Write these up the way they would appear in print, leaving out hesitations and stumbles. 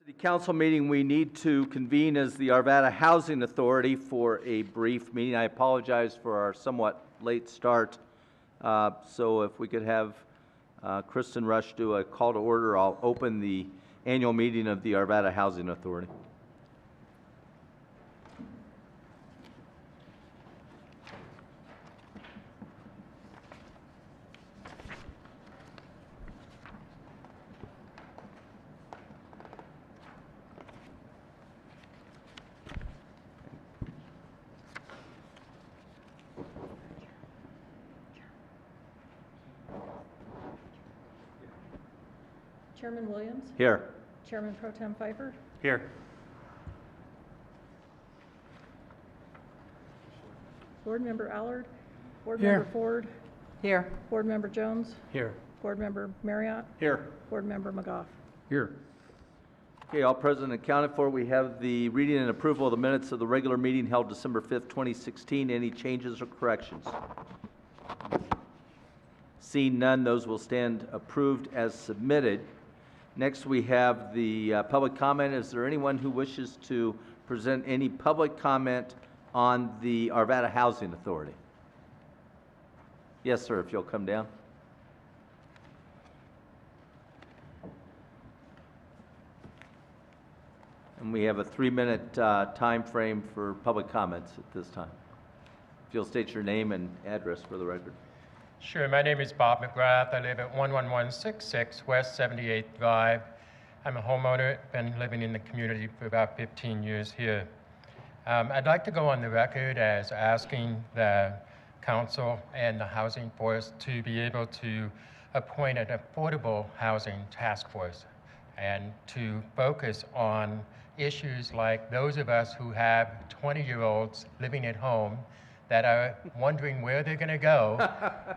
The council meeting, we need to convene as the Arvada Housing Authority for a brief meeting. I apologize for our somewhat late start. So if we could have Kristen Rush do a call to order, I'll open the annual meeting of the Arvada Housing Authority. Chairman Williams? Here. Chairman Pro Tem Pfeiffer? Here. Board Member Allard? Board Here. Member Ford? Here. Board Member Jones? Here. Board Member Marriott? Here. Board Member McGough? Here. Okay, all present and accounted for. We have the reading and approval of the minutes of the regular meeting held December 5th, 2016. Any changes or corrections? Seeing none, those will stand approved as submitted. Next, we have the public comment. Is there anyone who wishes to present any public comment on the Arvada Housing Authority? Yes, sir, if you'll come down. And we have a 3-minute time frame for public comments at this time. If you'll state your name and address for the record. Sure. My name is Bob McGrath. I live at 11166 West 78th Drive. I'm a homeowner, been living in the community for about 15 years here. I'd like to go on the record as asking the council and the housing force to be able to appoint an affordable housing task force and to focus on issues like those of us who have 20-year-olds living at home that are wondering where they're going to go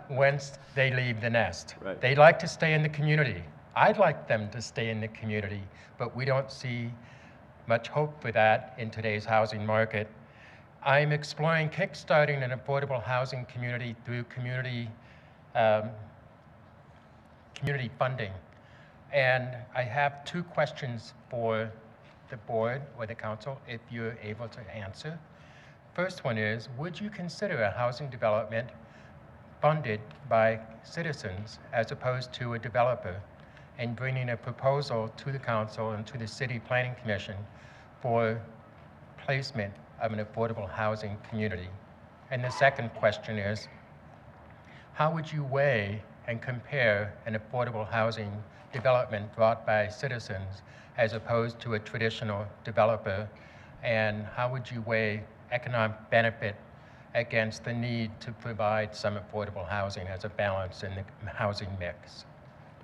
once they leave the nest. Right. They like to stay in the community. I'd like them to stay in the community, but we don't see much hope for that in today's housing market. I'm exploring kickstarting an affordable housing community through community funding. And I have 2 questions for the board or the council, if you're able to answer. First one is, would you consider a housing development funded by citizens as opposed to a developer, and bringing a proposal to the council and to the city planning commission for placement of an affordable housing community? And the second question is, how would you weigh and compare an affordable housing development brought by citizens as opposed to a traditional developer, and how would you weigh economic benefit against the need to provide some affordable housing as a balance in the housing mix?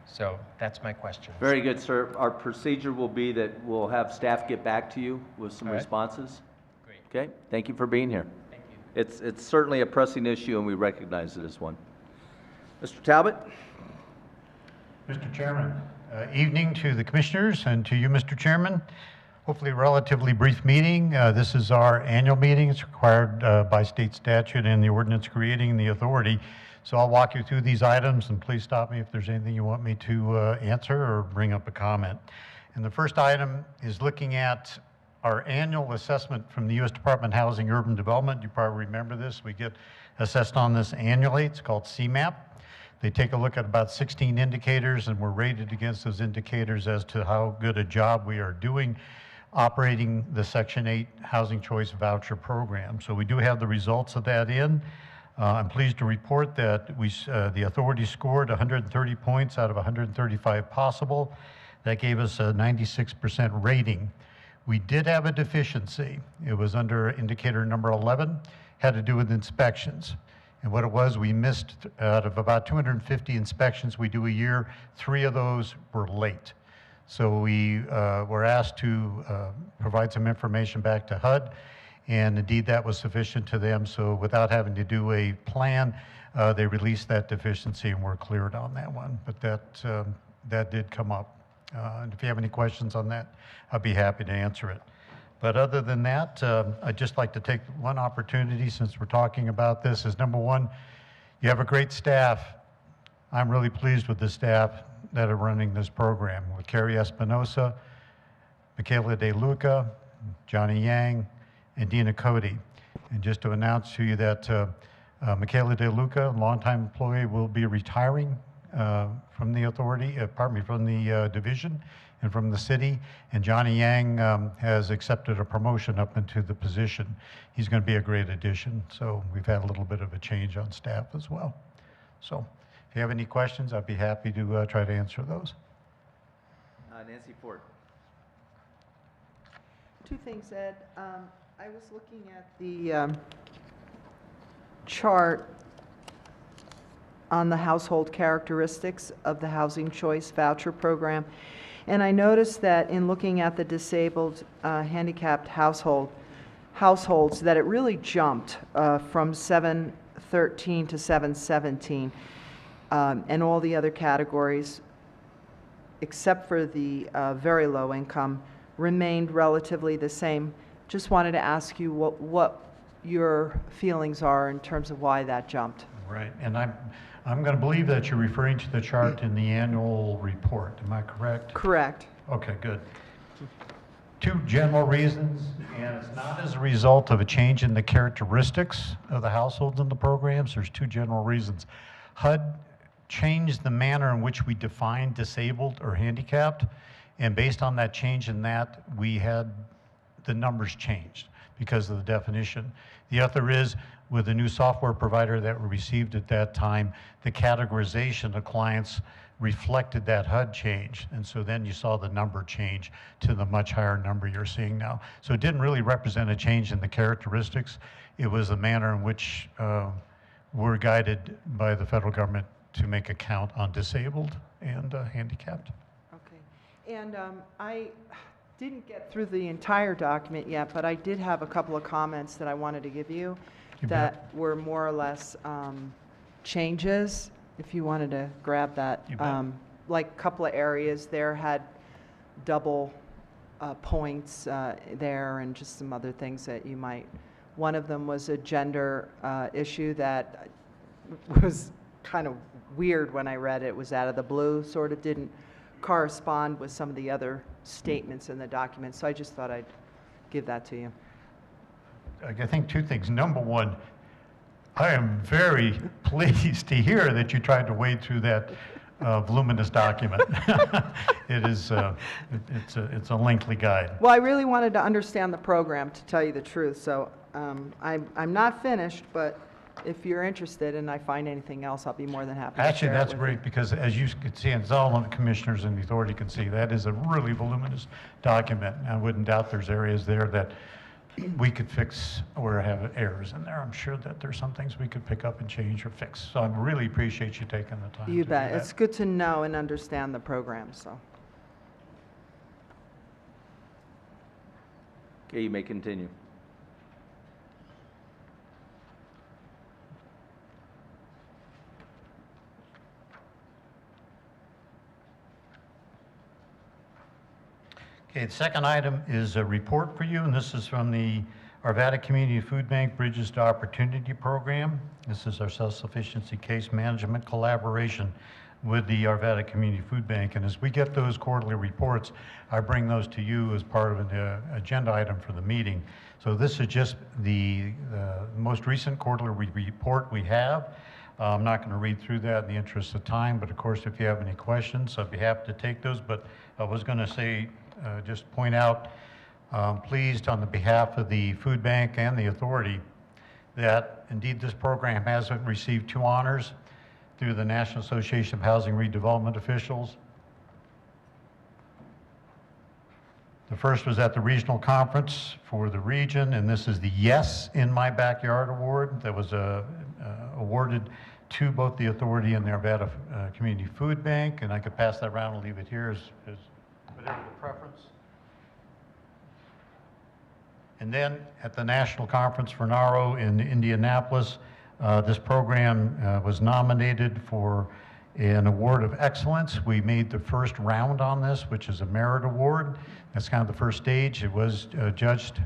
So that's my question. Very good, sir. Our procedure will be that we'll have staff get back to you with some All right. responses. Great. Okay, thank you for being here. Thank you. It's certainly a pressing issue, and we recognize it as one. Mr. Talbot? Mr. Chairman, evening to the commissioners and to you, Mr. Chairman. Hopefully a relatively brief meeting. This is our annual meeting. It's required by state statute and the ordinance creating the authority. So I'll walk you through these items, and please stop me if there's anything you want me to answer or bring up a comment. And the first item is looking at our annual assessment from the U.S. Department of Housing and Urban Development. You probably remember this. We get assessed on this annually. It's called CMAP. They take a look at about 16 indicators, and we're rated against those indicators as to how good a job we are doing operating the Section 8 Housing Choice Voucher Program. So we do have the results of that in. I'm pleased to report that the authority scored 130 points out of 135 possible. That gave us a 96% rating. We did have a deficiency. It was under indicator number 11, had to do with inspections. And what it was, we missed out of about 250 inspections we do a year, 3 of those were late. So we were asked to provide some information back to HUD, and indeed that was sufficient to them. So without having to do a plan, they released that deficiency and we're cleared on that one. But that did come up. And if you have any questions on that, I'd be happy to answer it. But other than that, I'd just like to take one opportunity, since we're talking about this, is number one, you have a great staff. I'm really pleased with the staff that are running this program. With Carrie Espinosa, Michaela De Luca, Johnny Yang, and Dina Cody. And just to announce to you that Michaela De Luca, a longtime employee, will be retiring from the authority, from the division and from the city. And Johnny Yang has accepted a promotion up into the position. He's going to be a great addition. So we've had a little bit of a change on staff as well. So if you have any questions, I'd be happy to try to answer those. Nancy Ford. Two things, Ed. I was looking at the chart on the household characteristics of the Housing Choice Voucher Program, and I noticed that in looking at the disabled, handicapped households, that it really jumped from 713 to 717, and all the other categories, except for the very low income, remained relatively the same. Just wanted to ask you what your feelings are in terms of why that jumped. Right, and I'm going to believe that you're referring to the chart in the annual report. Am I correct? Correct. Okay, good. Two general reasons, and it's not as a result of a change in the characteristics of the households in the programs. There's two general reasons. HUD changed the manner in which we define disabled or handicapped, and based on that change in that, we had the numbers changed because of the definition. The other is, with the new software provider that we received at that time, the categorization of clients reflected that HUD change. And so then you saw the number change to the much higher number you're seeing now. So it didn't really represent a change in the characteristics. It was the manner in which we're guided by the federal government to make a count on disabled and handicapped. Okay. And I didn't get through the entire document yet, but I did have a couple of comments that I wanted to give you that were more or less changes, if you wanted to grab that. Like a couple of areas there had double points there, and just some other things that you might. One of them was a gender issue that was kind of weird when I read it. It was out of the blue, sort of didn't correspond with some of the other statements in the document. So I just thought I'd give that to you. I think two things. Number one, I am very pleased to hear that you tried to wade through that voluminous document. It is, it's a lengthy guide. Well, I really wanted to understand the program, to tell you the truth. So I'm not finished, but if you're interested and I find anything else, I'll be more than happy to Actually, share it that's with great you. because as you can see, and as all of the commissioners and the authority can see, that is a really voluminous document. I wouldn't doubt there's areas there that we could fix or have errors in there. I'm sure that there's some things we could pick up and change or fix. So I really appreciate you taking the time to You do bet. that. It's good to know and understand the program, so. Okay, you may continue. Okay, the second item is a report for you, and this is from the Arvada Community Food Bank Bridges to Opportunity Program. This is our self-sufficiency case management collaboration with the Arvada Community Food Bank. And as we get those quarterly reports, I bring those to you as part of an agenda item for the meeting. So this is just the most recent quarterly report we have. I'm not going to read through that in the interest of time, but of course, if you have any questions, I'd be happy to take those. But I was going to say, just point out, pleased on the behalf of the food bank and the authority that indeed this program has received 2 honors through the National Association of Housing Redevelopment Officials. The first was at the regional conference for the region, and this is the Yes in My Backyard Award that was awarded to both the authority and the Arvada Community Food Bank, and I could pass that around and leave it here as whatever the preference. And then at the National Conference for NARO in Indianapolis, this program was nominated for an award of excellence. We made the first round on this, which is a merit award. That's kind of the first stage. It was judged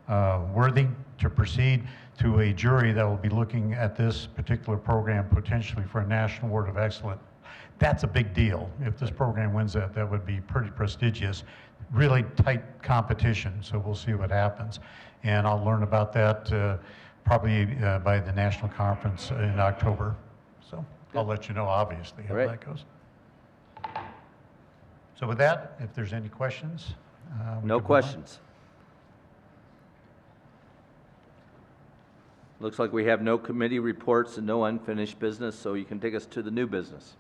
worthy to proceed to a jury that will be looking at this particular program potentially for a National Award of Excellence That's a big deal. If this program wins that, that would be pretty prestigious. Really tight competition, so we'll see what happens. And I'll learn about that probably by the national conference in October. So I'll let you know, obviously, how that goes. So with that, if there's any questions? we No can move on. questions. Looks like we have no committee reports and no unfinished business, so you can take us to the new business.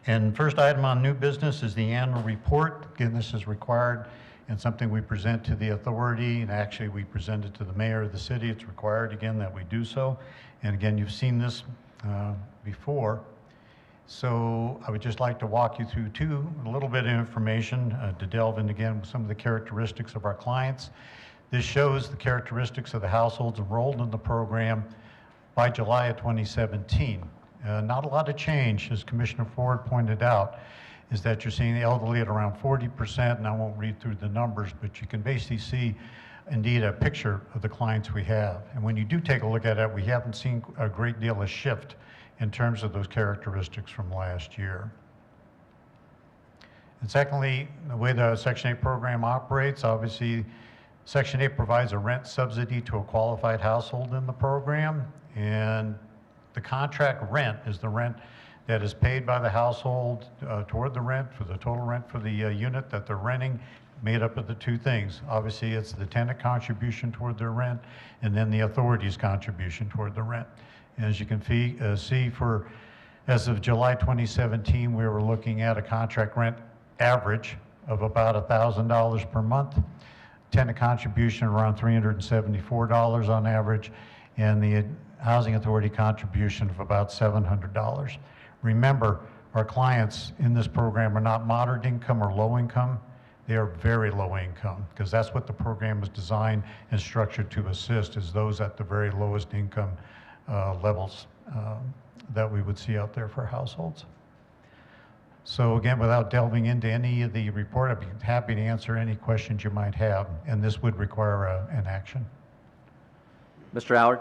And first item on new business is the annual report. Again, this is required and something we present to the authority, and actually we present it to the mayor of the city. It's required, again, that we do so. And again, you've seen this before. So I would just like to walk you through a little bit of information to delve in again with some of the characteristics of our clients. This shows the characteristics of the households enrolled in the program by July of 2017. Not a lot of change, as Commissioner Ford pointed out, is that you're seeing the elderly at around 40%, and I won't read through the numbers, but you can basically see indeed a picture of the clients we have. And when you do take a look at it, we haven't seen a great deal of shift in terms of those characteristics from last year. And secondly, the way the Section 8 program operates, obviously, Section 8 provides a rent subsidy to a qualified household in the program, and the contract rent is the rent that is paid by the household toward the rent, for the total rent for the unit that they're renting, made up of the two things. Obviously, it's the tenant contribution toward their rent, and then the authority's contribution toward the rent. And as you can see, for as of July 2017, we were looking at a contract rent average of about $1,000 per month, tenant contribution around $374 on average, and the housing authority contribution of about $700. Remember, our clients in this program are not moderate income or low income. They are very low income, because that's what the program is designed and structured to assist, is those at the very lowest income levels that we would see out there for households. So again, without delving into any of the report, I'd be happy to answer any questions you might have, and this would require an action. Mr. Howard?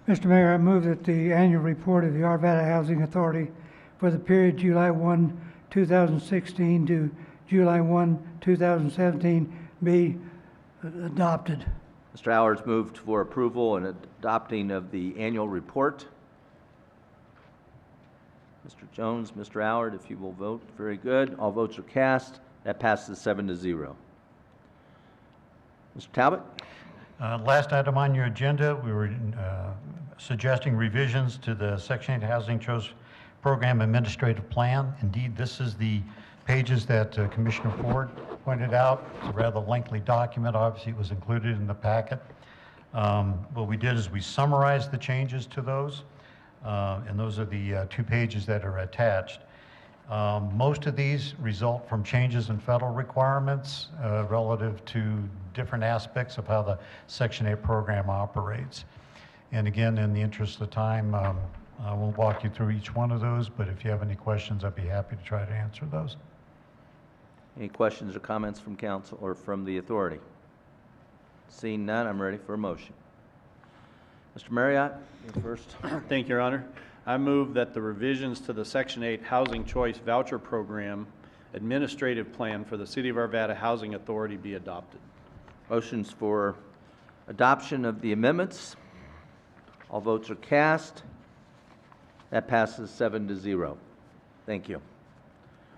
Mr. Mayor, I move that the annual report of the Arvada Housing Authority for the period July 1, 2016 to July 1, 2017 be adopted. Mr. Howard's moved for approval and adopting of the annual report. Mr. Jones, Mr. Howard, if you will vote. Very good. All votes are cast. That passes 7-0. Mr. Talbot? Last item on your agenda, we were suggesting revisions to the Section 8 Housing Choice Program Administrative Plan. Indeed, this is the pages that Commissioner Ford pointed out. It's a rather lengthy document. Obviously, it was included in the packet. What we did is we summarized the changes to those, and those are the 2 pages that are attached. Most of these result from changes in federal requirements relative to different aspects of how the Section 8 program operates. And again, in the interest of time, I won't walk you through each one of those, but if you have any questions, I'd be happy to try to answer those. Any questions or comments from council or from the authority? Seeing none, I'm ready for a motion. Mr. Marriott, you're first. Thank you, Your Honor. I move that the revisions to the Section 8 Housing Choice Voucher Program Administrative Plan for the City of Arvada Housing Authority be adopted. Motions for adoption of the amendments. All votes are cast. That passes 7-0. Thank you.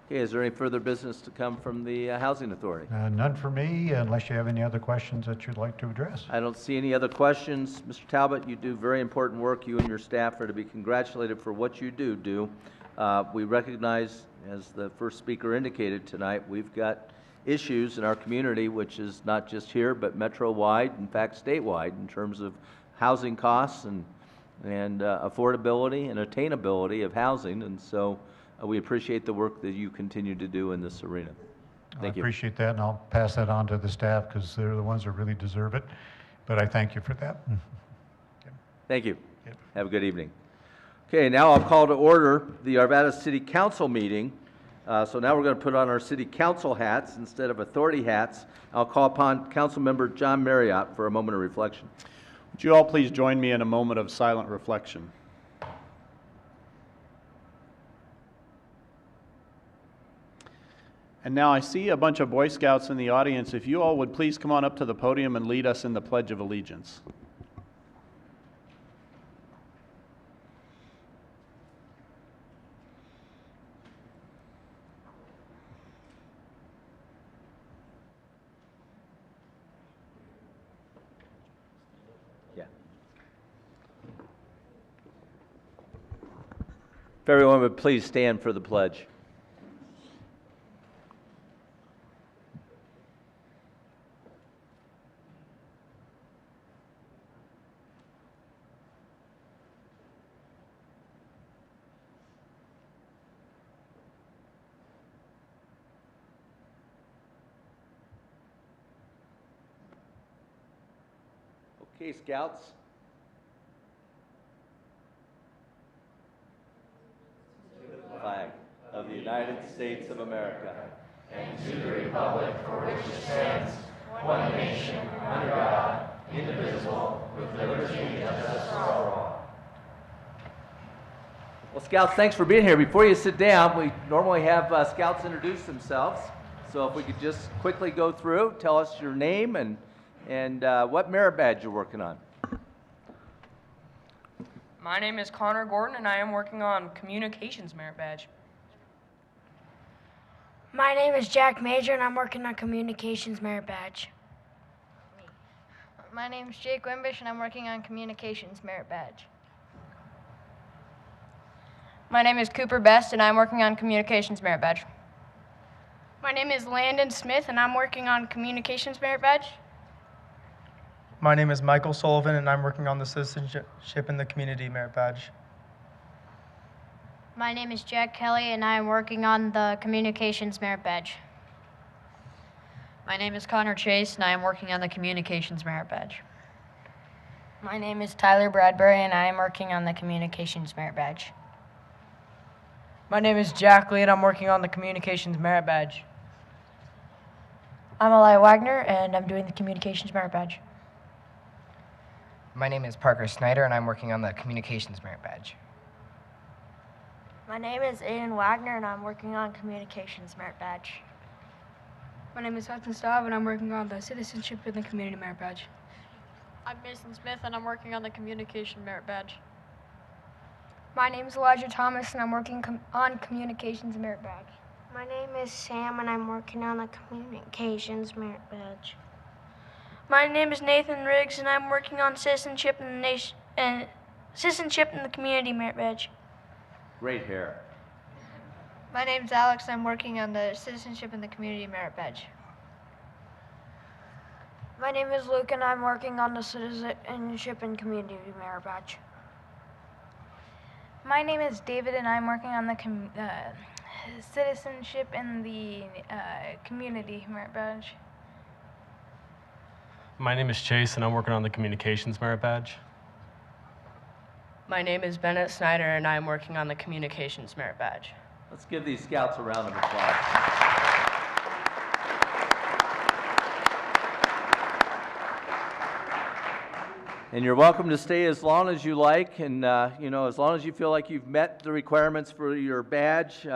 Okay, is there any further business to come from the Housing Authority? None for me, unless you have any other questions that you'd like to address. I don't see any other questions. Mr. Talbot, you do very important work. You and your staff are to be congratulated for what you do. We recognize, as the first speaker indicated tonight, we've got issues in our community, which is not just here, but metro-wide, in fact, statewide, in terms of housing costs and affordability and attainability of housing. And so we appreciate the work that you continue to do in this arena. Thank you. I appreciate that, and I'll pass that on to the staff because they're the ones that really deserve it. But I thank you for that. Thank you. Yep. Have a good evening. Okay, now I'll call to order the Arvada City Council meeting. So now we're going to put on our City Council hats instead of authority hats. I'll call upon Council Member John Marriott for a moment of reflection. Would you all please join me in a moment of silent reflection? And now I see a bunch of Boy Scouts in the audience. If you all would please come on up to the podium and lead us in the Pledge of Allegiance. Yeah. If everyone would please stand for the pledge. Okay, Scouts. Flag of the United States of America. Well, Scouts, thanks for being here. Before you sit down, we normally have Scouts introduce themselves. So if we could just quickly go through, tell us your name and what merit badge you're working on. My name is Connor Gordon, and I am working on Communications Merit Badge. My name is Jack Major, and I'm working on Communications Merit Badge. My name is Jake Wimbish, and I'm working on Communications Merit Badge. My name is Cooper Best, and I'm working on Communications Merit Badge. My name is Landon Smith, and I'm working on Communications Merit Badge. My name is Michael Sullivan, and I'm working on the Citizenship and the Community Merit Badge. My name is Jack Kelly, and I am working on the Communications Merit Badge. My name is Connor Chase, and I am working on the Communications Merit Badge. My name is Tyler Bradbury, and I am working on the Communications Merit Badge. My name is Jack Lee, and I'm working on the Communications Merit Badge. I'm Eli Wagner, and I'm doing the Communications Merit Badge. My name is Parker Snyder, and I'm working on the Communications Merit Badge. My name is Aiden Wagner, and I'm working on Communications Merit Badge. My name is Hudson Staub, and I'm working on the Citizenship and the Community Merit Badge. I'm Mason Smith, and I'm working on the Communication Merit Badge. My name is Elijah Thomas, and I'm working on Communications Merit Badge. My name is Sam, and I'm working on the Communications Merit Badge. My name is Nathan Riggs, and I'm working on Citizenship and the Community Merit Badge. Great hair. My name's Alex, and I'm working on the Citizenship and the Community Merit Badge. My name is Luke, and I'm working on the Citizenship and Community Merit Badge. My name is David, and I'm working on the Citizenship and the Community Merit Badge. My name is Chase, and I'm working on the Communications Merit Badge. My name is Bennett Snyder, and I'm working on the Communications Merit Badge. Let's give these Scouts a round of applause. And you're welcome to stay as long as you like, and as long as you feel like you've met the requirements for your badge.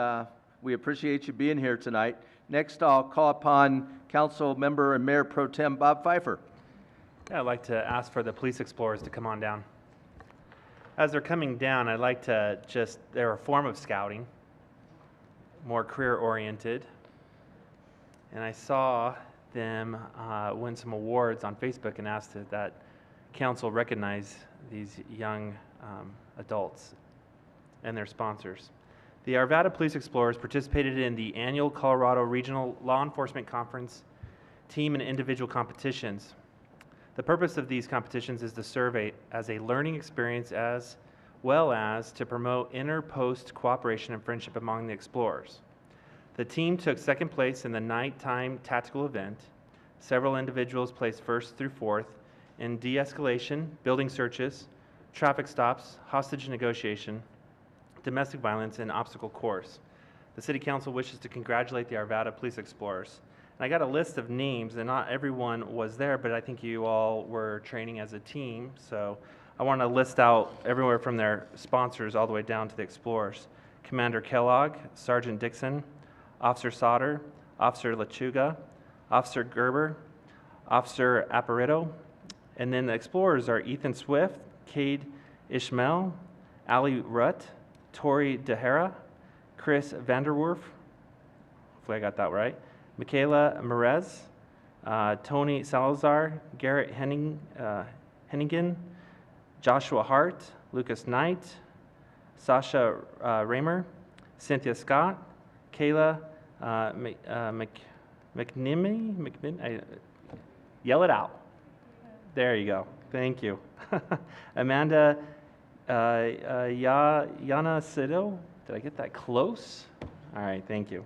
We appreciate you being here tonight. Next, I'll call upon Council Member and Mayor Pro Tem Bob Pfeiffer. Yeah, I'd like to ask for the police explorers to come on down. As they're coming down, I'd like to they're a form of scouting, more career-oriented. And I saw them win some awards on Facebook and asked that council recognize these young adults and their sponsors. The Arvada Police Explorers participated in the annual Colorado Regional Law Enforcement Conference team and individual competitions. The purpose of these competitions is to serve as a learning experience as well as to promote inter-post cooperation and friendship among the explorers. The team took second place in the nighttime tactical event. Several individuals placed first through fourth in de-escalation, building searches, traffic stops, hostage negotiation, domestic violence, and obstacle course. The City Council wishes to congratulate the Arvada Police Explorers. And I got a list of names, and not everyone was there, but I think you all were training as a team, so I want to list out everywhere from their sponsors all the way down to the explorers. Commander Kellogg, Sergeant Dixon, Officer Sauter, Officer Lechuga, Officer Gerber, Officer Apparito, and then the explorers are Ethan Swift, Cade Ishmael, Ali Rutt, Tori DeHara, Chris Vanderwerf, hopefully I got that right, Michaela Merez, Tony Salazar, Garrett Hennigan, Joshua Hart, Lucas Knight, Sasha Raymer, Cynthia Scott, Kayla McNimmy, yell it out. There you go. Thank you. Amanda Yana Sido. Did I get that close? All right, thank you.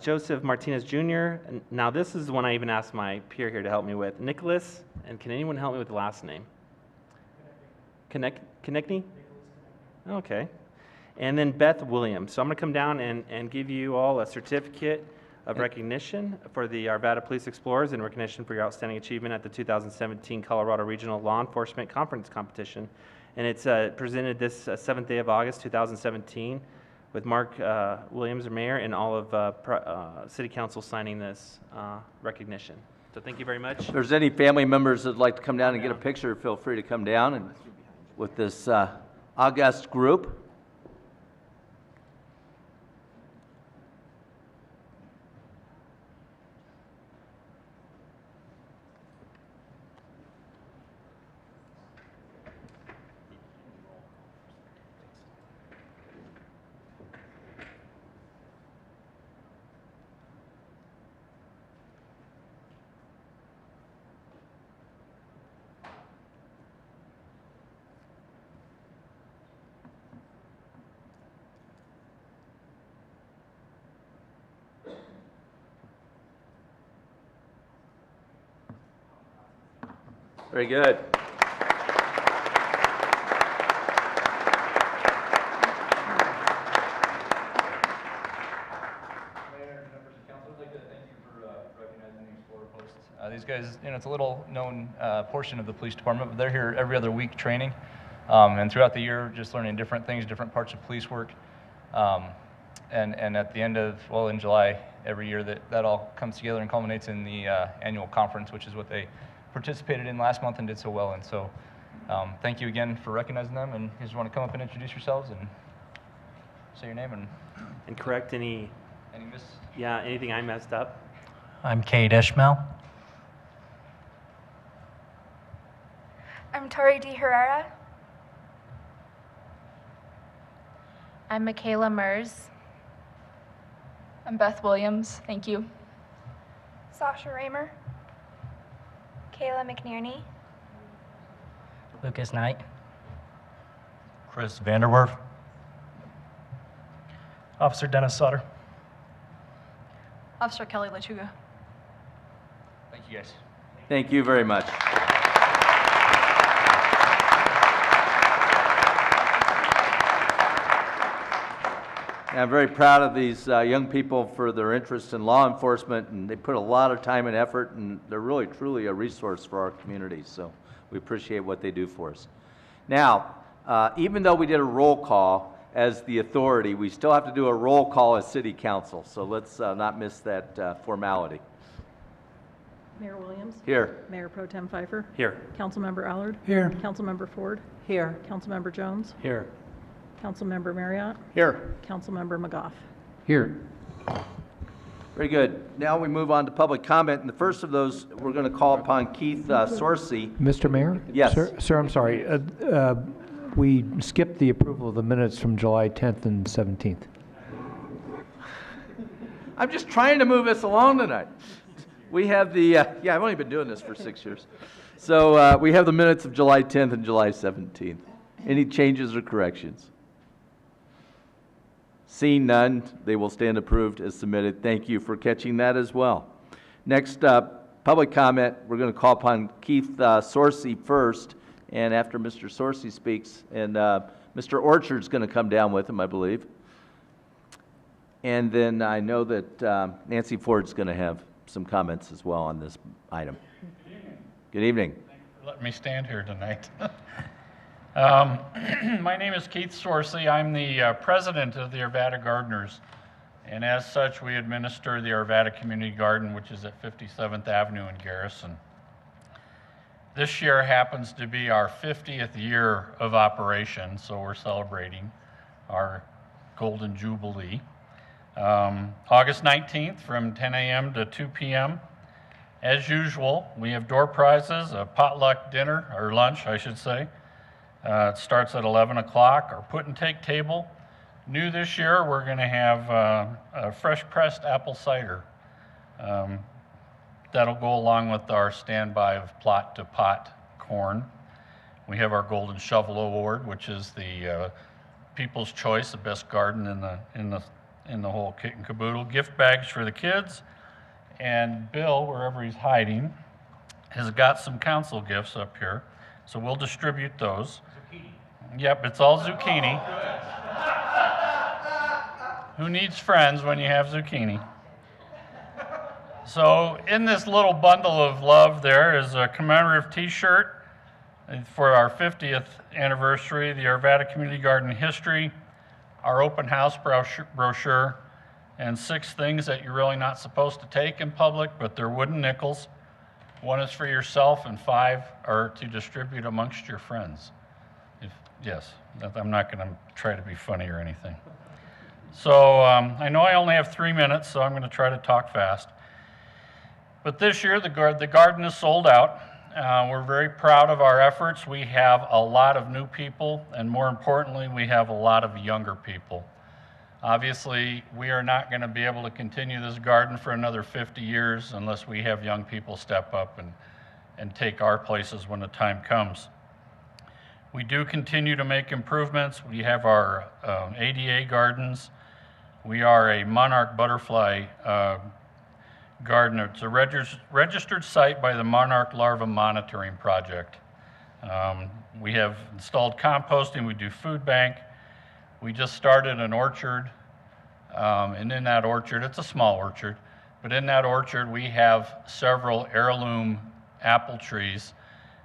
Joseph Martinez Jr. Now this is the one I even asked my peer here to help me with. Nicholas, and can anyone help me with the last name? Konechny? Okay. And then Beth Williams. So I'm going to come down and give you all a certificate of recognition for the Arvada Police Explorers in recognition for your outstanding achievement at the 2017 Colorado Regional Law Enforcement Conference Competition. And it's presented this 7th day of August 2017 with Mark Williams, the mayor, and all of City Council signing this recognition. So thank you very much. If there's any family members that'd like to come down and get a picture, feel free to come down and with this august group. Very good. These guys, it's a little known portion of the police department, but they're here every other week training, and throughout the year, just learning different things, different parts of police work. And at the end of, in July every year, that all comes together and culminates in the annual conference, which is what they participated in last month and did so well. And so thank you again for recognizing them. And you just want to come up and introduce yourselves and say your name and correct any anything I messed up. I'm Cade Ishmael. I'm Tori D. Herrera. I'm Michaela Mers. I'm Beth Williams. Thank you. Sasha Raymer. Kayla McNearney. Lucas Knight. Chris Vanderwerf. Officer Dennis Sutter. Officer Kelly Lechuga. Thank you, guys. Thank you very much. I'm very proud of these young people for their interest in law enforcement, and they put a lot of time and effort, and they're really, truly a resource for our communities, so we appreciate what they do for us. Now, even though we did a roll call as the authority, we still have to do a roll call as City Council, so let's not miss that formality. Mayor Williams? Here. Mayor Pro Tem Pfeiffer? Here. Councilmember Allard? Here. Councilmember Ford? Here. Councilmember Jones? Here. Councilmember Marriott? Here. Councilmember McGough? Here. Very good. Now we move on to public comment, and the first of those, we're going to call upon Keith Sorsey. Mr. Mayor? Yes. Sir, I'm sorry. We skipped the approval of the minutes from July 10th and 17th. I'm just trying to move us along tonight. We have the, I've only been doing this for 6 years. So we have the minutes of July 10th and July 17th. Any changes or corrections? Seeing none, they will stand approved as submitted. Thank you for catching that as well. Next up, public comment. We're going to call upon Keith Sorsey first, and after Mr. Sorsey speaks, and Mr. Orchard's going to come down with him, I believe. And then I know that Nancy Ford's going to have some comments as well on this item. Good evening. Thank you for letting me stand here tonight. My name is Keith Sorsey. I'm the president of the Arvada Gardeners. And as such, we administer the Arvada Community Garden, which is at 57th Avenue in Garrison. This year happens to be our 50th year of operation, so we're celebrating our Golden Jubilee. August 19th from 10 a.m. to 2 p.m. As usual, we have door prizes, a potluck dinner, or lunch, I should say. It starts at 11 o'clock. Our put and take table. New this year, we're going to have a fresh pressed apple cider. That'll go along with our standby of plot to pot corn. We have our Golden Shovel Award, which is the People's Choice, the best garden in the whole kit and caboodle. Gift bags for the kids. And Bill, wherever he's hiding, has got some council gifts up here. So we'll distribute those. Zucchini. Yep, it's all zucchini. Who needs friends when you have zucchini? So in this little bundle of love there is a commemorative t-shirt for our 50th anniversary, the Arvada Community Garden history, our open house brochure, and 6 things that you're really not supposed to take in public, but they're wooden nickels. 1 is for yourself and 5 are to distribute amongst your friends. Yes, I'm not going to try to be funny or anything. So I know I only have 3 minutes, so I'm going to try to talk fast. But this year, the garden is sold out. We're very proud of our efforts. We have a lot of new people, and more importantly, we have a lot of younger people. Obviously, we are not going to be able to continue this garden for another 50 years unless we have young people step up and take our places when the time comes. We do continue to make improvements. We have our ADA gardens. We are a monarch butterfly garden. It's a registered site by the Monarch Larva Monitoring Project. We have installed composting. We do food bank. We just started an orchard, and in that orchard, it's a small orchard, but in that orchard we have several heirloom apple trees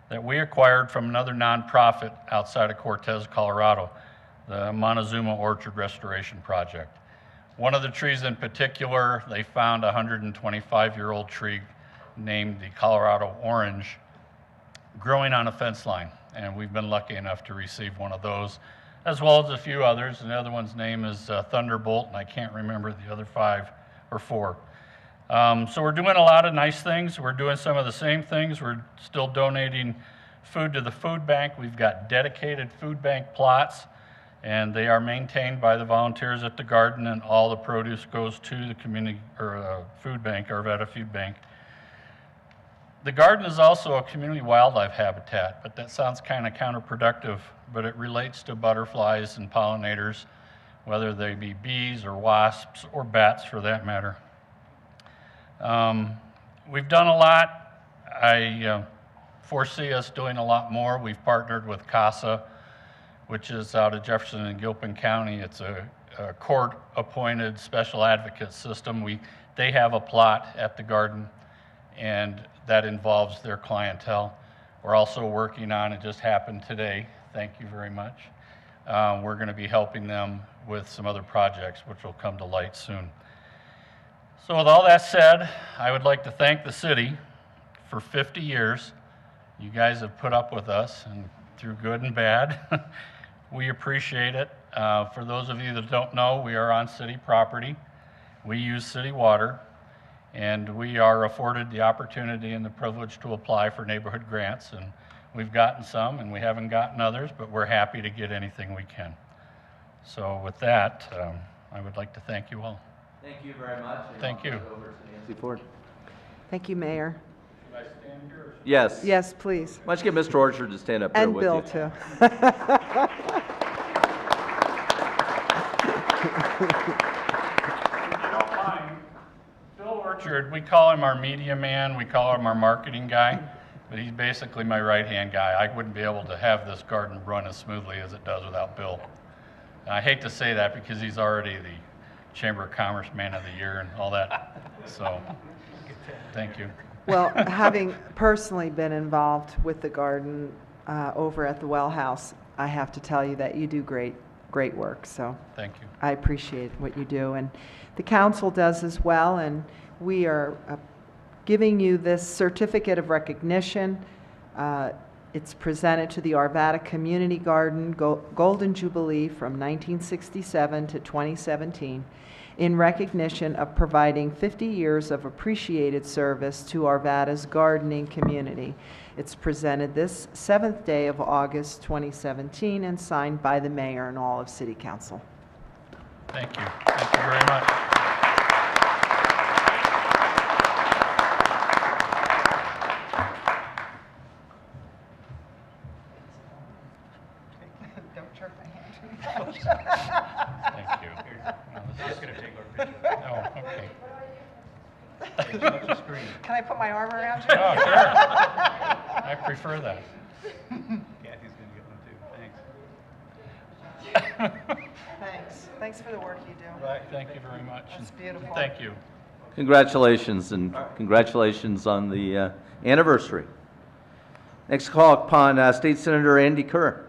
that we acquired from another nonprofit outside of Cortez, Colorado, the Montezuma Orchard Restoration Project. One of the trees in particular, they found a 125-year-old tree named the Colorado Orange growing on a fence line, and we've been lucky enough to receive one of those, as well as a few others. And the other one's name is Thunderbolt, and I can't remember the other 5 or 4. So we're doing a lot of nice things. We're doing some of the same things. We're still donating food to the food bank. We've got dedicated food bank plots, and they are maintained by the volunteers at the garden, and all the produce goes to the community or food bank, Arvada Food Bank. The garden is also a community wildlife habitat, but that sounds kind of counterproductive, but it relates to butterflies and pollinators, whether they be bees or wasps or bats for that matter. We've done a lot. I foresee us doing a lot more. We've partnered with CASA, which is out of Jefferson and Gilpin County. It's a court-appointed special advocate system. They have a plot at the garden, and that involves their clientele. We're also working on, it just happened today, thank you very much. We're going to be helping them with some other projects which will come to light soon. So with all that said, I would like to thank the city for 50 years. You guys have put up with us and through good and bad. We appreciate it. For those of you that don't know, we are on city property. We use city water, and we are afforded the opportunity and the privilege to apply for neighborhood grants, and we've gotten some and we haven't gotten others, but we're happy to get anything we can. So with that, I would like to thank you all. Thank you very much. Thank you. Over to Nancy Ford. Thank you, Mayor. Should I stand here? Or Yes. Yes, please. Why don't you get Mr. Orchard to stand up here And with Bill, you? too. Bill Orchard, we call him our media man, we call him our marketing guy, but he's basically my right-hand guy. I wouldn't be able to have this garden run as smoothly as it does without Bill. And I hate to say that because he's already the Chamber of Commerce Man of the Year and all that, so thank you. Well, having personally been involved with the garden over at the Well House, I have to tell you that you do great great work, so Thank you. I appreciate what you do. And the council does as well, and we are giving you this certificate of recognition. It's presented to the Arvada Community Garden Golden Jubilee from 1967 to 2017 in recognition of providing 50 years of appreciated service to Arvada's gardening community. It's presented this 7th day of August 2017 and signed by the mayor and all of City Council. Thank you. Thank you very much. Don't jerk my hand. Thank you. Just going to take our picture. Oh, okay. Can I put my arm around you? Oh, sure. I prefer that. Kathy's going to get one too. Thanks. Thanks. Thanks for the work you do. Right. Thank you very much. That's beautiful. Thank you. Congratulations, and congratulations on the anniversary. Next call upon State Senator Andy Kerr.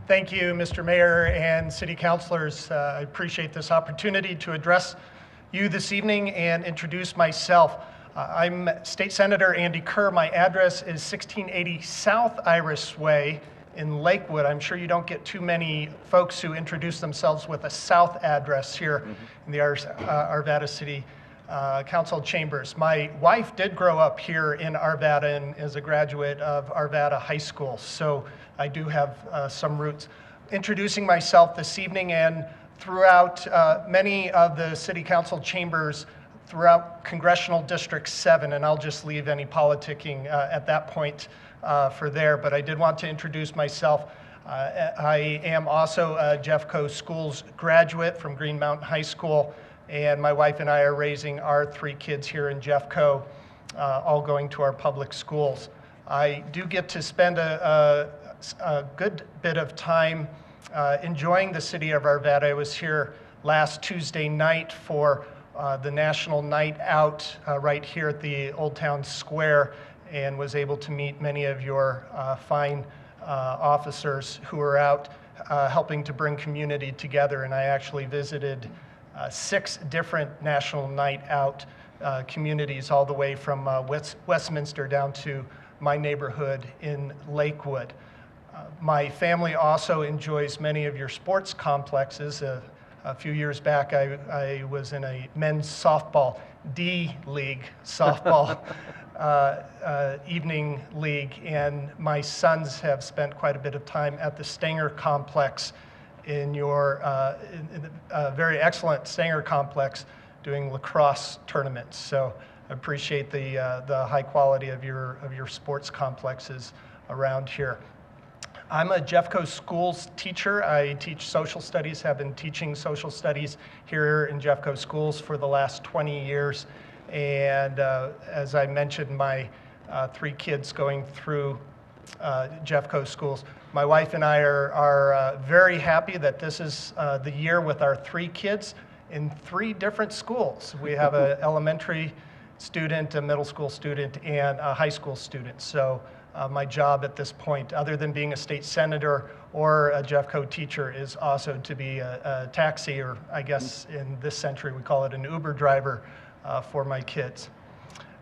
Thank you, Mr. Mayor and City Councilors. I appreciate this opportunity to address you this evening and introduce myself. I'm State Senator Andy Kerr. My address is 1680 South Iris Way in Lakewood. I'm sure you don't get too many folks who introduce themselves with a south address here in the Arvada City Council chambers. My wife did grow up here in Arvada and is a graduate of Arvada High School, so I do have some roots. Introducing myself this evening and throughout many of the City Council chambers throughout Congressional District 7, and I'll just leave any politicking at that point for there, but I did want to introduce myself. I am also a Jeffco Schools graduate from Green Mountain High School, and my wife and I are raising our 3 kids here in Jeffco, all going to our public schools. I do get to spend a good bit of time enjoying the city of Arvada. I was here last Tuesday night for the National Night Out right here at the Old Town Square, and was able to meet many of your fine officers who are out helping to bring community together. And I actually visited 6 different National Night Out communities, all the way from Westminster down to my neighborhood in Lakewood. My family also enjoys many of your sports complexes. A few years back, I was in a men's softball D-League softball evening league, and my sons have spent quite a bit of time at the Stanger complex in your very excellent Stanger complex doing lacrosse tournaments. So I appreciate the high quality of your sports complexes around here. I'm a Jeffco Schools teacher. I teach social studies, have been teaching social studies here in Jeffco Schools for the last 20 years. And as I mentioned, my 3 kids going through Jeffco Schools. My wife and I are very happy that this is the year with our 3 kids in 3 different schools. We have an elementary student, a middle school student, and a high school student. So my job at this point, other than being a state senator or a Jeffco teacher, is also to be a taxi, or I guess in this century we call it an Uber driver for my kids.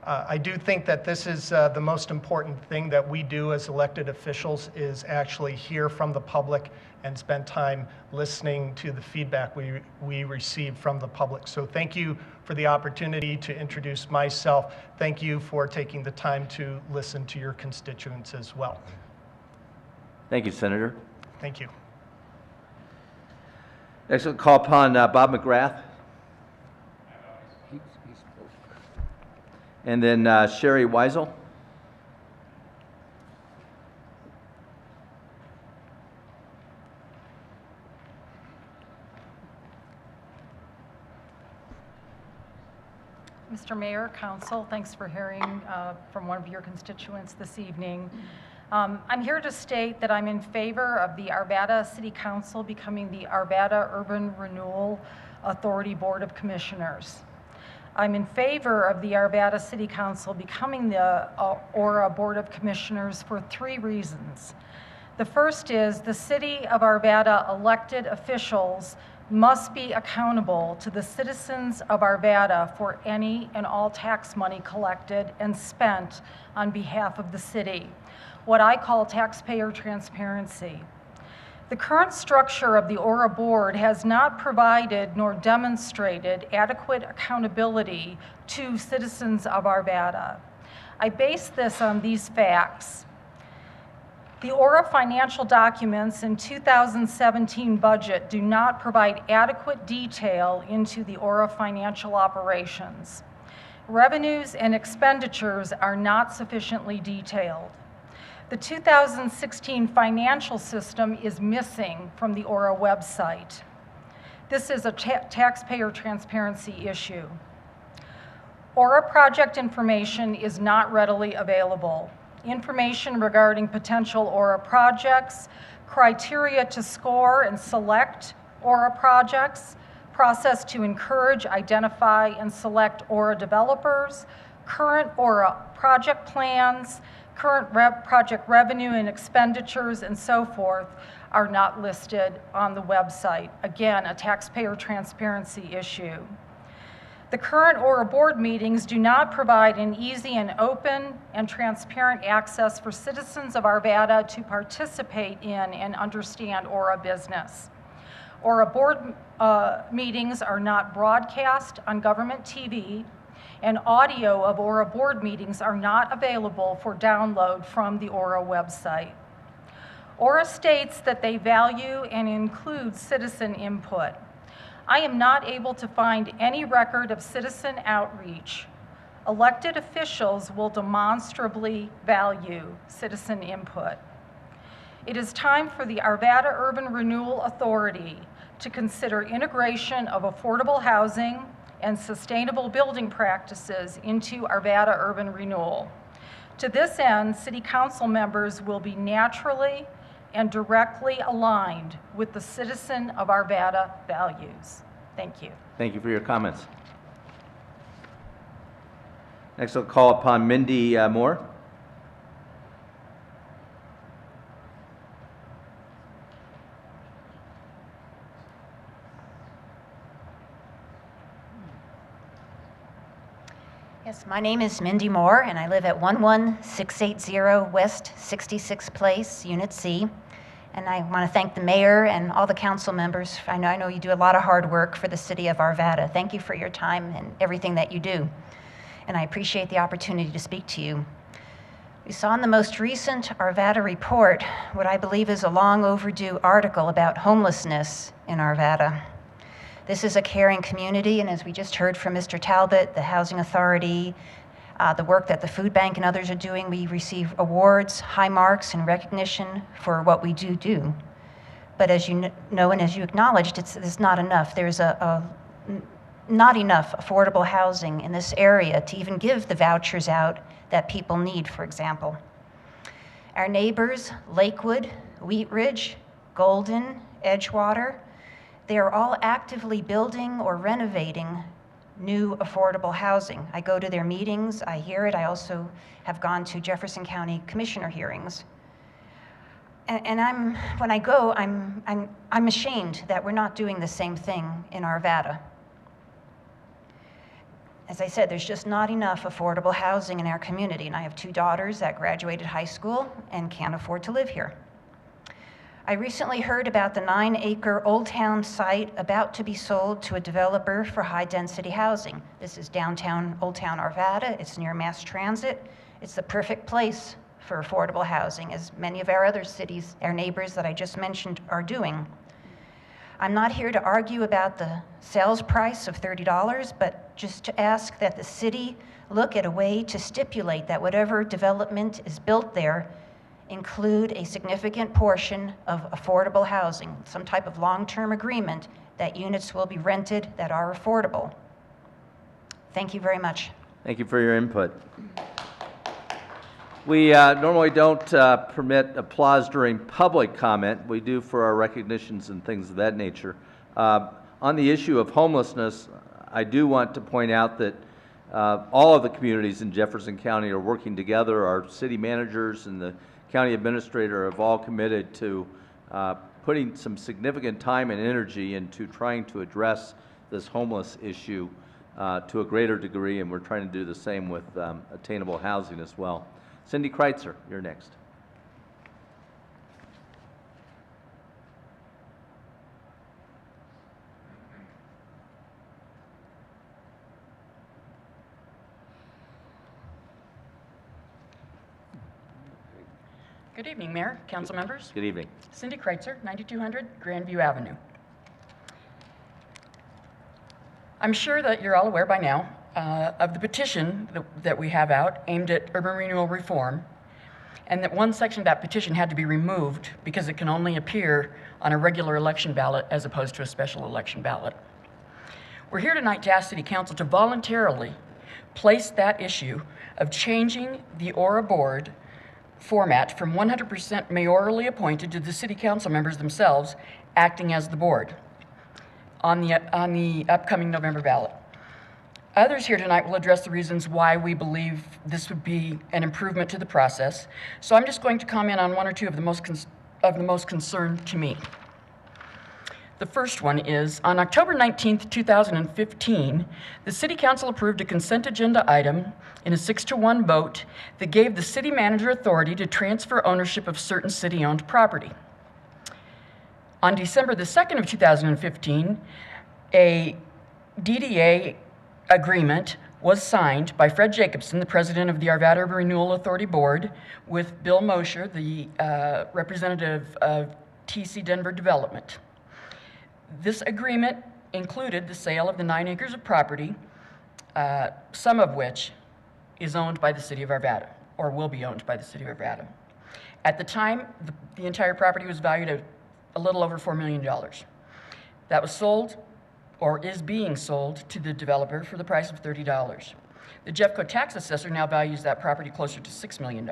I do think that this is the most important thing that we do as elected officials, is actually hear from the public and spend time listening to the feedback we receive from the public. So thank you for the opportunity to introduce myself. Thank you for taking the time to listen to your constituents as well. Thank you, Senator. Thank you. Next, we'll call upon Bob McGrath. And then Sherry Weisel. Mr. Mayor, Council, thanks for hearing from one of your constituents this evening. I'm here to state that I'm in favor of the Arvada City Council becoming the Arvada Urban Renewal Authority Board of Commissioners. I'm in favor of the Arvada City Council becoming the Aura Board of Commissioners for 3 reasons. The first is the City of Arvada elected officials must be accountable to the citizens of Arvada for any and all tax money collected and spent on behalf of the city, what I call taxpayer transparency. The current structure of the Aura Board has not provided nor demonstrated adequate accountability to citizens of Arvada. I base this on these facts. The Aura financial documents and 2017 budget do not provide adequate detail into the Aura financial operations. Revenues and expenditures are not sufficiently detailed. The 2016 financial system is missing from the Aura website. This is a taxpayer transparency issue. Aura project information is not readily available. Information regarding potential Aura projects, criteria to score and select Aura projects, process to encourage, identify, and select Aura developers, current Aura project plans, current project revenue and expenditures, and so forth are not listed on the website. Again, a taxpayer transparency issue. The current Aura board meetings do not provide an easy and open and transparent access for citizens of Arvada to participate in and understand Aura business. Aura board meetings are not broadcast on government TV, and audio of Aura board meetings are not available for download from the Aura website. Aura states that they value and include citizen input. I am not able to find any record of citizen outreach. Elected officials will demonstrably value citizen input. It is time for the Arvada Urban Renewal Authority to consider integration of affordable housing and sustainable building practices into Arvada Urban Renewal. To this end, City Council members will be naturally and directly aligned with the citizen of Arvada values. Thank you. Thank you for your comments. Next, I'll call upon Mindy Moore. Yes, my name is Mindy Moore, and I live at 11680 West 66th Place, Unit C. And I want to thank the mayor and all the council members. I know you do a lot of hard work for the city of Arvada. Thank you for your time and everything that you do. And I appreciate the opportunity to speak to you. We saw in the most recent Arvada report what I believe is a long overdue article about homelessness in Arvada. This is a caring community, and as we just heard from Mr. Talbot, the Housing Authority, the work that the Food Bank and others are doing, we receive awards, high marks, and recognition for what we do. But as you know and as you acknowledged, it's not enough. There's not enough affordable housing in this area to even give the vouchers out that people need, for example. Our neighbors, Lakewood, Wheat Ridge, Golden, Edgewater, they are all actively building or renovating new affordable housing. I go to their meetings, I hear it. I also have gone to Jefferson County Commissioner hearings. And when I go, I'm ashamed that we're not doing the same thing in Arvada. As I said, there's just not enough affordable housing in our community, and I have 2 daughters that graduated high school and can't afford to live here. I recently heard about the 9-acre Old Town site about to be sold to a developer for high-density housing. This is downtown Old Town Arvada. It's near mass transit. It's the perfect place for affordable housing, as many of our other cities, our neighbors that I just mentioned, are doing. I'm not here to argue about the sales price of $30, but just to ask that the city look at a way to stipulate that whatever development is built there include a significant portion of affordable housing, some type of long-term agreement that units will be rented that are affordable. Thank you very much. Thank you for your input. We normally don't permit applause during public comment. We do for our recognitions and things of that nature. On the issue of homelessness, I do want to point out that all of the communities in Jefferson County are working together. Our city managers and the county administrator have all committed to putting some significant time and energy into trying to address this homeless issue to a greater degree, and we're trying to do the same with attainable housing as well. Cindy Kreitzer, you're next. Good evening, Mayor, council members. Good evening. Cindy Kreitzer, 9200 Grandview Avenue. I'm sure that you're all aware by now of the petition that we have out aimed at urban renewal reform, and that one section of that petition had to be removed because it can only appear on a regular election ballot as opposed to a special election ballot. We're here tonight to ask City Council to voluntarily place that issue of changing the Aura board format from 100% mayorally appointed to the city council members themselves acting as the board on the upcoming November ballot. Others here tonight will address the reasons why we believe this would be an improvement to the process. So I'm just going to comment on one or two of the most concern to me. The first one is, on October 19th, 2015, the City Council approved a consent agenda item in a 6-to-1 vote that gave the city manager authority to transfer ownership of certain city-owned property. On December the 2nd of 2015, a DDA agreement was signed by Fred Jacobson, the president of the Arvada Urban Renewal Authority Board, with Bill Mosher, the representative of TC Denver Development. This agreement included the sale of the 9 acres of property, some of which is owned by the city of Arvada, or will be owned by the city of Arvada. At the time, the entire property was valued at a little over $4 million. That was sold, or is being sold, to the developer for the price of $30. The Jeffco tax assessor now values that property closer to $6 million.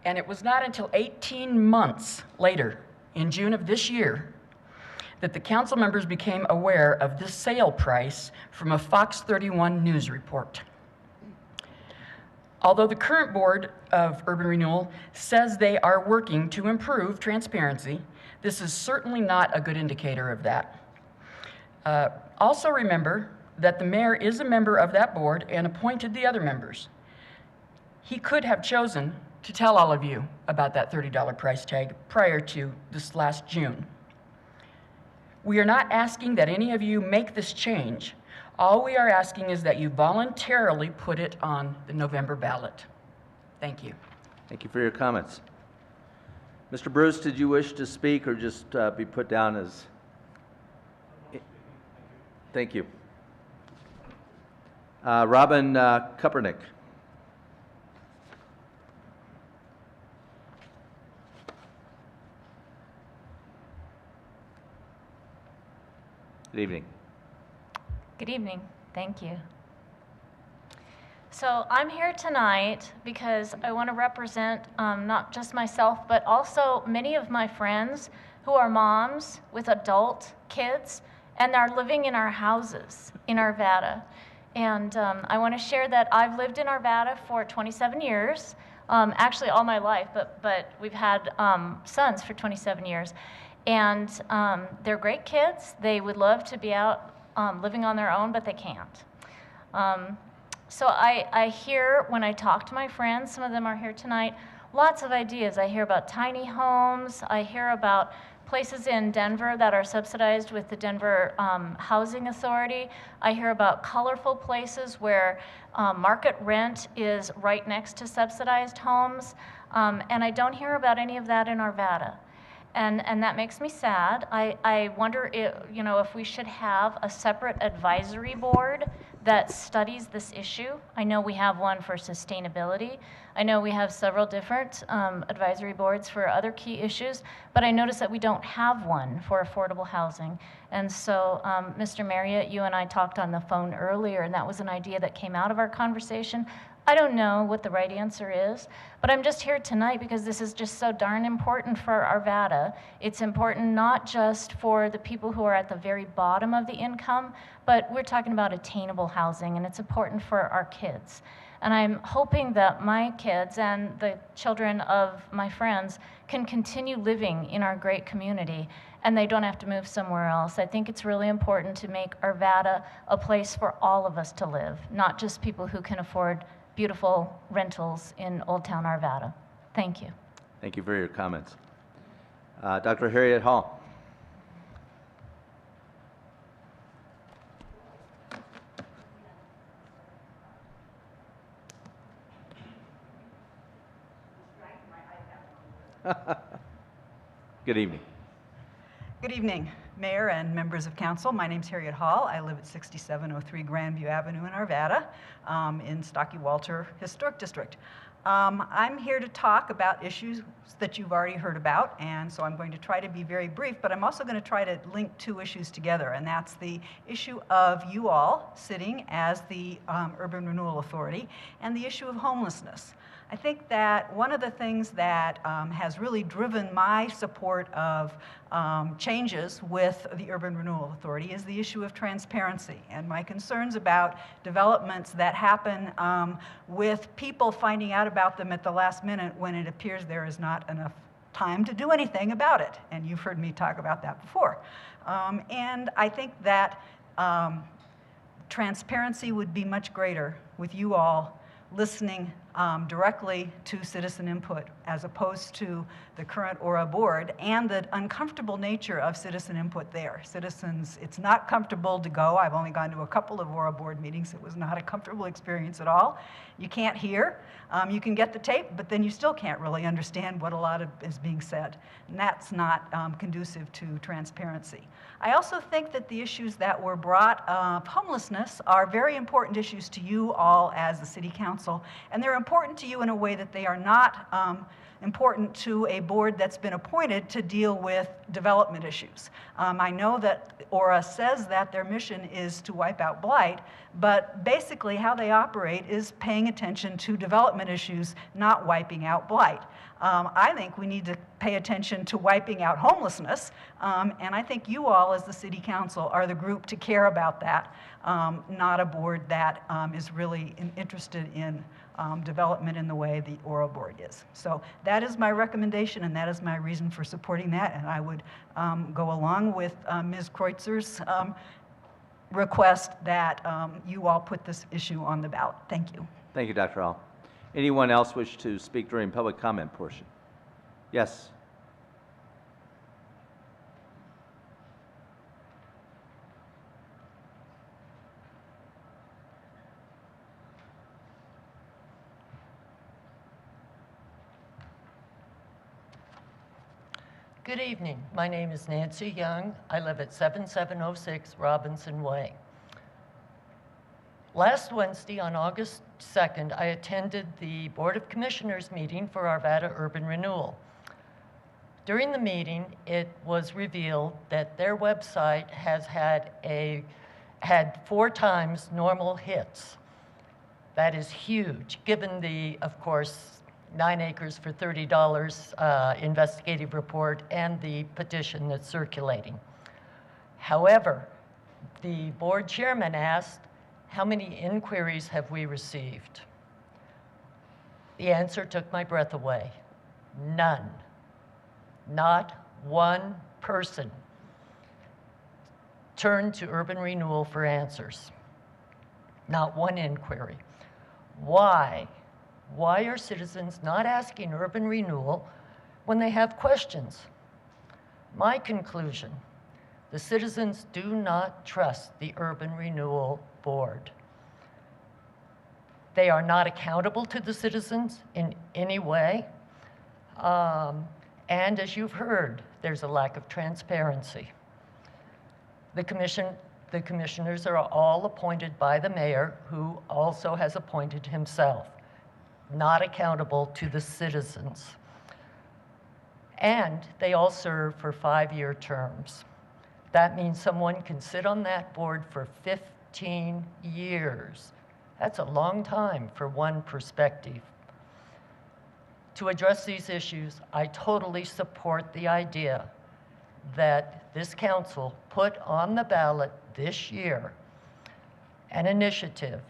And it was not until 18 months later, in June of this year, that the council members became aware of this sale price from a Fox 31 news report. Although the current board of urban renewal says they are working to improve transparency, this is certainly not a good indicator of that. Also remember that the mayor is a member of that board and appointed the other members. He could have chosen to tell all of you about that $30 price tag prior to this last June. We are not asking that any of you make this change. All we are asking is that you voluntarily put it on the November ballot. Thank you. Thank you for your comments. Mr. Bruce, did you wish to speak or just be put down as? Thank you. Robin Kupernick. Good evening. Good evening. Thank you. So I'm here tonight because I want to represent not just myself, but also many of my friends who are moms with adult kids and are living in our houses in Arvada. And I want to share that I've lived in Arvada for 27 years, actually all my life, but we've had sons for 27 years. And they're great kids. They would love to be out living on their own, but they can't. So I hear when I talk to my friends, some of them are here tonight, lots of ideas. I hear about tiny homes. I hear about places in Denver that are subsidized with the Denver Housing Authority. I hear about colorful places where market rent is right next to subsidized homes. And I don't hear about any of that in Arvada. And that makes me sad. I wonder if we should have a separate advisory board that studies this issue. I know we have one for sustainability. I know we have several different advisory boards for other key issues, but I noticed that we don't have one for affordable housing. And so, Mr. Marriott, you and I talked on the phone earlier, and that was an idea that came out of our conversation. I don't know what the right answer is, but I'm just here tonight because this is just so darn important for Arvada. It's important not just for the people who are at the very bottom of the income, but we're talking about attainable housing, and it's important for our kids. And I'm hoping that my kids and the children of my friends can continue living in our great community, and they don't have to move somewhere else. I think it's really important to make Arvada a place for all of us to live, not just people who can afford beautiful rentals in Old Town Arvada. Thank you. Thank you for your comments. Dr. Harriet Hall. Good evening. Good evening, Mayor and members of council. My name's Harriet Hall. I live at 6703 Grandview Avenue in Arvada, in Stockey-Walter Historic District. I'm here to talk about issues that you've already heard about, and so I'm going to try to be very brief, but I'm also going to try to link two issues together, and that's the issue of you all sitting as the Urban Renewal Authority and the issue of homelessness. I think that one of the things that has really driven my support of changes with the Urban Renewal Authority is the issue of transparency and my concerns about developments that happen with people finding out about them at the last minute when it appears there is not enough time to do anything about it. And you've heard me talk about that before. And I think that transparency would be much greater with you all listening directly to citizen input as opposed to the current ORA board and the uncomfortable nature of citizen input there. Citizens, it's not comfortable to go. I've only gone to a couple of ORA board meetings. It was not a comfortable experience at all. You can't hear. You can get the tape, but then you still can't really understand what a lot of is being said. And that's not conducive to transparency. I also think that the issues that were brought of homelessness are very important issues to you all as the City Council, and they're important to you in a way that they are not important to a board that's been appointed to deal with development issues. I know that ORA says that their mission is to wipe out blight, but basically how they operate is paying attention to development issues, not wiping out blight. I think we need to pay attention to wiping out homelessness, and I think you all as the City Council are the group to care about that, not a board that is really interested in development in the way the ORA board is. So that is my recommendation, and that is my reason for supporting that, and I would go along with Ms. Kreutzer's request that you all put this issue on the ballot. Thank you. Thank you, Dr. Hall. Anyone else wish to speak during public comment portion? Yes. Good evening. My name is Nancy Young. I live at 7706 Robinson Way. Last Wednesday, on August 2nd, I attended the Board of Commissioners meeting for Arvada Urban Renewal. During the meeting, it was revealed that their website has had 4 times normal hits. That is huge, given the, of course, 9 acres for $30 investigative report and the petition that's circulating. However, the board chairman asked, how many inquiries have we received? The answer took my breath away. None. Not one person turned to Urban Renewal for answers. Not one inquiry. Why? Why are citizens not asking Urban Renewal when they have questions? My conclusion, the citizens do not trust the Urban Renewal Board. They are not accountable to the citizens in any way. And as you've heard, there's a lack of transparency. The commissioners are all appointed by the mayor, who also has appointed himself, not accountable to the citizens. And they all serve for 5-year terms. That means someone can sit on that board for 15 years That's a long time for one perspective. To address these issues, I totally support the idea that this council put on the ballot this year an initiative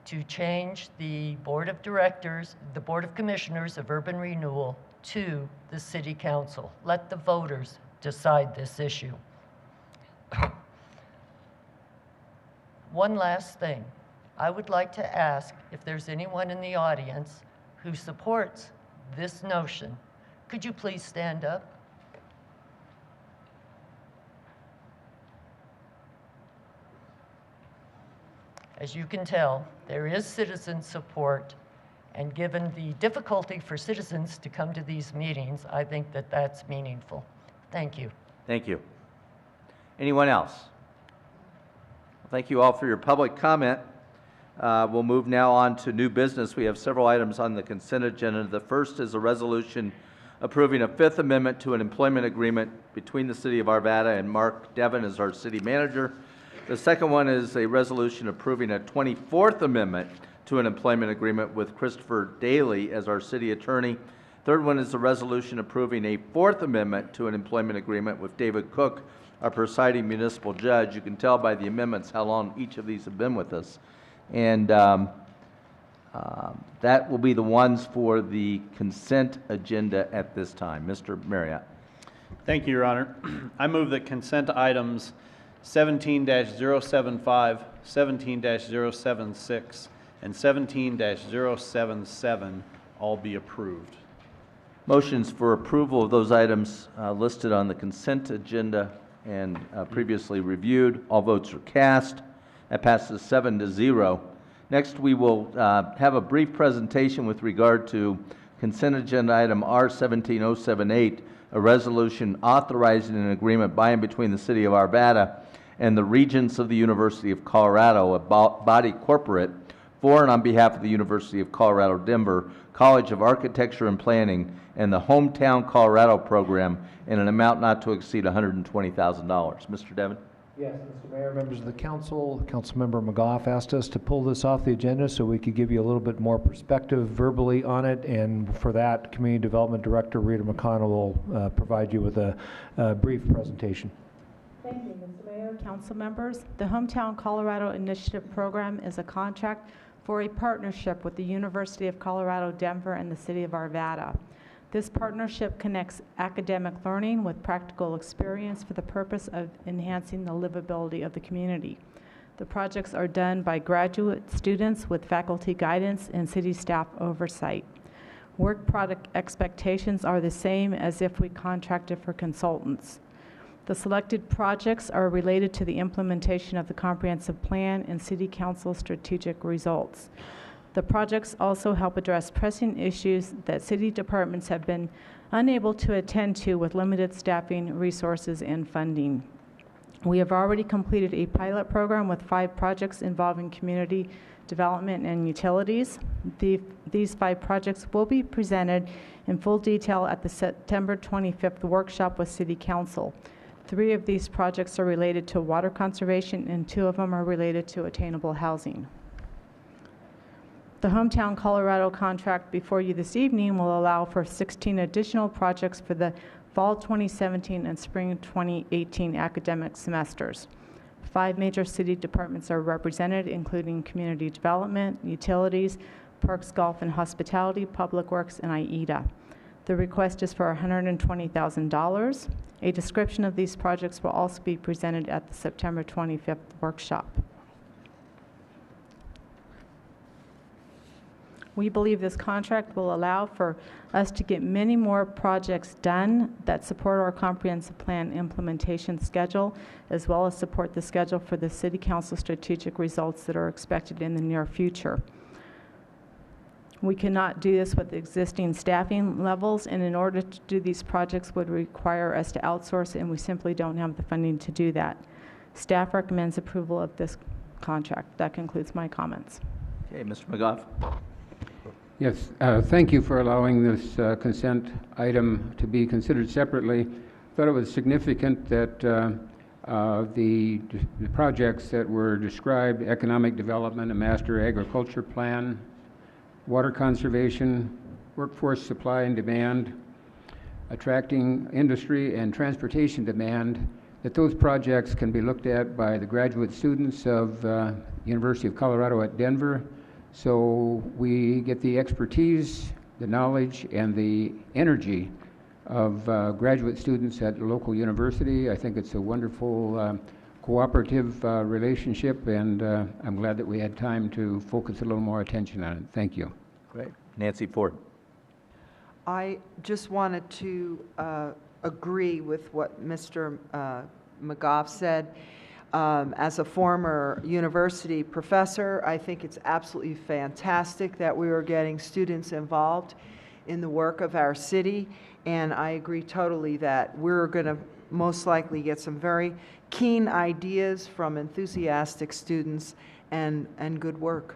to change the Board of Directors, the Board of Commissioners of Urban Renewal to the City Council. Let the voters decide this issue. One last thing. I would like to ask if there's anyone in the audience who supports this notion. Could you please stand up? As you can tell, there is citizen support, and given the difficulty for citizens to come to these meetings, I think that that's meaningful. Thank you. Thank you. Anyone else? Thank you all for your public comment. We'll move now on to new business. We have several items on the consent agenda. The first is a resolution approving a Fifth Amendment to an employment agreement between the City of Arvada and Mark Devon as our city manager. The second one is a resolution approving a 24th Amendment to an employment agreement with Christopher Daly as our city attorney. Third one is a resolution approving a Fourth Amendment to an employment agreement with David Cook, our presiding municipal judge. You can tell by the amendments how long each of these have been with us. And that will be the ones for the consent agenda at this time. Mr. Marriott. Thank you, Your Honor. I move that consent items 17-075, 17-076, and 17-077 all be approved. Motions for approval of those items listed on the consent agenda and previously reviewed. All votes are cast. That passes 7-0. Next, we will have a brief presentation with regard to consent agenda item R17078, a resolution authorizing an agreement by and between the City of Arvada and the Regents of the University of Colorado, a body corporate, for and on behalf of the University of Colorado Denver College of Architecture and Planning and the Hometown Colorado program in an amount not to exceed $120,000. Mr. Devon. Yes, Mr. Mayor, members of the council, Councilmember McGough asked us to pull this off the agenda so we could give you a little bit more perspective verbally on it, and for that, Community Development Director Rita McConnell will provide you with a brief presentation. Thank you, Mr. Mayor, council members. The Hometown Colorado Initiative Program is a contract for a partnership with the University of Colorado Denver and the City of Arvada. This partnership connects academic learning with practical experience for the purpose of enhancing the livability of the community. The projects are done by graduate students with faculty guidance and city staff oversight. Work product expectations are the same as if we contracted for consultants. The selected projects are related to the implementation of the comprehensive plan and City Council strategic results. The projects also help address pressing issues that city departments have been unable to attend to with limited staffing, resources, and funding. We have already completed a pilot program with 5 projects involving community development and utilities. These 5 projects will be presented in full detail at the September 25th workshop with City Council. 3 of these projects are related to water conservation and 2 of them are related to attainable housing. The Hometown Colorado contract before you this evening will allow for 16 additional projects for the fall 2017 and spring 2018 academic semesters. 5 major city departments are represented, including community development, utilities, parks, golf and hospitality, public works, and IEDA. The request is for $120,000. A description of these projects will also be presented at the September 25th workshop. We believe this contract will allow for us to get many more projects done that support our comprehensive plan implementation schedule, as well as support the schedule for the City Council strategic results that are expected in the near future. We cannot do this with existing staffing levels, and in order to do these projects would require us to outsource, and we simply don't have the funding to do that. Staff recommends approval of this contract. That concludes my comments. Okay, Mr. McGough. Yes, thank you for allowing this consent item to be considered separately. Thought it was significant that The projects that were described, economic development, a master agriculture plan, water conservation, workforce supply and demand, attracting industry and transportation demand, that those projects can be looked at by the graduate students of University of Colorado at Denver. So we get the expertise, the knowledge, and the energy of graduate students at a local university. I think it's a wonderful cooperative relationship, and I'm glad that we had time to focus a little more attention on it. Thank you. Great. Nancy Ford. I just wanted to agree with what Mr. McGough said. As a former university professor, I think it's absolutely fantastic that we are getting students involved in the work of our city, and I agree totally that we're going to most likely get some very keen ideas from enthusiastic students and good work.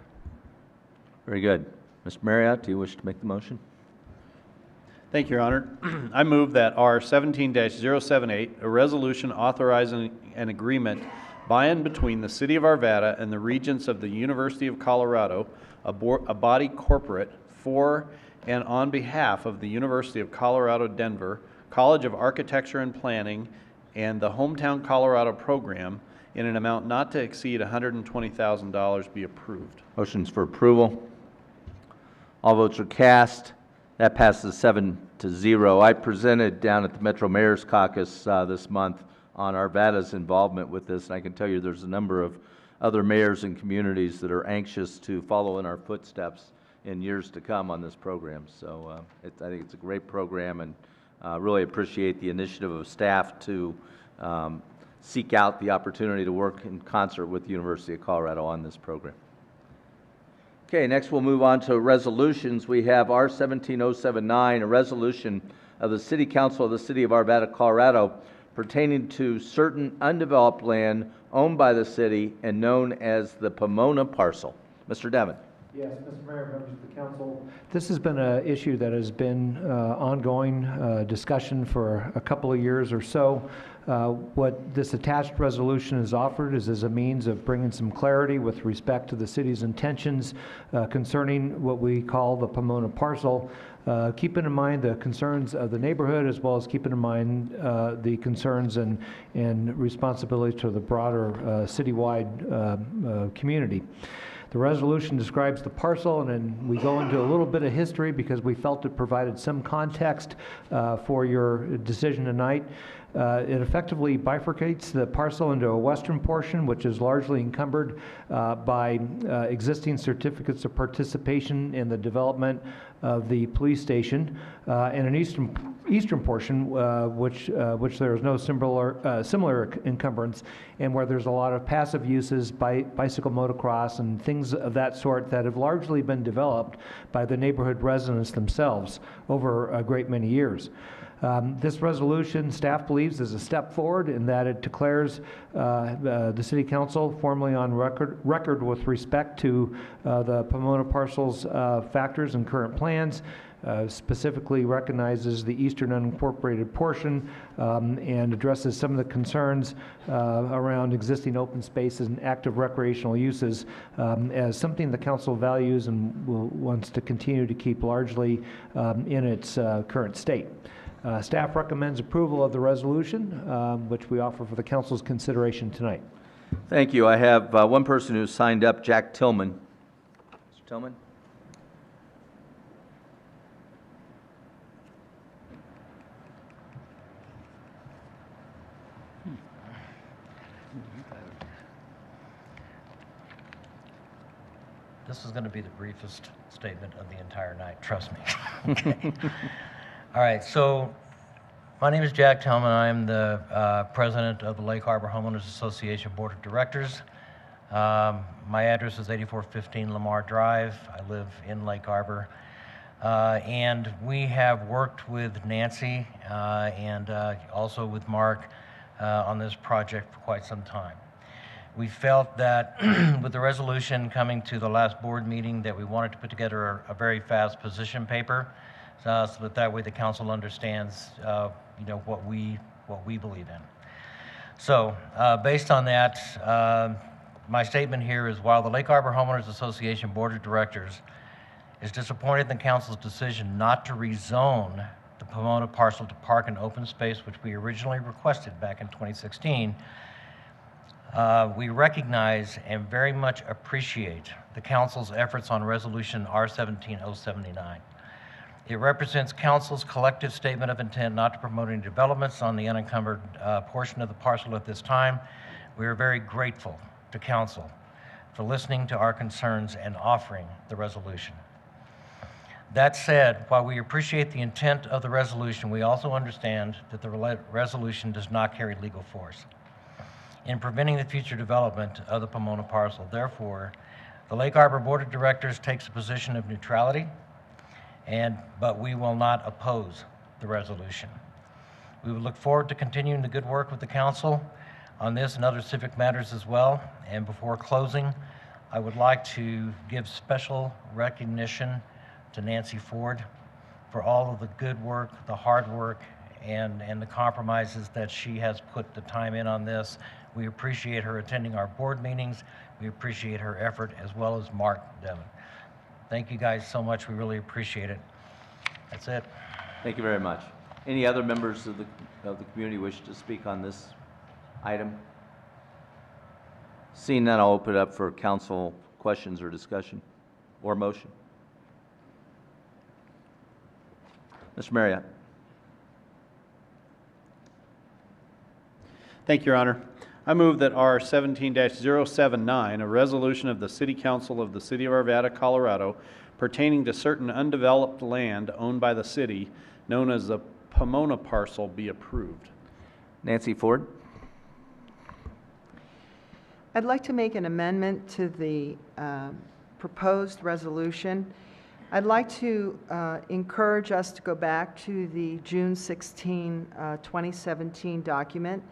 Very good. Mr. Marriott, do you wish to make the motion? Thank you, Your Honor. I move that R 17-078, a resolution authorizing an agreement by and between the City of Arvada and the Regents of the University of Colorado, a body corporate for and on behalf of the University of Colorado Denver, College of Architecture and Planning, and the Hometown Colorado program in an amount not to exceed $120,000 be approved. Motion's for approval. All votes are cast. That passes 7-0. I presented down at the Metro Mayor's Caucus this month on Arvada's involvement with this, and I can tell you there's a number of other mayors and communities that are anxious to follow in our footsteps in years to come on this program. So I think it's a great program, and really appreciate the initiative of staff to seek out the opportunity to work in concert with the University of Colorado on this program. Okay, next we'll move on to resolutions. We have R 17079, a resolution of the City Council of the City of Arvada, Colorado, pertaining to certain undeveloped land owned by the city and known as the Pomona parcel. Mr. Devon. Yes, Mr. Mayor, members of the council. This has been an issue that has been ongoing discussion for a couple of years or so. What this attached resolution has offered is as a means of bringing some clarity with respect to the city's intentions concerning what we call the Pomona parcel, keeping in mind the concerns of the neighborhood, as well as keeping in mind the concerns and responsibilities to the broader citywide community. The resolution describes the parcel, and then we go into a little bit of history because we felt it provided some context for your decision tonight. It effectively bifurcates the parcel into a western portion, which is largely encumbered by existing certificates of participation in the development of the police station, and an eastern portion, which there is no similar encumbrance, and where there's a lot of passive uses, bicycle motocross and things of that sort that have largely been developed by the neighborhood residents themselves over a great many years. This resolution, staff believes, is a step forward in that it declares the City Council formally on record with respect to the Pomona parcel's factors and current plans, specifically recognizes the eastern unincorporated portion and addresses some of the concerns around existing open spaces and active recreational uses as something the council values and wants to continue to keep largely in its current state. Staff recommends approval of the resolution, which we offer for the council's consideration tonight. Thank you. I have one person who's signed up, Jack Tillman. Mr. Tillman? This is going to be the briefest statement of the entire night, trust me. Okay. All right, so my name is Jack Tillman. I am the president of the Lake Harbor Homeowners Association Board of Directors. My address is 8415 Lamar Drive. I live in Lake Harbor. And we have worked with Nancy and also with Mark on this project for quite some time. We felt that with the resolution coming to the last board meeting that we wanted to put together a very fast position paper so that way the council understands what we believe in. So, based on that, my statement here is while the Lake Harbor Homeowners Association Board of Directors is disappointed in the council's decision not to rezone the Pomona parcel to park and open space, which we originally requested back in 2016, we recognize and very much appreciate the council's efforts on Resolution R-17-079. It represents council's collective statement of intent not to promote any developments on the unencumbered portion of the parcel at this time. We are very grateful to council for listening to our concerns and offering the resolution. That said, while we appreciate the intent of the resolution, we also understand that the resolution does not carry legal force in preventing the future development of the Pomona parcel. Therefore, the Lake Harbor Board of Directors takes a position of neutrality, but we will not oppose the resolution. We will look forward to continuing the good work with the council on this and other civic matters as well. And before closing, I would like to give special recognition to Nancy Ford for all of the good work, the hard work, and the compromises that she has put the time in on this. We appreciate her attending our board meetings. We appreciate her effort, as well as Mark Devon. Thank you guys so much. We really appreciate it. That's it. Thank you very much. Any other members of the community wish to speak on this item? Seeing none, I'll open it up for council questions or discussion or motion. Mr. Marriott. Thank you, Your Honor. I move that R 17-079, a resolution of the City Council of the City of Arvada, Colorado, pertaining to certain undeveloped land owned by the city, known as the Pomona parcel, be approved. Nancy Ford. I'd like to make an amendment to the proposed resolution. I'd like to encourage us to go back to the June 16, 2017 document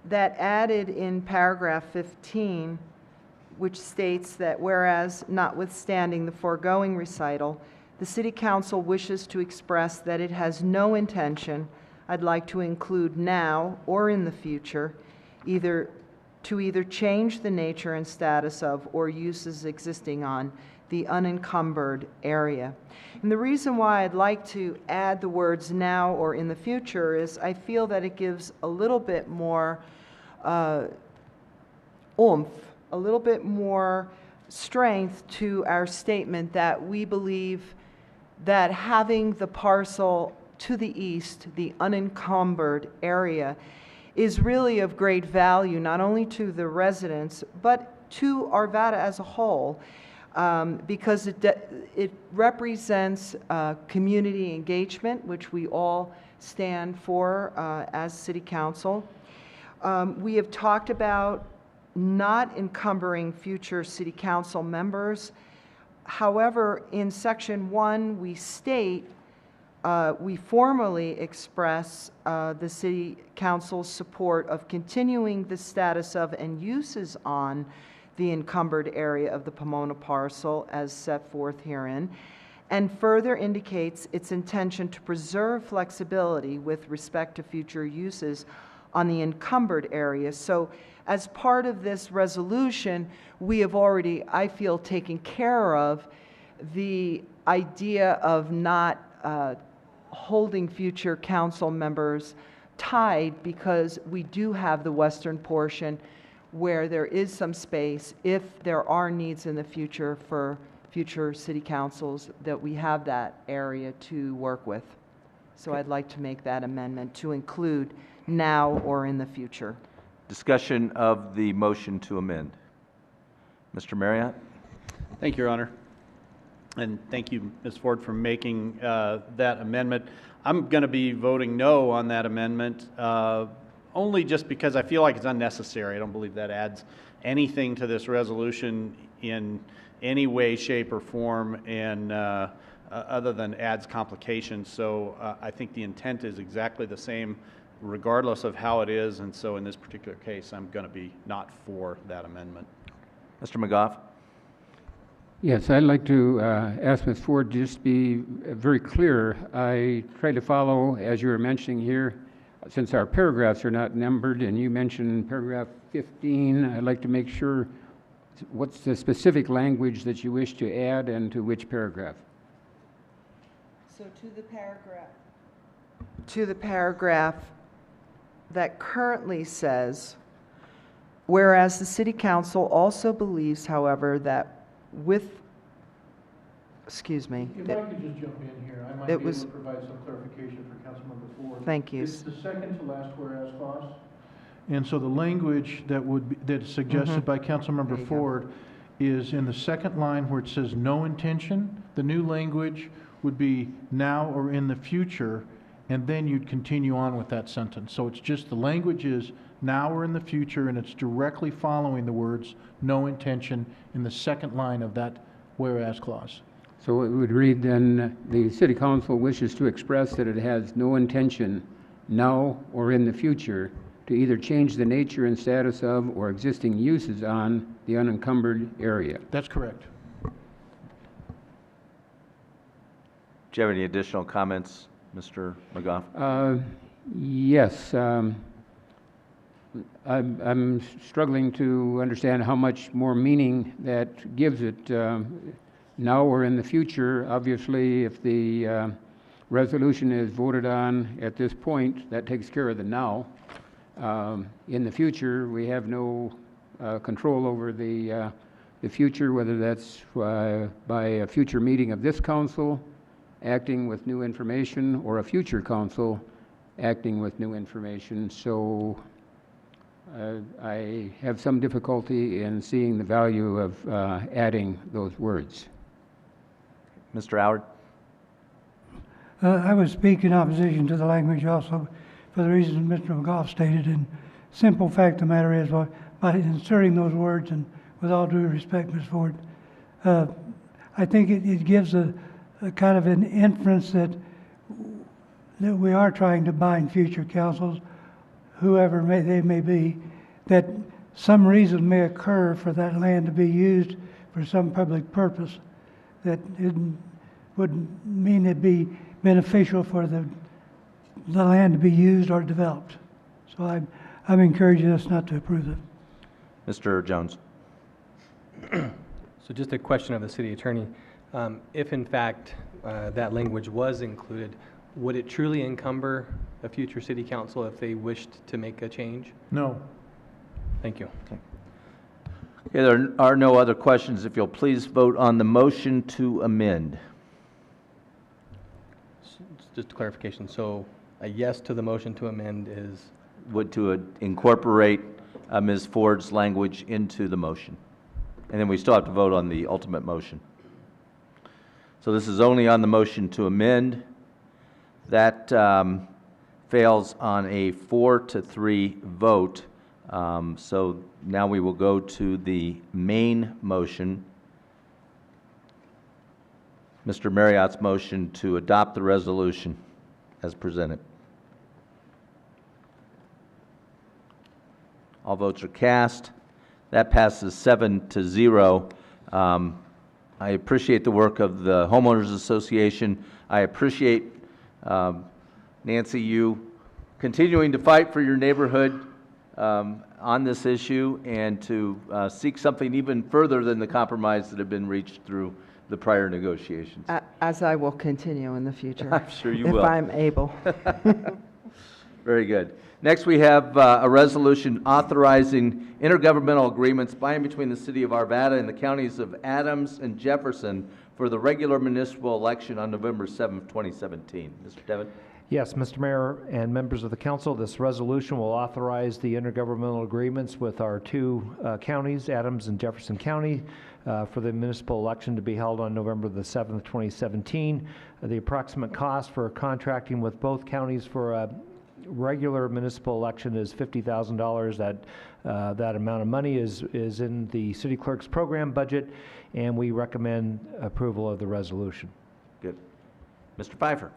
that added in paragraph 15, which states that whereas notwithstanding the foregoing recital, the City Council wishes to express that it has no intention, I'd like to include now or in the future, either change the nature and status of or uses existing on the unencumbered area. And the reason why I'd like to add the words now or in the future is I feel that it gives a little bit more oomph, a little bit more strength to our statement that we believe that having the parcel to the east, the unencumbered area, is really of great value, not only to the residents, but to Arvada as a whole, because it represents community engagement, which we all stand for as City Council. We have talked about not encumbering future City Council members. However, in Section 1, we state, we formally express the City Council's support of continuing the status of and uses on the encumbered area of the Pomona parcel as set forth herein, and further indicates its intention to preserve flexibility with respect to future uses on the encumbered area. So as part of this resolution, we have already, I feel, taken care of the idea of not holding future council members tied, because we do have the western portion where there is some space if there are needs in the future for future city councils, that we have that area to work with. So I'd like to make that amendment to include now or in the future. Discussion of the motion to amend. Mr. Marriott. Thank you, Your Honor. And thank you, Ms. Ford, for making that amendment. I'm going to be voting no on that amendment, only just because I feel like it's unnecessary. I don't believe that adds anything to this resolution in any way, shape, or form, and other than adds complications. So I think the intent is exactly the same regardless of how it is, and so in this particular case, I'm going to be not for that amendment. Mr. McGough. Yes, I'd like to ask Ms. Ford to just be very clear. I tried to follow, as you were mentioning here, since our paragraphs are not numbered, and you mentioned paragraph 15, I'd like to make sure what's the specific language that you wish to add and to which paragraph? So to the paragraph that currently says, whereas the City Council also believes, however, that with, excuse me. If I could just jump in here, I might be able to provide some clarification for Councilmember Ford. Thank you. It's the second to last whereas clause. And so the language that would be, that's suggested by Councilmember Ford is in the second line where it says no intention. The new language would be now or in the future, and then you'd continue on with that sentence. So it's just the language is now or in the future, and it's directly following the words no intention in the second line of that whereas clause. So it would read then, the City Council wishes to express that it has no intention now or in the future to either change the nature and status of or existing uses on the unencumbered area. That's correct. Do you have any additional comments, Mr. McGough? Yes. I'm struggling to understand how much more meaning that gives it now or in the future. Obviously, if the resolution is voted on at this point, that takes care of the now. In the future, we have no control over the future, whether that's by a future meeting of this council acting with new information or a future council acting with new information. So I have some difficulty in seeing the value of adding those words. Mr. Howard? I would speak in opposition to the language also for the reasons Mr. McGough stated. And simple fact of the matter is, by inserting those words, and with all due respect, Ms. Ford, I think it gives a kind of an inference that we are trying to bind future councils, whoever they may be, that some reason may occur for that land to be used for some public purpose that it would mean it'd be beneficial for the land to be used or developed. So I'm encouraging us not to approve it. Mr. Jones? So just a question of the city attorney. If in fact that language was included, would it truly encumber a future city council if they wished to make a change? No. Thank you. Okay, there are no other questions. If you'll please vote on the motion to amend. Just a clarification. So a yes to the motion to amend is? Would to incorporate Ms. Ford's language into the motion. And then we still have to vote on the ultimate motion. So this is only on the motion to amend. That fails on a 4-3 vote. So now we will go to the main motion. Mr. Marriott's motion to adopt the resolution as presented. All votes are cast. That passes 7-0. I appreciate the work of the Homeowners Association. I appreciate, Nancy, you continuing to fight for your neighborhood on this issue and to seek something even further than the compromise that had been reached through the prior negotiations. As I will continue in the future. I'm sure you will. If I'm able. Very good. Next, we have a resolution authorizing intergovernmental agreements by and between the City of Arvada and the counties of Adams and Jefferson for the regular municipal election on November 7th, 2017. Mr. Devon? Yes, Mr. Mayor and members of the council, this resolution will authorize the intergovernmental agreements with our two counties, Adams and Jefferson County, for the municipal election to be held on November the 7th, 2017. The approximate cost for contracting with both counties for a regular municipal election is $50,000. That amount of money is in the city clerk's program budget, and we recommend approval of the resolution. Good. Mr. Pfeiffer?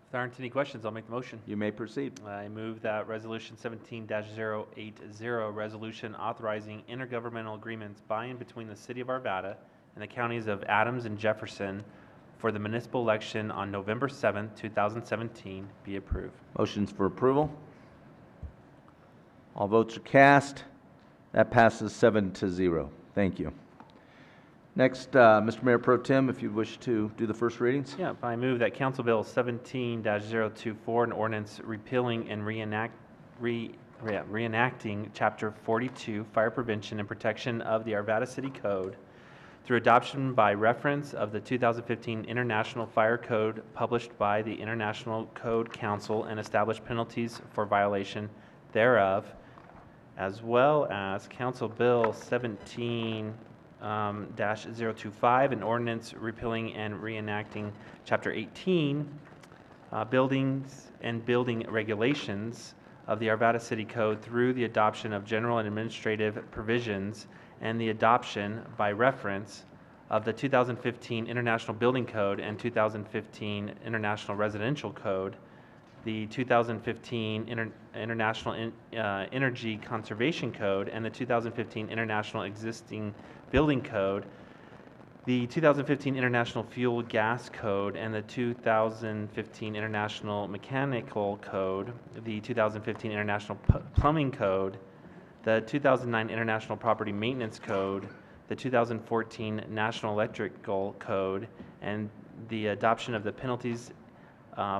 If there aren't any questions, I'll make the motion. You may proceed. I move that Resolution 17-080, resolution authorizing intergovernmental agreements by and between the City of Arvada and the counties of Adams and Jefferson for the municipal election on November 7th, 2017 be approved. Motions for approval. All votes are cast. That passes 7-0. Thank you. Next, Mr. Mayor Pro Tem, if you wish to do the first readings. Yeah, I move that Council Bill 17-024, an ordinance repealing and reenacting Chapter 42, Fire Prevention and Protection of the Arvada City Code, through adoption by reference of the 2015 International Fire Code published by the International Code Council and establish penalties for violation thereof, as well as Council Bill 17-025, an ordinance repealing and reenacting Chapter 18, Buildings and Building Regulations of the Arvada City Code through the adoption of general and administrative provisions and the adoption by reference of the 2015 International Building Code and 2015 International Residential Code, the 2015 International Energy Conservation Code, and the 2015 International Existing Building Code, the 2015 International Fuel Gas Code, and the 2015 International Mechanical Code, the 2015 International Plumbing Code, the 2009 International Property Maintenance Code, the 2014 National Electrical Code, and the adoption of the penalties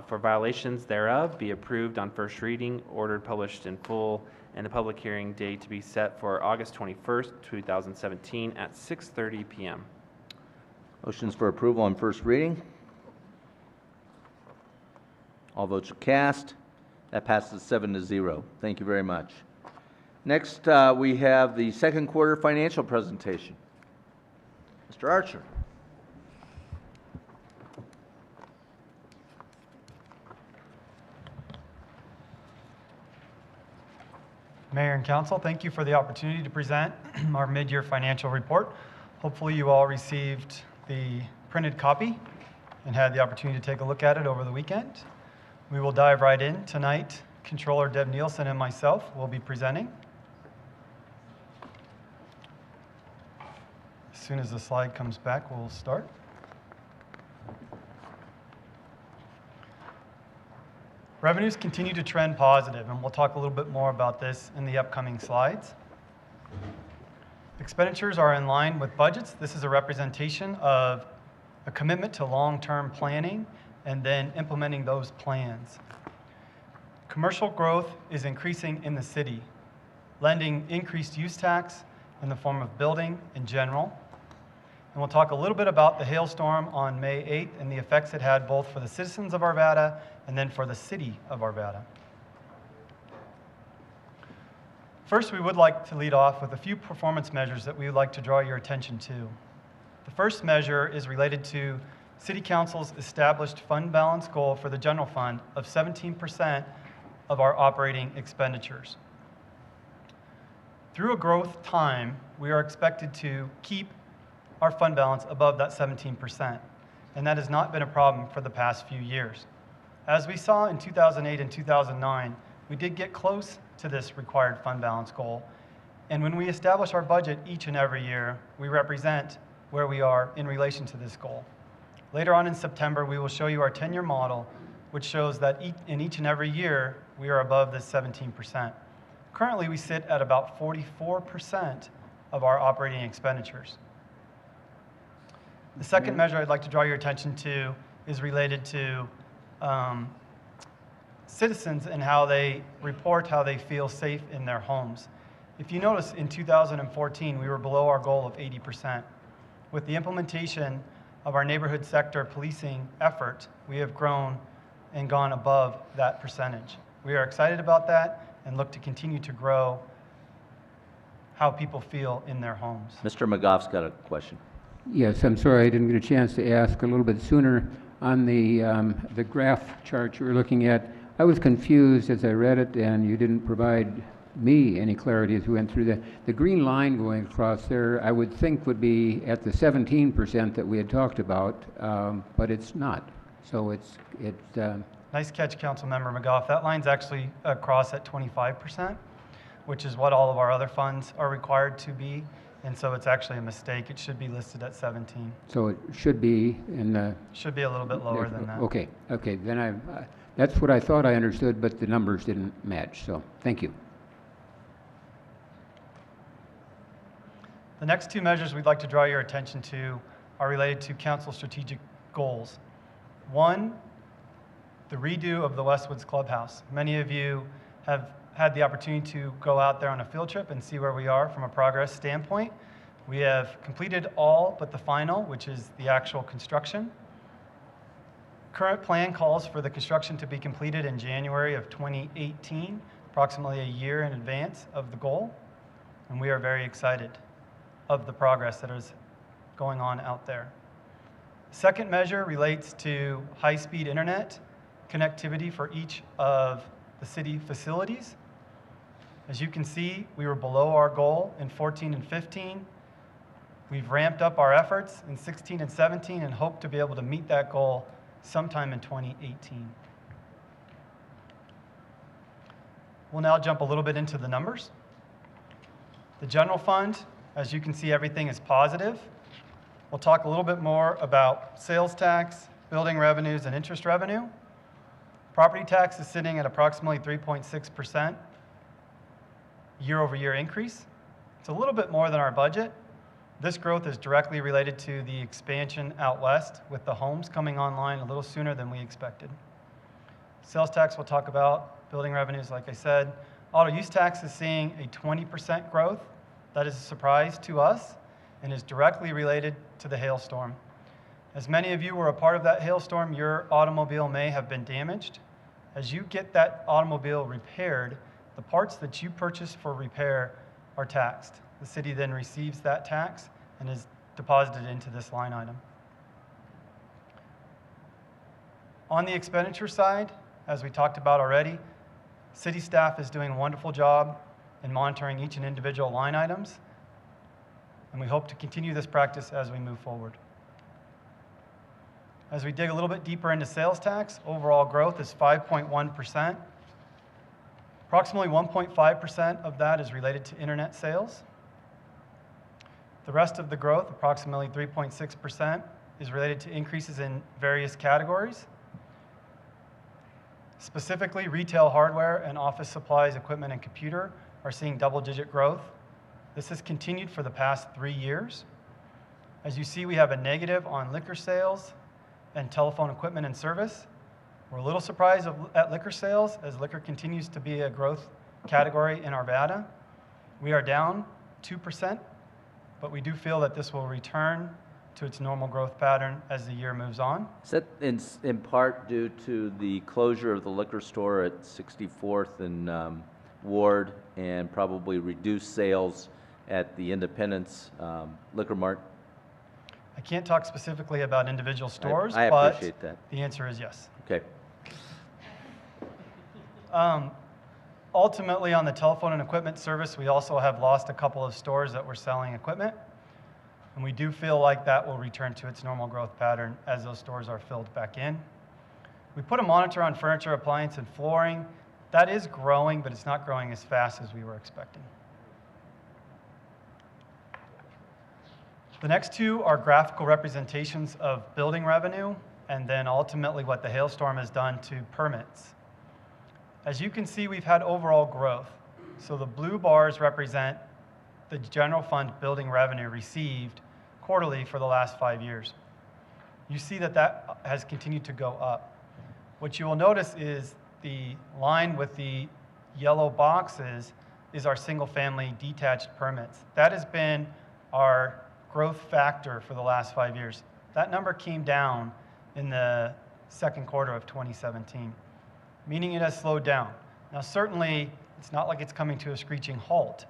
for violations thereof be approved on first reading, ordered, published in full, and the public hearing date to be set for August 21st, 2017 at 6:30 p.m. Motions for approval on first reading. All votes are cast. That passes 7-0. Thank you very much. Next, we have the second quarter financial presentation. Mr. Archer. Mayor and Council, thank you for the opportunity to present our mid-year financial report. Hopefully you all received the printed copy and had the opportunity to take a look at it over the weekend. We will dive right in tonight. Controller Deb Nielsen and myself will be presenting. As soon as the slide comes back, we'll start. Revenues continue to trend positive, and we'll talk a little bit more about this in the upcoming slides. Expenditures are in line with budgets. This is a representation of a commitment to long-term planning and then implementing those plans. Commercial growth is increasing in the city, lending increased use tax in the form of building in general. And we'll talk a little bit about the hailstorm on May 8th and the effects it had both for the citizens of Arvada and then for the city of Arvada. First, we would like to lead off with a few performance measures that we would like to draw your attention to. The first measure is related to City Council's established fund balance goal for the general fund of 17% of our operating expenditures. Through a growth time, we are expected to keep our fund balance above that 17%, and that has not been a problem for the past few years. As we saw in 2008 and 2009, we did get close to this required fund balance goal, and when we establish our budget each and every year, we represent where we are in relation to this goal. Later on in September, we will show you our 10-year model, which shows that in each and every year, we are above this 17%. Currently, we sit at about 44% of our operating expenditures. The second measure I'd like to draw your attention to is related to citizens and how they report how they feel safe in their homes. If you notice, in 2014, we were below our goal of 80%. With the implementation of our neighborhood sector policing effort, we have grown and gone above that percentage. We are excited about that and look to continue to grow how people feel in their homes. Mr. McGough's got a question. Yes, I'm sorry I didn't get a chance to ask a little bit sooner. On the graph chart you were looking at, I was confused as I read it, and you didn't provide me any clarity as we went through the green line going across there. I would think would be at the 17% that we had talked about, but it's not. So it's Nice catch, Councilmember McGough. That line's actually across at 25%, which is what all of our other funds are required to be. And so it's actually a mistake. It should be listed at 17. So it should be in the... Should be a little bit lower than that. Okay, okay, then that's what I thought I understood, but the numbers didn't match, so thank you. The next two measures we'd like to draw your attention to are related to council strategic goals. One, the redo of the Westwoods Clubhouse. Many of you have had the opportunity to go out there on a field trip and see where we are from a progress standpoint. We have completed all but the final, which is the actual construction. Current plan calls for the construction to be completed in January of 2018, approximately a year in advance of the goal, and we are very excited of the progress that is going on out there. Second measure relates to high-speed internet connectivity for each of the city facilities. As you can see, we were below our goal in 14 and 15. We've ramped up our efforts in 16 and 17 and hope to be able to meet that goal sometime in 2018. We'll now jump a little bit into the numbers. The general fund, as you can see, everything is positive. We'll talk a little bit more about sales tax, building revenues, and interest revenue. Property tax is sitting at approximately 3.6% year-over-year increase. It's a little bit more than our budget. This growth is directly related to the expansion out west, with the homes coming online a little sooner than we expected. Sales tax we'll talk about. Building revenues, like I said. Auto use tax is seeing a 20% growth. That is a surprise to us and is directly related to the hailstorm. As many of you were a part of that hailstorm, your automobile may have been damaged. As you get that automobile repaired, the parts that you purchase for repair are taxed. The city then receives that tax and is deposited into this line item. On the expenditure side, as we talked about already, city staff is doing a wonderful job in monitoring each and individual line items, and we hope to continue this practice as we move forward. As we dig a little bit deeper into sales tax, overall growth is 5.1%. Approximately 1.5% of that is related to internet sales. The rest of the growth, approximately 3.6%, is related to increases in various categories. Specifically, retail hardware and office supplies, equipment, and computer are seeing double-digit growth. This has continued for the past 3 years. As you see, we have a negative on liquor sales and telephone equipment and service. We're a little surprised at liquor sales, as liquor continues to be a growth category in Arvada. We are down 2%, but we do feel that this will return to its normal growth pattern as the year moves on. Is that in part due to the closure of the liquor store at 64th and Ward, and probably reduced sales at the Independence Liquor Mart? I can't talk specifically about individual stores, I but appreciate that. the answer is yes. Okay. Ultimately, on the telephone and equipment service, we also have lost a couple of stores that were selling equipment, and we do feel like that will return to its normal growth pattern as those stores are filled back in. We put a monitor on furniture, appliance, and flooring. That is growing, but it's not growing as fast as we were expecting. The next two are graphical representations of building revenue, and then ultimately what the hailstorm has done to permits. As you can see, we've had overall growth. So the blue bars represent the general fund building revenue received quarterly for the last 5 years. You see that that has continued to go up. What you will notice is the line with the yellow boxes is our single-family detached permits. That has been our growth factor for the last 5 years. That number came down in the second quarter of 2017, meaning it has slowed down. Now, certainly, it's not like it's coming to a screeching halt.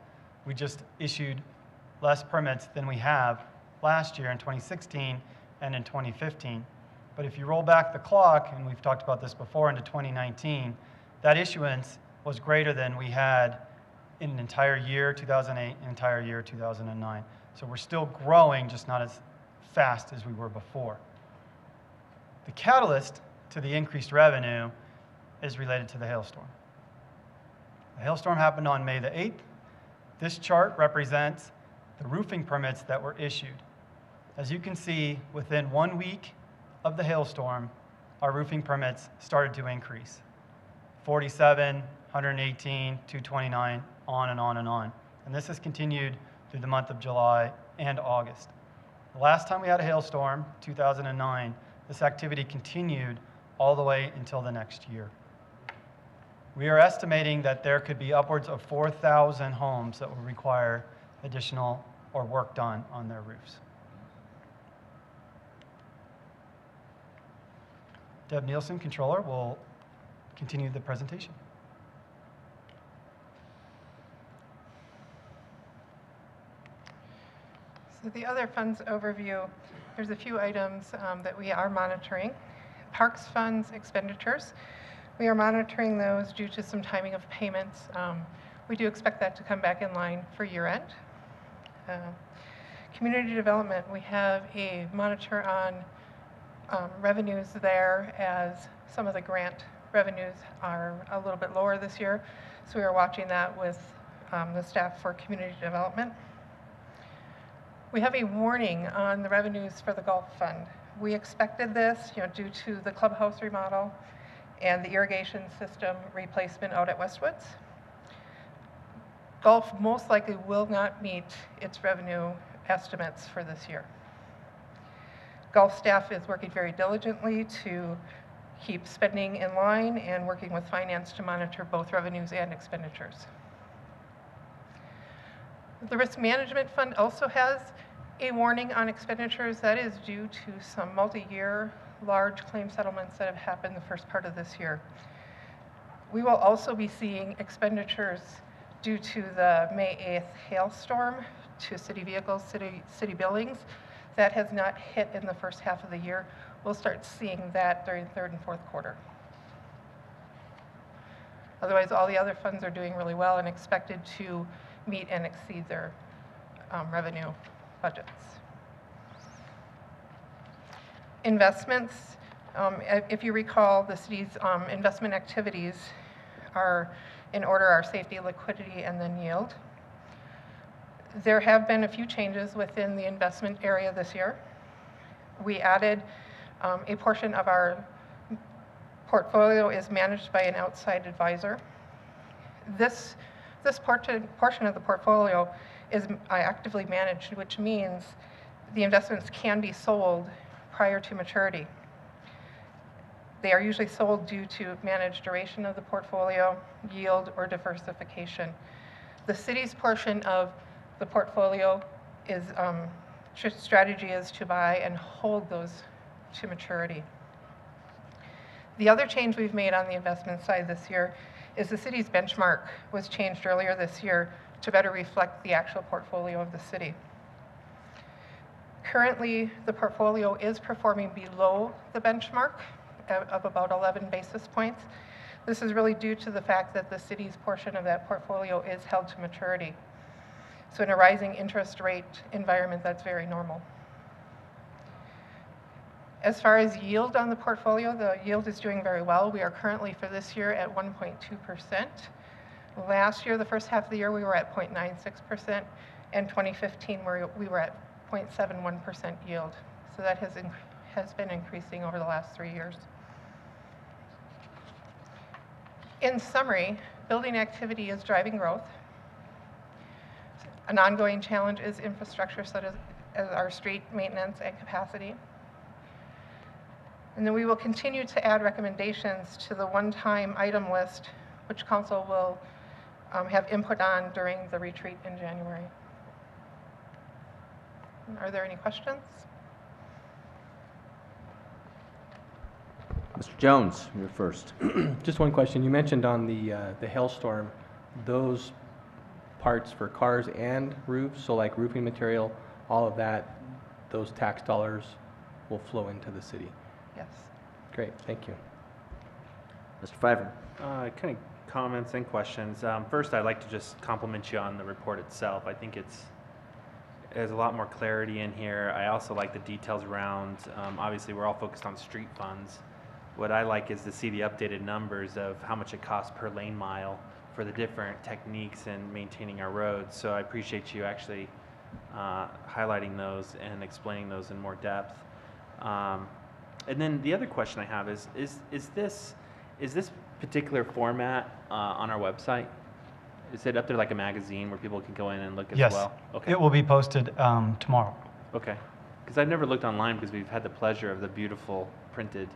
We just issued less permits than we have last year in 2016 and in 2015. But if you roll back the clock, and we've talked about this before, into 2019, that issuance was greater than we had in an entire year, 2008, an entire year, 2009. So we're still growing, just not as fast as we were before. The catalyst to the increased revenue is related to the hailstorm. The hailstorm happened on May the 8th. This chart represents the roofing permits that were issued. As you can see, within 1 week of the hailstorm, our roofing permits started to increase. 47, 118, 229, on and on and on. And this has continued through the month of July and August. The last time we had a hailstorm, 2009, this activity continued all the way until the next year. We are estimating that there could be upwards of 4,000 homes that will require additional or work done on their roofs. Deb Nielsen, Controller, will continue the presentation. So the other funds overview, there's a few items that we are monitoring. Parks funds expenditures, we are monitoring those due to some timing of payments. We do expect that to come back in line for year end. Community development, we have a monitor on revenues there as some of the grant revenues are a little bit lower this year. So we are watching that with the staff for community development. We have a warning on the revenues for the golf fund. We expected this, due to the clubhouse remodel and the irrigation system replacement out at Westwoods. Golf most likely will not meet its revenue estimates for this year. Golf staff is working very diligently to keep spending in line and working with finance to monitor both revenues and expenditures. The risk management fund also has a warning on expenditures that is due to some multi-year large claim settlements that have happened the first part of this year. We will also be seeing expenditures due to the May 8th hailstorm to city vehicles, city buildings. That has not hit in the first half of the year. We'll start seeing that during third and fourth quarter. Otherwise, all the other funds are doing really well and expected to meet and exceed their revenue budgets. Investments, if you recall, the city's investment activities are in order: our safety, liquidity, and then yield. There have been a few changes within the investment area this year. We added a portion of our portfolio is managed by an outside advisor. This portion of the portfolio is actively managed, which means the investments can be sold prior to maturity. They are usually sold due to managed duration of the portfolio, yield, or diversification. The city's portion of the portfolio is strategy is to buy and hold those to maturity. The other change we've made on the investment side this year is the city's benchmark was changed earlier this year to better reflect the actual portfolio of the city. Currently, the portfolio is performing below the benchmark of about 11 basis points. This is really due to the fact that the city's portion of that portfolio is held to maturity. So in a rising interest rate environment, that's very normal. As far as yield on the portfolio, the yield is doing very well. We are currently for this year at 1.2%. Last year, the first half of the year, we were at 0.96%, and 2015, we were at 0.71% yield. So that has been increasing over the last 3 years. In summary, building activity is driving growth. An ongoing challenge is infrastructure, such as our street maintenance and capacity. And then we will continue to add recommendations to the one-time item list, which council will have input on during the retreat in January. Are there any questions? Mr. Jones, you're first. Just one question. You mentioned on the hailstorm, those parts for cars and roofs, so like roofing material, all of that, those tax dollars will flow into the city. Yes. Great, thank you. Mr. Pfeiffer. Kind of comments and questions. First, I'd like to just compliment you on the report itself. I think there's a lot more clarity in here. I also like the details around, obviously we're all focused on street funds. What I like is to see the updated numbers of how much it costs per lane mile for the different techniques in maintaining our roads. So I appreciate you actually highlighting those and explaining those in more depth. And then the other question I have is this particular format on our website? Is it up there like a magazine where people can go in and look as Yes. well? Okay. It will be posted tomorrow. Okay. Because I've never looked online because we've had the pleasure of the beautiful printed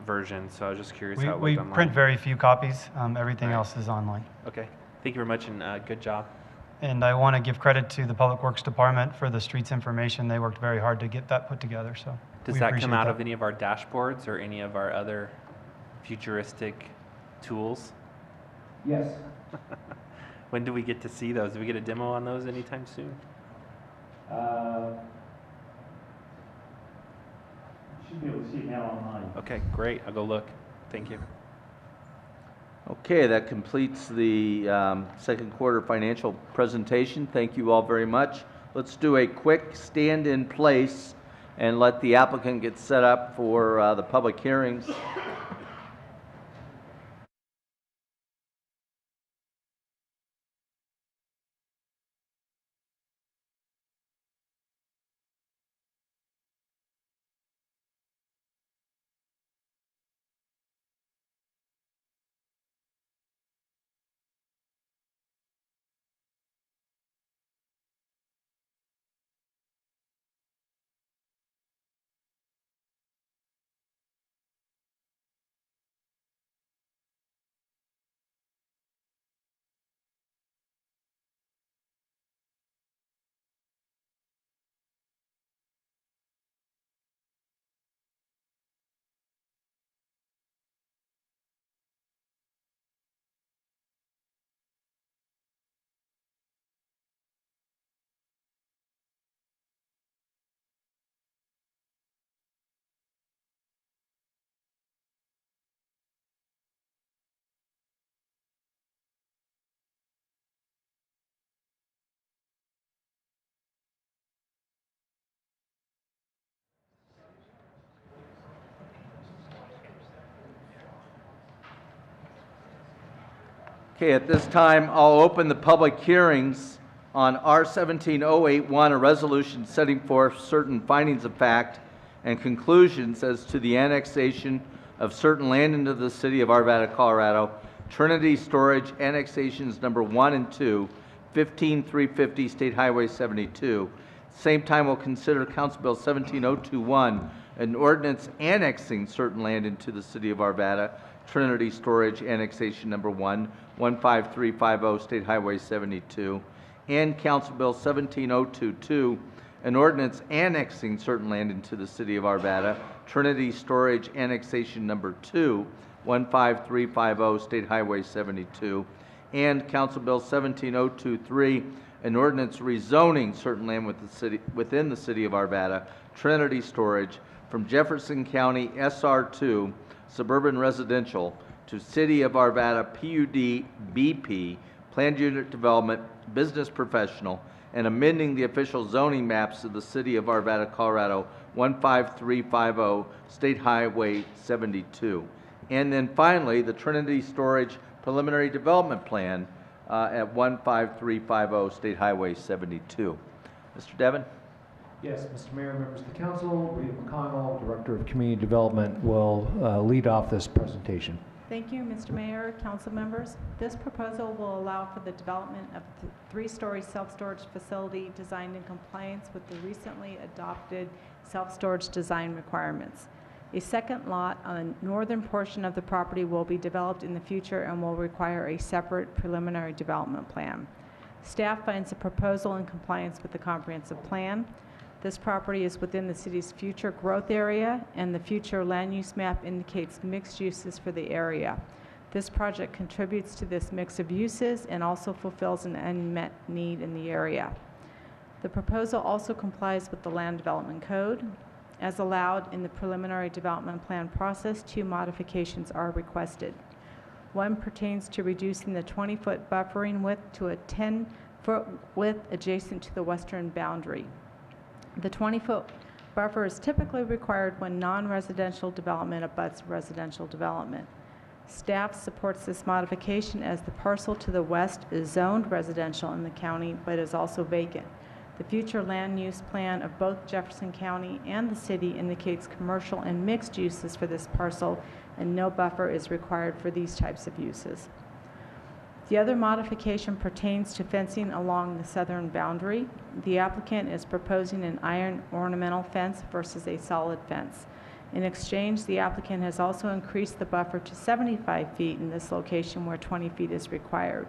version, so I was just curious how it We looked online. print very few copies. Everything Right. else is online. Okay. Thank you very much, and good job. And I want to give credit to the Public Works Department for the streets information. They worked very hard to get that put together, so Does we that appreciate come out that. of any of our dashboards or any of our other futuristic tools? Yes. When do we get to see those? Do we get a demo on those anytime soon? Should be able to see it now online. Okay, great. I'll go look. Thank you. Okay, that completes the second quarter financial presentation. Thank you all very much. Let's do a quick stand in place and let the applicant get set up for the public hearings. Okay, at this time, I'll open the public hearings on R-17-081, a resolution setting forth certain findings of fact and conclusions as to the annexation of certain land into the city of Arvada, Colorado, Trinity Storage Annexations number 1 and 2, 15350 State Highway 72. Same time, we'll consider Council Bill 17021, an ordinance annexing certain land into the city of Arvada, Trinity Storage Annexation number 1, 15350 State Highway 72, and Council Bill 17022, an ordinance annexing certain land into the city of Arvada, Trinity Storage Annexation number 2, 15350 State Highway 72, and Council Bill 17023, an ordinance rezoning certain land within the city of Arvada, Trinity Storage, from Jefferson County SR2 Suburban Residential to City of Arvada PUD BP Planned Unit Development Business Professional, and amending the official zoning maps of the City of Arvada, Colorado 15350 State Highway 72. And then finally, the Trinity Storage Preliminary Development Plan at 15350 State Highway 72. Mr. Devon? Yes, Mr. Mayor, members of the council, Rita McConnell, Director of Community Development, will lead off this presentation. Thank you, Mr. Mayor, council members. This proposal will allow for the development of a 3-story self-storage facility designed in compliance with the recently adopted self-storage design requirements. A second lot on the northern portion of the property will be developed in the future and will require a separate preliminary development plan. Staff finds the proposal in compliance with the comprehensive plan. This property is within the city's future growth area, and the future land use map indicates mixed uses for the area. This project contributes to this mix of uses and also fulfills an unmet need in the area. The proposal also complies with the Land Development Code. As allowed in the preliminary development plan process, 2 modifications are requested. One pertains to reducing the 20-foot buffering width to a 10-foot width adjacent to the western boundary. The 20-foot buffer is typically required when non-residential development abuts residential development. Staff supports this modification as the parcel to the west is zoned residential in the county, but is also vacant. The future land use plan of both Jefferson County and the city indicates commercial and mixed uses for this parcel, and no buffer is required for these types of uses. The other modification pertains to fencing along the southern boundary. The applicant is proposing an iron ornamental fence versus a solid fence. In exchange, the applicant has also increased the buffer to 75 feet in this location where 20 feet is required.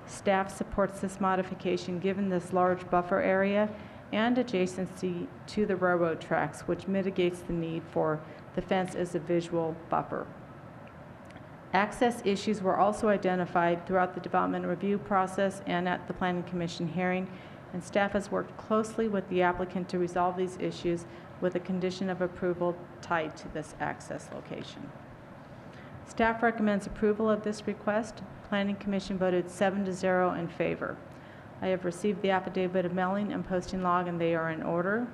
Staff supports this modification given this large buffer area and adjacency to the railroad tracks, which mitigates the need for the fence as a visual buffer. Access issues were also identified throughout the development review process and at the Planning Commission hearing, and staff has worked closely with the applicant to resolve these issues with a condition of approval tied to this access location. Staff recommends approval of this request. Planning Commission voted 7-0 in favor. I have received the affidavit of mailing and posting log, and they are in order.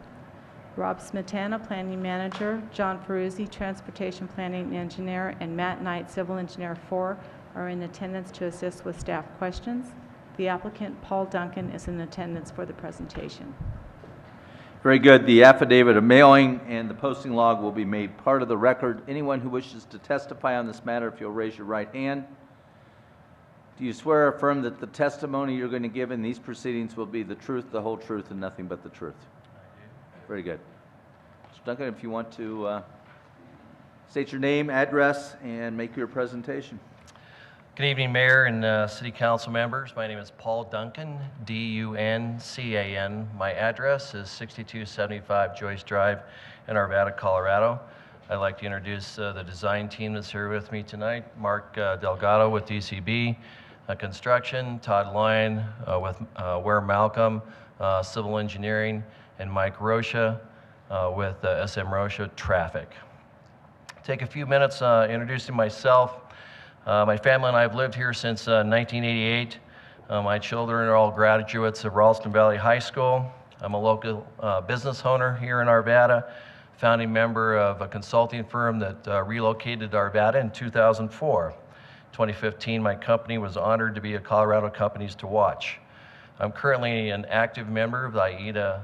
Rob Smetana, Planning Manager, John Peruzzi, Transportation Planning Engineer, and Matt Knight, Civil Engineer 4, are in attendance to assist with staff questions. The applicant, Paul Duncan, is in attendance for the presentation. Very good. The affidavit of mailing and the posting log will be made part of the record. Anyone who wishes to testify on this matter, if you'll raise your right hand. Do you swear or affirm that the testimony you're going to give in these proceedings will be the truth, the whole truth, and nothing but the truth? I do. Very good. Mr. Duncan, if you want to state your name, address, and make your presentation. Good evening, Mayor and City Council members. My name is Paul Duncan, D-U-N-C-A-N. My address is 6275 Joyce Drive in Arvada, Colorado. I'd like to introduce the design team that's here with me tonight. Mark Delgado with DCB Construction, Todd Lyon with Ware Malcolm Civil Engineering, and Mike Rocha with SM Rocha Traffic. Take a few minutes introducing myself. My family and I have lived here since 1988. My children are all graduates of Ralston Valley High School. I'm a local business owner here in Arvada, founding member of a consulting firm that relocated to Arvada in 2004. 2015, my company was honored to be a Colorado Companies to Watch. I'm currently an active member of the AIDA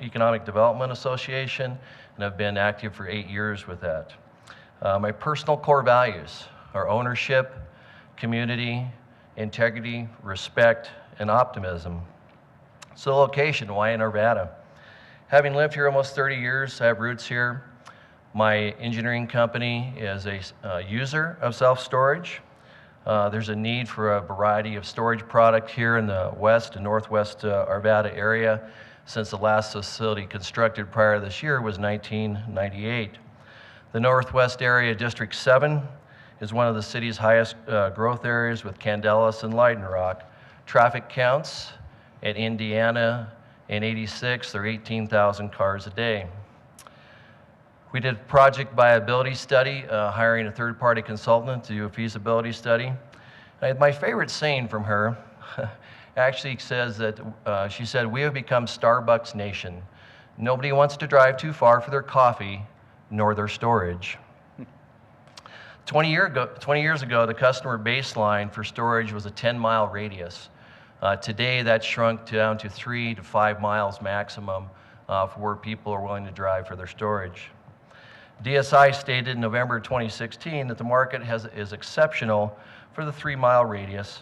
Economic Development Association, and I've been active for 8 years with that. My personal core values are ownership, community, integrity, respect, and optimism. So location, why in Arvada? Having lived here almost 30 years, I have roots here. My engineering company is a user of self-storage. There's a need for a variety of storage product here in the west and northwest Arvada area since the last facility constructed prior to this year was 1998. The Northwest Area District 7 is one of the city's highest growth areas with Candelas and Leiden Rock. Traffic counts at Indiana in 86, there are 18,000 cars a day. We did a project viability study, hiring a third-party consultant to do a feasibility study. My favorite saying from her actually says that, she said, "We have become Starbucks Nation. Nobody wants to drive too far for their coffee, nor their storage." 20 years ago, the customer baseline for storage was a 10-mile radius. Today, that's shrunk down to 3 to 5 miles maximum for where people are willing to drive for their storage. DSI stated in November 2016 that the market is exceptional for the 3-mile radius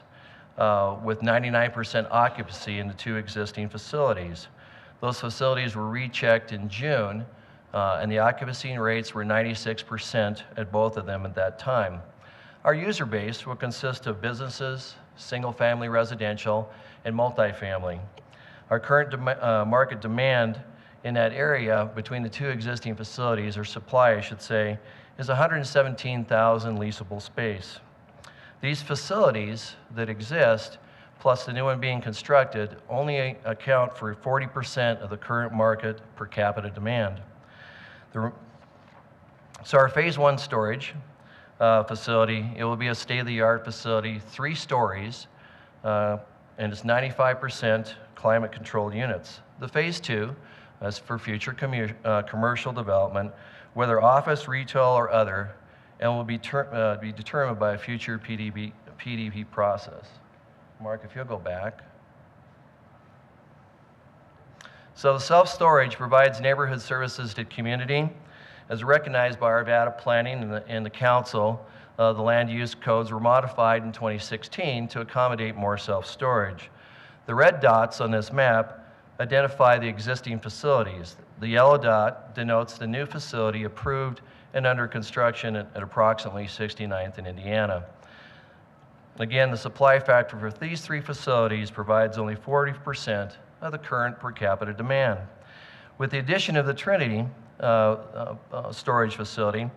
with 99% occupancy in the 2 existing facilities. Those facilities were rechecked in June, and the occupancy rates were 96% at both of them at that time. Our user base will consist of businesses, single-family residential, and multifamily. Our current market demand in that area between the 2 existing facilities, or supply I should say, is 117,000 leasable space. These facilities that exist, plus the new one being constructed, only account for 40% of the current market per capita demand. So our phase 1 storage facility, it will be a state-of-the-art facility, 3 stories, and it's 95% climate-controlled units. The phase 2 is for future commercial development, whether office, retail, or other, and will be determined by a future PDP process. Mark, if you'll go back. So the self-storage provides neighborhood services to community. As recognized by Arvada Planning and the Council, the land use codes were modified in 2016 to accommodate more self-storage. The red dots on this map identify the existing facilities. The yellow dot denotes the new facility approved and under construction at approximately 69th and Indiana. Again, the supply factor for these three facilities provides only 40% of the current per capita demand. With the addition of the Trinity storage facility,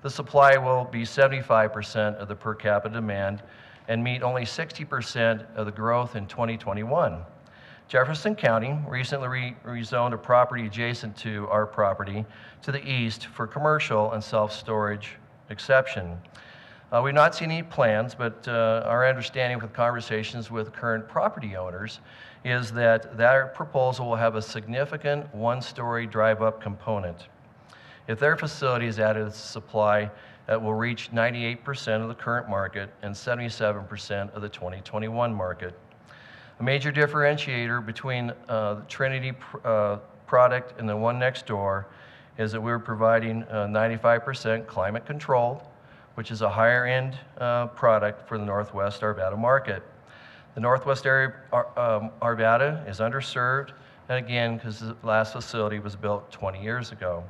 the supply will be 75% of the per capita demand and meet only 60% of the growth in 2021. Jefferson County recently rezoned a property adjacent to our property to the east for commercial and self-storage exception. We've not seen any plans, but our understanding with conversations with current property owners is that their proposal will have a significant one-story drive-up component. If their facility is added to supply, that will reach 98% of the current market and 77% of the 2021 market. A major differentiator between the Trinity product and the one next door is that we're providing 95% climate controlled, which is a higher end product for the Northwest Arvada market. The Northwest area Arvada is underserved, and again, because the last facility was built 20 years ago.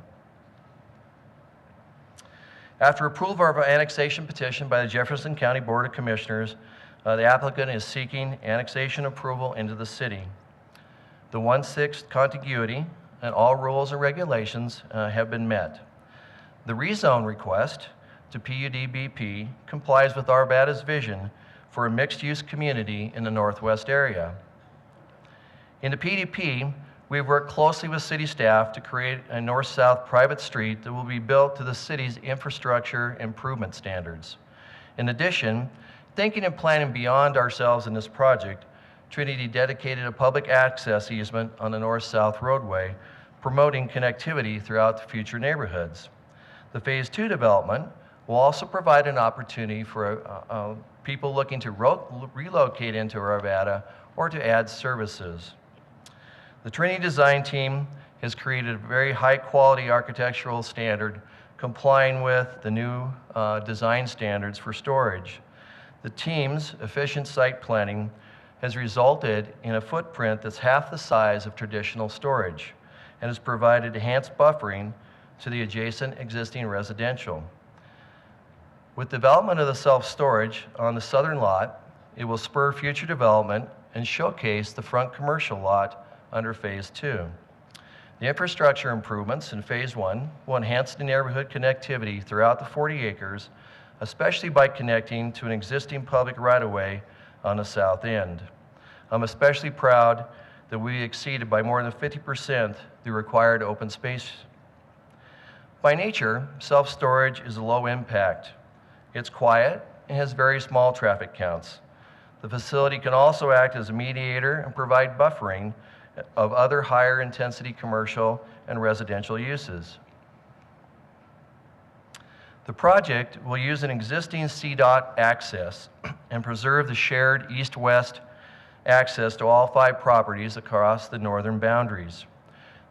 After approval of our annexation petition by the Jefferson County Board of Commissioners, the applicant is seeking annexation approval into the city. The 1/6 contiguity and all rules and regulations have been met. The rezone request to PUD-BP complies with Arvada's vision for a mixed-use community in the Northwest area. In the PDP, we've worked closely with city staff to create a north-south private street that will be built to the city's infrastructure improvement standards. In addition, thinking and planning beyond ourselves in this project, Trinity dedicated a public access easement on the north-south roadway, promoting connectivity throughout the future neighborhoods. The Phase 2 development will also provide an opportunity for people looking to relocate into Arvada or to add services. The Trinity design team has created a very high-quality architectural standard complying with the new design standards for storage. The team's efficient site planning has resulted in a footprint that's half the size of traditional storage and has provided enhanced buffering to the adjacent existing residential. With development of the self-storage on the southern lot, it will spur future development and showcase the front commercial lot under Phase 2. The infrastructure improvements in Phase 1 will enhance the neighborhood connectivity throughout the 40 acres, especially by connecting to an existing public right-of-way on the south end. I'm especially proud that we exceeded by more than 50% the required open space. By nature, self-storage is low impact. It's quiet and has very small traffic counts. The facility can also act as a mediator and provide buffering of other higher intensity commercial and residential uses. The project will use an existing CDOT access and preserve the shared east-west access to all 5 properties across the northern boundaries.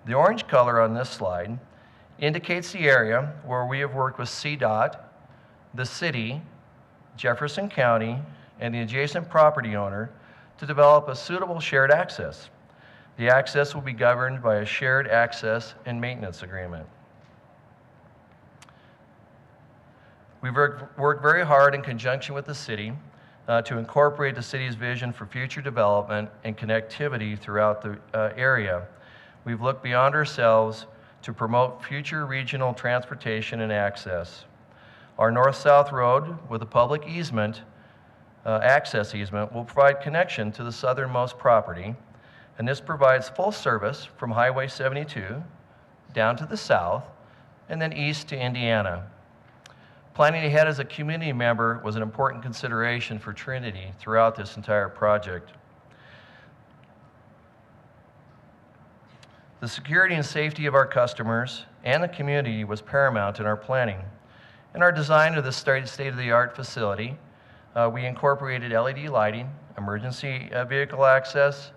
The orange color on this slide indicates the area where we have worked with CDOT, the city, Jefferson County, and the adjacent property owner to develop a suitable shared access. The access will be governed by a shared access and maintenance agreement. We've worked very hard in conjunction with the city to incorporate the city's vision for future development and connectivity throughout the area. We've looked beyond ourselves to promote future regional transportation and access. Our north-south road with a public easement, access easement, will provide connection to the southernmost property, and this provides full service from Highway 72 down to the south and then east to Indiana. Planning ahead as a community member was an important consideration for Trinity throughout this entire project. The security and safety of our customers and the community was paramount in our planning. In our design of this state-of-the-art facility, we incorporated LED lighting, emergency vehicle access,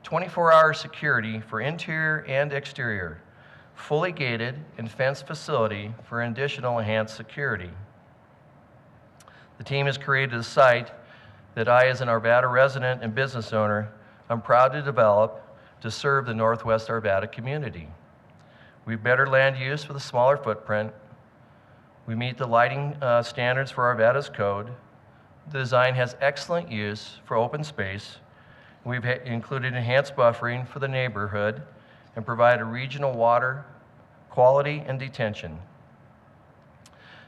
24-hour security for interior and exterior, fully gated and fenced facility for additional enhanced security. The team has created a site that I, as an Arvada resident and business owner, I'm proud to develop to serve the Northwest Arvada community. We have better land use with a smaller footprint. We meet the lighting standards for Arvada's code. The design has excellent use for open space. We've included enhanced buffering for the neighborhood and provided regional water quality and detention.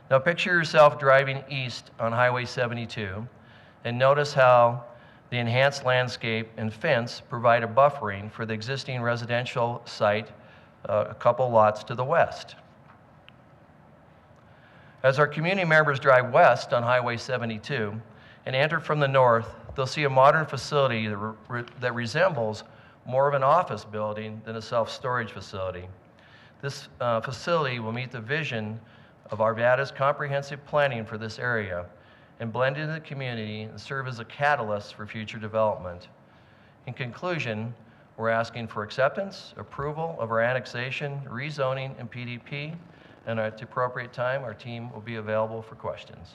Now picture yourself driving east on Highway 72 and notice how the enhanced landscape and fence provide a buffering for the existing residential site a couple lots to the west. As our community members drive west on Highway 72 and enter from the north, they'll see a modern facility that resembles more of an office building than a self-storage facility. This facility will meet the vision of Arvada's comprehensive planning for this area and blend into the community and serve as a catalyst for future development. In conclusion, we're asking for acceptance, approval of our annexation, rezoning, and PDP, and at the appropriate time, our team will be available for questions.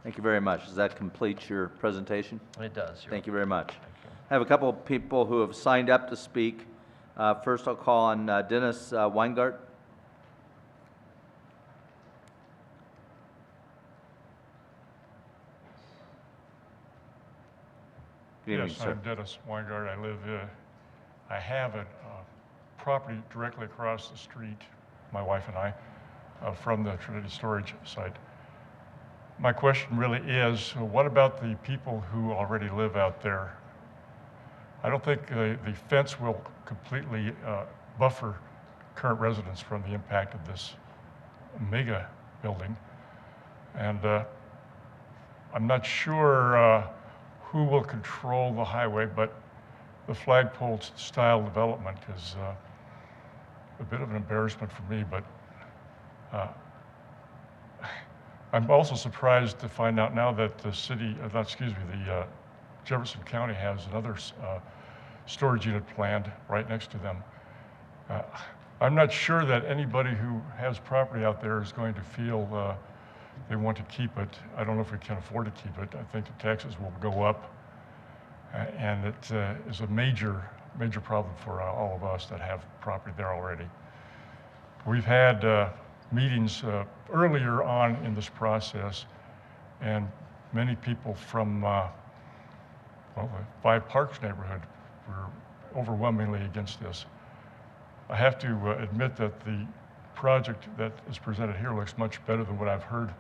Thank you very much. Does that complete your presentation? It does. Thank you very much. I have a couple of people who have signed up to speak. First, I'll call on Dennis Weingart. Good evening, Yes, sir. I'm Dennis Weingart. I have a property directly across the street, my wife and I, from the Trinity storage site. My question really is, what about the people who already live out there? I don't think the fence will completely buffer current residents from the impact of this mega building. And I'm not sure who will control the highway, but the flagpole style development is a bit of an embarrassment for me, but I'm also surprised to find out now that the city, the Jefferson County has another storage unit planned right next to them. I'm not sure that anybody who has property out there is going to feel they want to keep it. I don't know if we can afford to keep it. I think the taxes will go up, and it is a major problem for all of us that have property there already. We've had meetings earlier on in this process, and many people from the Five Parks neighborhood were overwhelmingly against this. I have to admit that the project that is presented here looks much better than what I've heard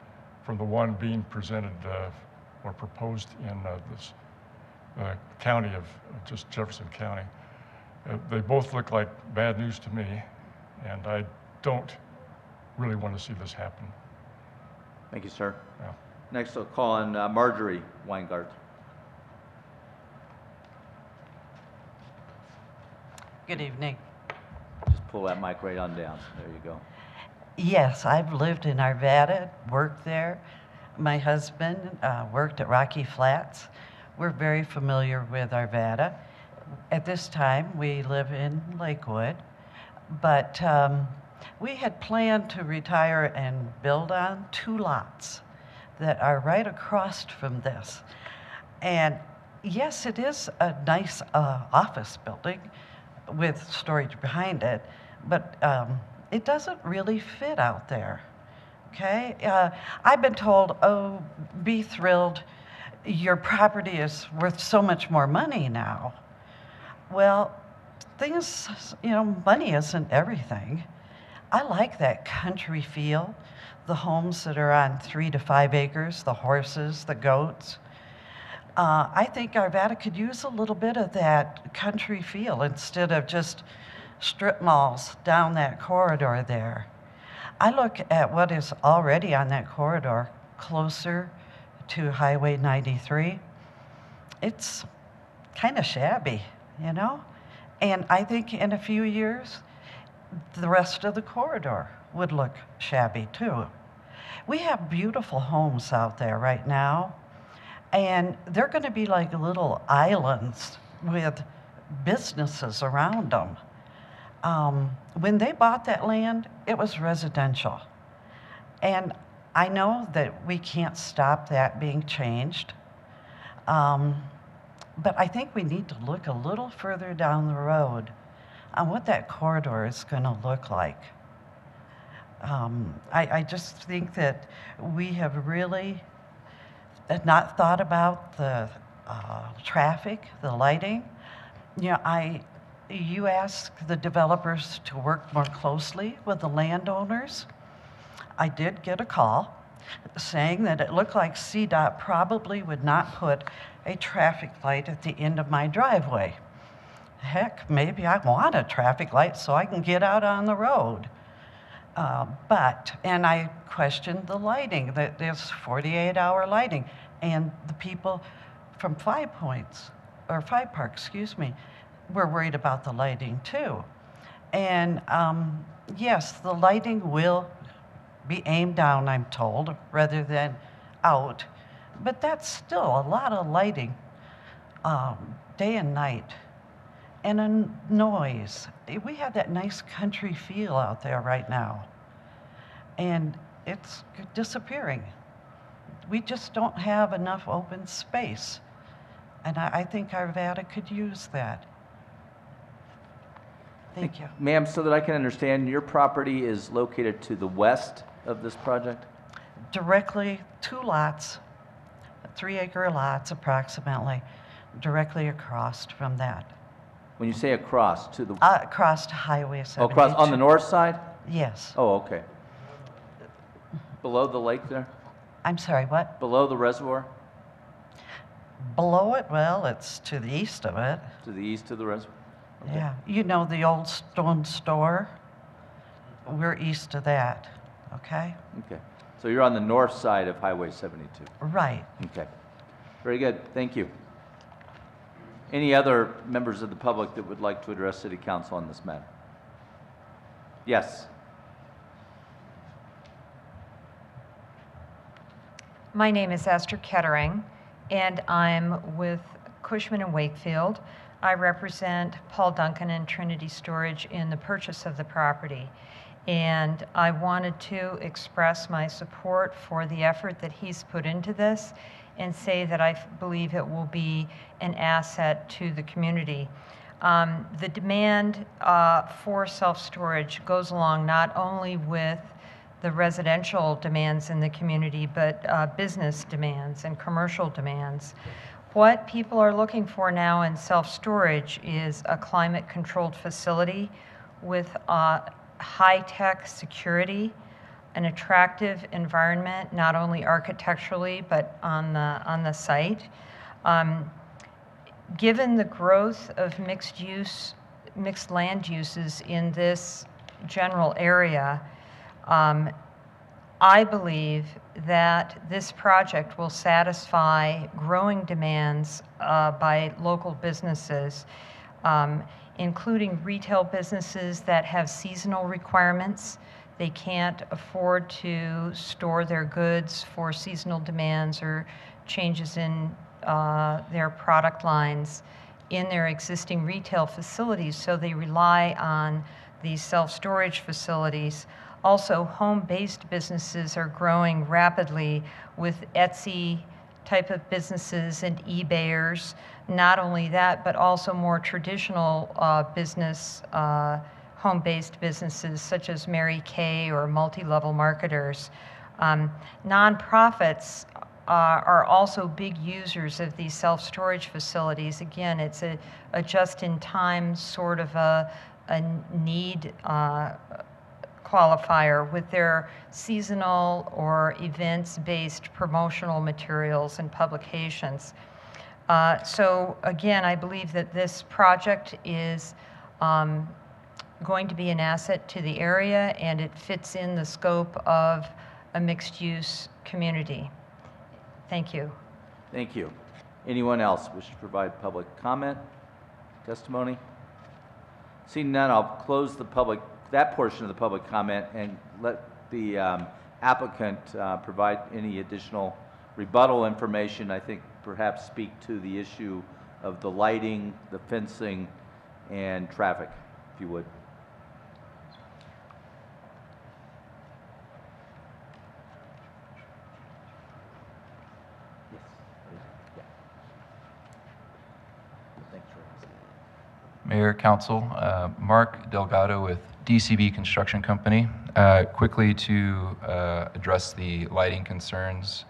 from the one being presented or proposed in this county of just Jefferson County. They both look like bad news to me, and I don't really want to see this happen. Thank you, sir. Yeah. Next, I'll call on Marjorie Weingart. Good evening. Just pull that mic right on down. There you go. Yes, I've lived in Arvada, worked there. My husband worked at Rocky Flats. We're very familiar with Arvada. At this time, we live in Lakewood, but we had planned to retire and build on 2 lots that are right across from this. And yes, it is a nice office building with storage behind it, but it doesn't really fit out there, okay? I've been told, oh, be thrilled, your property is worth so much more money now. Well, things, money isn't everything. I like that country feel, the homes that are on 3 to 5 acres, the horses, the goats. I think Arvada could use a little bit of that country feel instead of just strip malls down that corridor there. I look at what is already on that corridor closer to Highway 93. It's kind of shabby, And I think in a few years, the rest of the corridor would look shabby too. We have beautiful homes out there right now, and they're going to be like little islands with businesses around them. When they bought that land, it was residential. And I know that we can't stop that being changed. But I think we need to look a little further down the road on what that corridor is going to look like. I just think that we have really not thought about the traffic, the lighting. You know, you ask the developers to work more closely with the landowners. I did get a call saying that it looked like CDOT probably would not put a traffic light at the end of my driveway. Heck, maybe I want a traffic light so I can get out on the road. And I questioned the lighting, that there's 48-hour lighting. And the people from Five Park, were worried about the lighting too. And yes, the lighting will be aimed down, I'm told, rather than out. But that's still a lot of lighting, day and night, and a noise. We have that nice country feel out there right now, and it's disappearing. We just don't have enough open space, and I think Arvada could use that. Thank you. Ma'am, so that I can understand, your property is located to the west of this project? Directly 2 lots, 3-acre lots approximately, directly across from that. When you say across, to the... Across to Highway 72. Oh, across, on the north side? Yes. Oh, okay. Below the lake there? I'm sorry, what? Below the reservoir? Below it? Well, it's to the east of it. To the east of the reservoir? Okay. Yeah. You know the old stone store? We're east of that, okay? Okay. So you're on the north side of Highway 72? Right. Okay. Very good. Thank you. Any other members of the public that would like to address City Council on this matter? Yes. My name is Esther Kettering, and I'm with Cushman and Wakefield. I represent Paul Duncan and Trinity Storage in the purchase of the property. And I wanted to express my support for the effort that he's put into this and say that I believe it will be an asset to the community. The demand for self-storage goes along not only with the residential demands in the community, but business demands and commercial demands. What people are looking for now in self-storage is a climate-controlled facility with high-tech security, an attractive environment, not only architecturally, but on the site. Given the growth of mixed land uses in this general area, I believe that this project will satisfy growing demands by local businesses, including retail businesses that have seasonal requirements. They can't afford to store their goods for seasonal demands or changes in their product lines in their existing retail facilities, so they rely on these self-storage facilities. Also, home-based businesses are growing rapidly with Etsy type of businesses and eBayers. Not only that, but also more traditional business, home-based businesses such as Mary Kay or multi-level marketers. Nonprofits are also big users of these self-storage facilities. Again, it's a just-in-time sort of a need qualifier with their seasonal or events-based promotional materials and publications. So again, I believe that this project is going to be an asset to the area, and it fits in the scope of a mixed-use community. Thank you. Thank you. Anyone else wish to provide public comment, testimony? Seeing none, I'll close that portion of the public comment and let the applicant provide any additional rebuttal information. I think perhaps speak to the issue of the lighting, the fencing, and traffic, if you would. Mayor, Council, Mark Delgado with DCB Construction Company. Quickly to address the lighting concerns.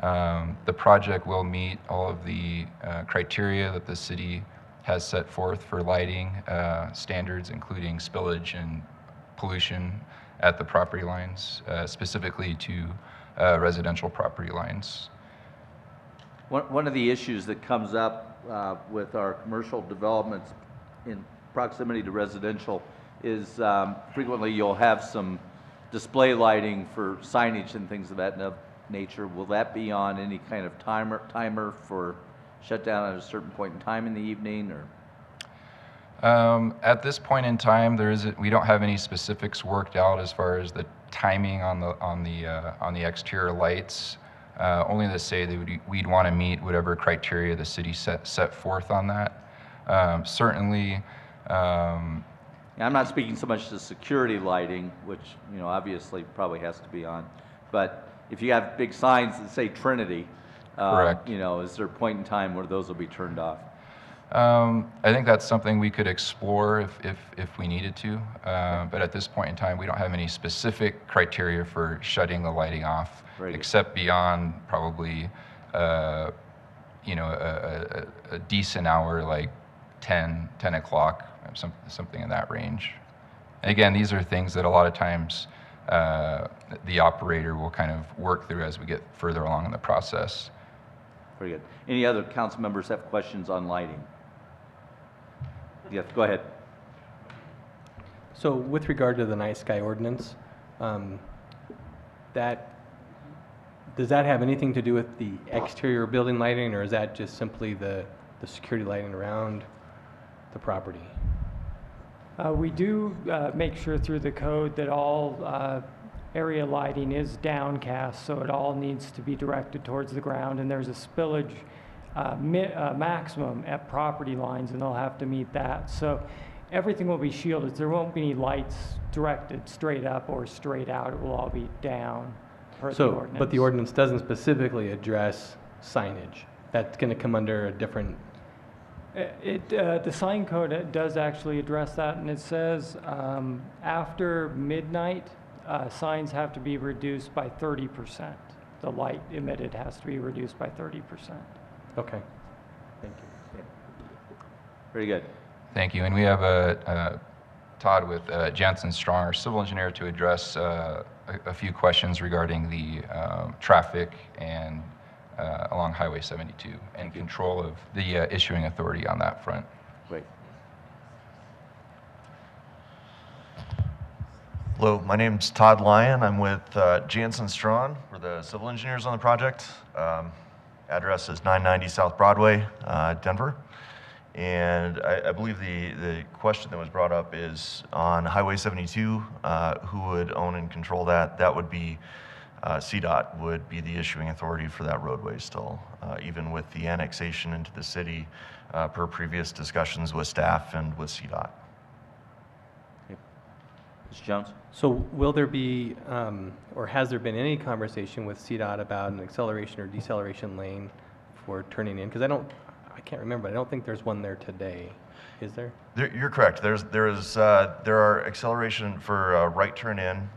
The project will meet all of the criteria that the city has set forth for lighting standards, including spillage and pollution at the property lines, specifically to residential property lines. One of the issues that comes up with our commercial developments in proximity to residential is frequently you'll have some display lighting for signage and things of that nature. Will that be on any kind of timer for shutdown at a certain point in time in the evening, or? At this point in time, we don't have any specifics worked out as far as the timing on the exterior lights. Only to say that we'd want to meet whatever criteria the city set forth on that. Certainly. I'm not speaking so much to security lighting, which obviously probably has to be on, but if you have big signs that say Trinity, correct. Is there a point in time where those will be turned off? I think that's something we could explore if we needed to, but at this point in time, we don't have any specific criteria for shutting the lighting off, except beyond probably, a decent hour like 10 o'clock, something in that range. And again, these are things that a lot of times the operator will kind of work through as we get further along in the process. Very good. Any other council members have questions on lighting? Yes, go ahead. So with regard to the night sky ordinance, does that have anything to do with the exterior building lighting, or is that just simply the security lighting around the property? We do make sure through the code that all area lighting is downcast, so it all needs to be directed towards the ground, and there's a spillage maximum at property lines, and they'll have to meet that. So everything will be shielded. There won't be any lights directed straight up or straight out. It will all be down per the ordinance. But the ordinance doesn't specifically address signage. That's going to come under a different... The sign code does actually address that, and it says after midnight, signs have to be reduced by 30%. The light emitted has to be reduced by 30%. Okay. Thank you. Very good. Thank you. And we have Todd with Jansen Strong, our civil engineer, to address a few questions regarding the traffic and along Highway 72 and control of the issuing authority on that front. Great. Hello, my name's Todd Lyon. I'm with Jansen Strawn. We're the civil engineers on the project. Address is 990 South Broadway, Denver. And I believe the question that was brought up is on Highway 72, who would own and control that? That would be CDOT would be the issuing authority for that roadway still, even with the annexation into the city per previous discussions with staff and with CDOT. Okay. Mr. Jones? So will there be, or has there been any conversation with CDOT about an acceleration or deceleration lane for turning in? Because I can't remember, but I don't think there's one there today. Is there? You're correct. There are acceleration for right turn in.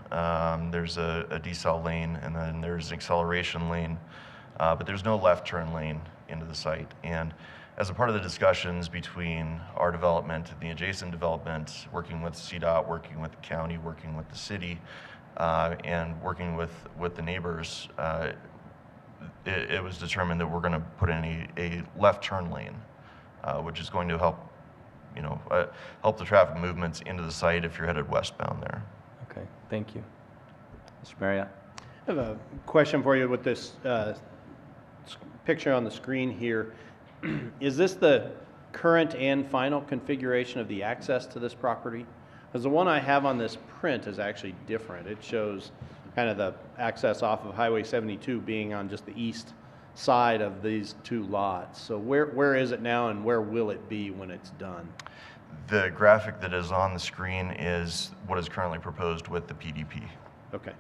There's a decel lane, and then there's an acceleration lane, but there's no left turn lane into the site. And as a part of the discussions between our development and the adjacent development, working with CDOT, working with the county, working with the city, and working with the neighbors, it was determined that we're going to put in a left turn lane, which is going to help help the traffic movements into the site if you're headed westbound there. Okay, thank you. Mr. Marriott? I have a question for you with this picture on the screen here. Is this the current and final configuration of the access to this property? Because the one I have on this print is actually different. It shows kind of the access off of Highway 72 being on just the east side of these two lots. So where is it now, and where will it be when it's done? The graphic that is on the screen is what is currently proposed with the PDP. Okay.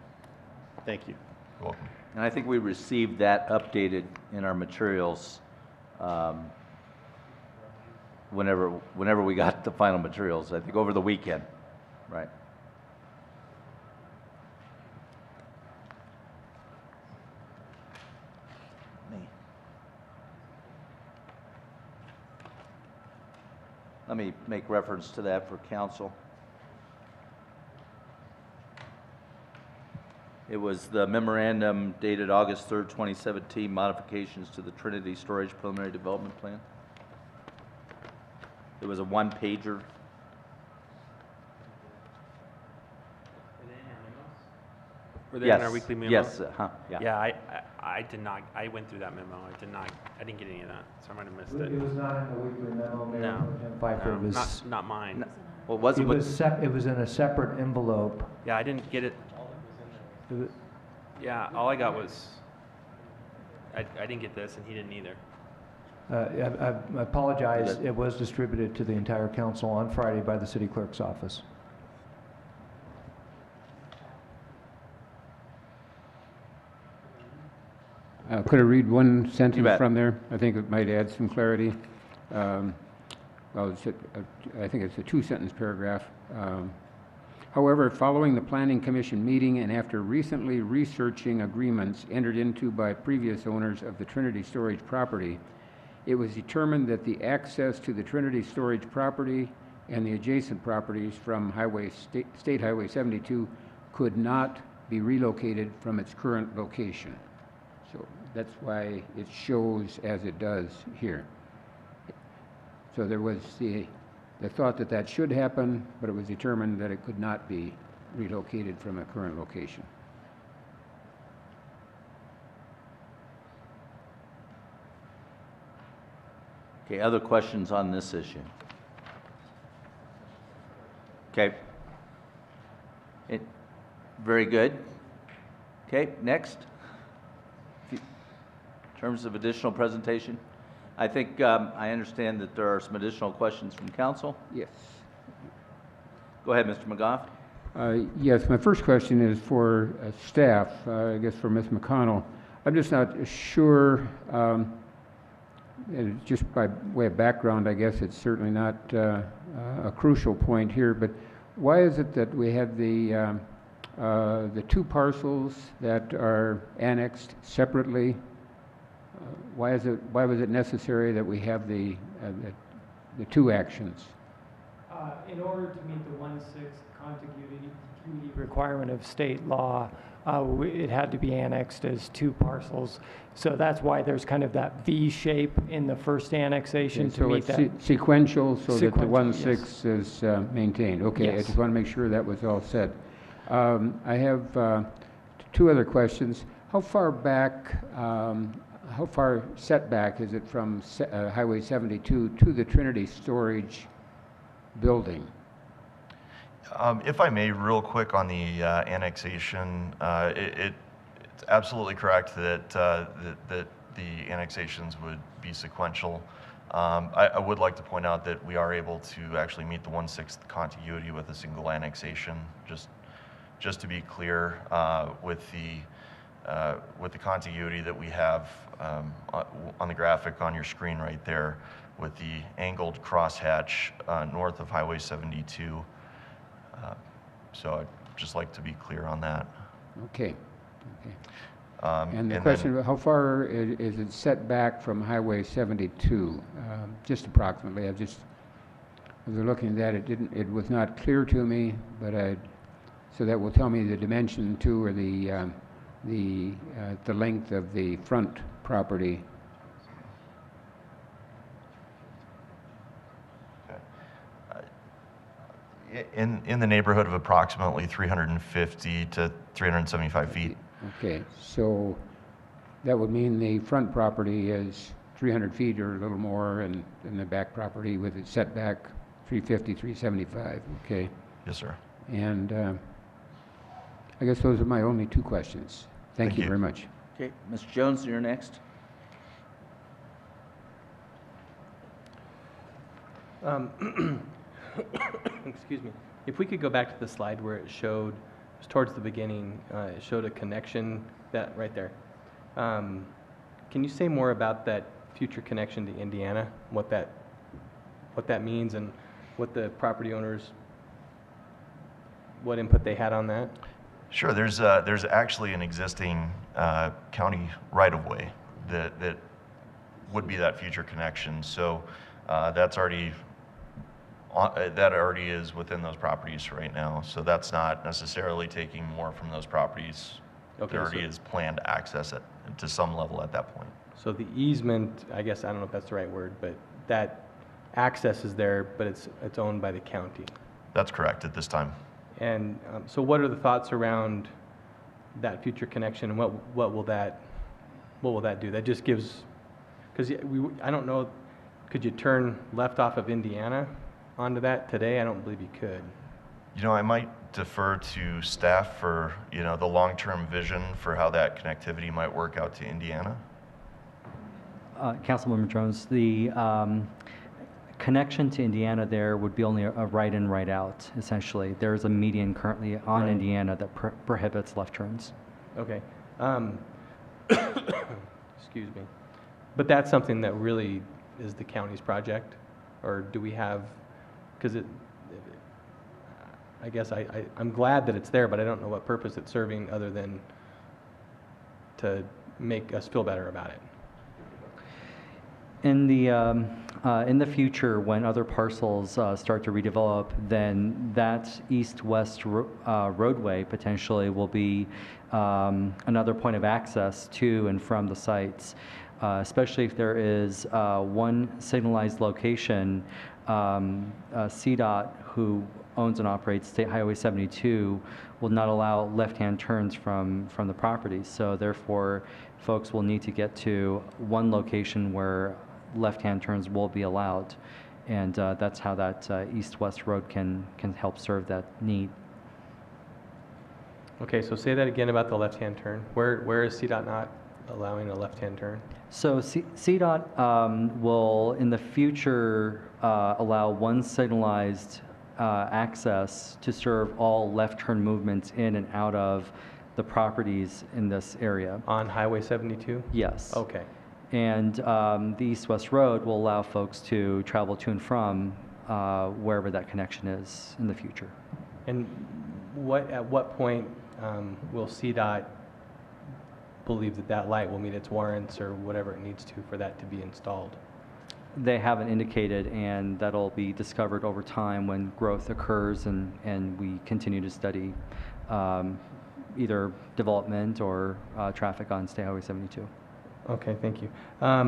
Thank you. You're welcome. And I think we received that updated in our materials whenever we got the final materials, I think over the weekend, right? Let me make reference to that for council. It was the memorandum dated August 3rd, 2017, modifications to the Trinity Storage Preliminary Development Plan. It was a one-pager. Were they in our weekly memo? Yes, yeah. Yeah, I did not, I went through that memo. I didn't get any of that, so I might have missed it. It was not in the weekly memo, Mayor No. Pro Tem Pfeiffer. It was, Not mine. Well, was it? it was in a separate envelope. Yeah, I didn't get it. It was- Yeah, all I got was, I didn't get this, and he didn't either. I apologize, it was distributed to the entire council on Friday by the city clerk's office. Could I read one sentence bet. from there? I think it might add some clarity. Well, I think it's a two-sentence paragraph. However, following the Planning Commission meeting and after recently researching agreements entered into by previous owners of the Trinity Storage property, it was determined that the access to the Trinity Storage property and the adjacent properties from State Highway 72 could not be relocated from its current location. So that's why it shows as it does here. So there was the thought that that should happen, but it was determined that it could not be relocated from a current location. Okay, other questions on this issue? Okay. Very good. Okay, next. In terms of additional presentation, I think I understand that there are some additional questions from council. Yes. Go ahead, Mr. McGough. Yes, my first question is for staff, I guess for Ms. McConnell. I'm just not sure, and just by way of background, I guess it's certainly not a crucial point here, but why is it that we have the two parcels that are annexed separately? Why was it necessary that we have the two actions? In order to meet the 1/6 contiguity requirement of state law, it had to be annexed as two parcels. So that's why there's kind of that V shape in the first annexation to meet that. So it's sequential so that the 1/6 yes. is maintained. Okay, I Yes. just want to make sure that was all said. I have two other questions. How far back, how far setback is it from Highway 72 to the Trinity Storage building? If I may, real quick on the annexation, it's absolutely correct that that the annexations would be sequential. I would like to point out that we are able to actually meet the 1/6 contiguity with a single annexation. Just to be clear, with the contiguity that we have on the graphic on your screen right there, with the angled crosshatch north of Highway 72. So I'd just like to be clear on that. Okay. And the question, how far is it set back from Highway 72? Just approximately. As I was looking at it, it was not clear to me, but so that will tell me the dimension too, or the length of the front property. In the neighborhood of approximately 350 to 375 feet. Okay, so that would mean the front property is 300 feet or a little more, and the back property with its setback 350, 375. Okay. Yes, sir. And I guess those are my only two questions. Thank you very much. Okay, Mr. Jones, you're next. excuse me, if we could go back to the slide where it showed, it was towards the beginning, it showed a connection, that right there. Can you say more about that future connection to Indiana, what that means, and what the property owners, what input they had on that? Sure. There's actually an existing county right-of-way that would be that future connection. So that already is within those properties right now. So that's not necessarily taking more from those properties. Okay, There already so- is planned access to some level at that point. So the easement, I guess, I don't know if that's the right word, but that access is there, but it's owned by the county. That's correct at this time. And so what are the thoughts around that future connection, and what will that do? That just gives, because I don't know, could you turn left off of Indiana onto that today? I don't believe you could. You know, I might defer to staff for, the long-term vision for how that connectivity might work out to Indiana. Councilwoman Jones, the connection to Indiana there would be only a right in, right out, essentially. There's a median currently on Right. Indiana that prohibits left turns. Okay. Excuse me. But that's something that really is the county's project? Or do we have, because I guess I'm glad that it's there, but I don't know what purpose it's serving other than to make us feel better about it. In the future, when other parcels start to redevelop, then that east-west roadway potentially will be another point of access to and from the sites, especially if there is one signalized location. CDOT, who owns and operates State Highway 72, will not allow left-hand turns from the property. So therefore, folks will need to get to one location where left-hand turns will be allowed, and that's how that east-west road can help serve that need. Okay, so say that again about the left-hand turn. Where is CDOT not allowing a left-hand turn? So CDOT will, in the future, allow one signalized access to serve all left turn movements in and out of the properties in this area. On Highway 72? Yes. Okay. And the east-west road will allow folks to travel to and from wherever that connection is in the future. And at what point will CDOT believe that light will meet its warrants or whatever it needs to for that to be installed? They haven't indicated, and that'll be discovered over time when growth occurs and we continue to study either development or traffic on State Highway 72. Okay, thank you. I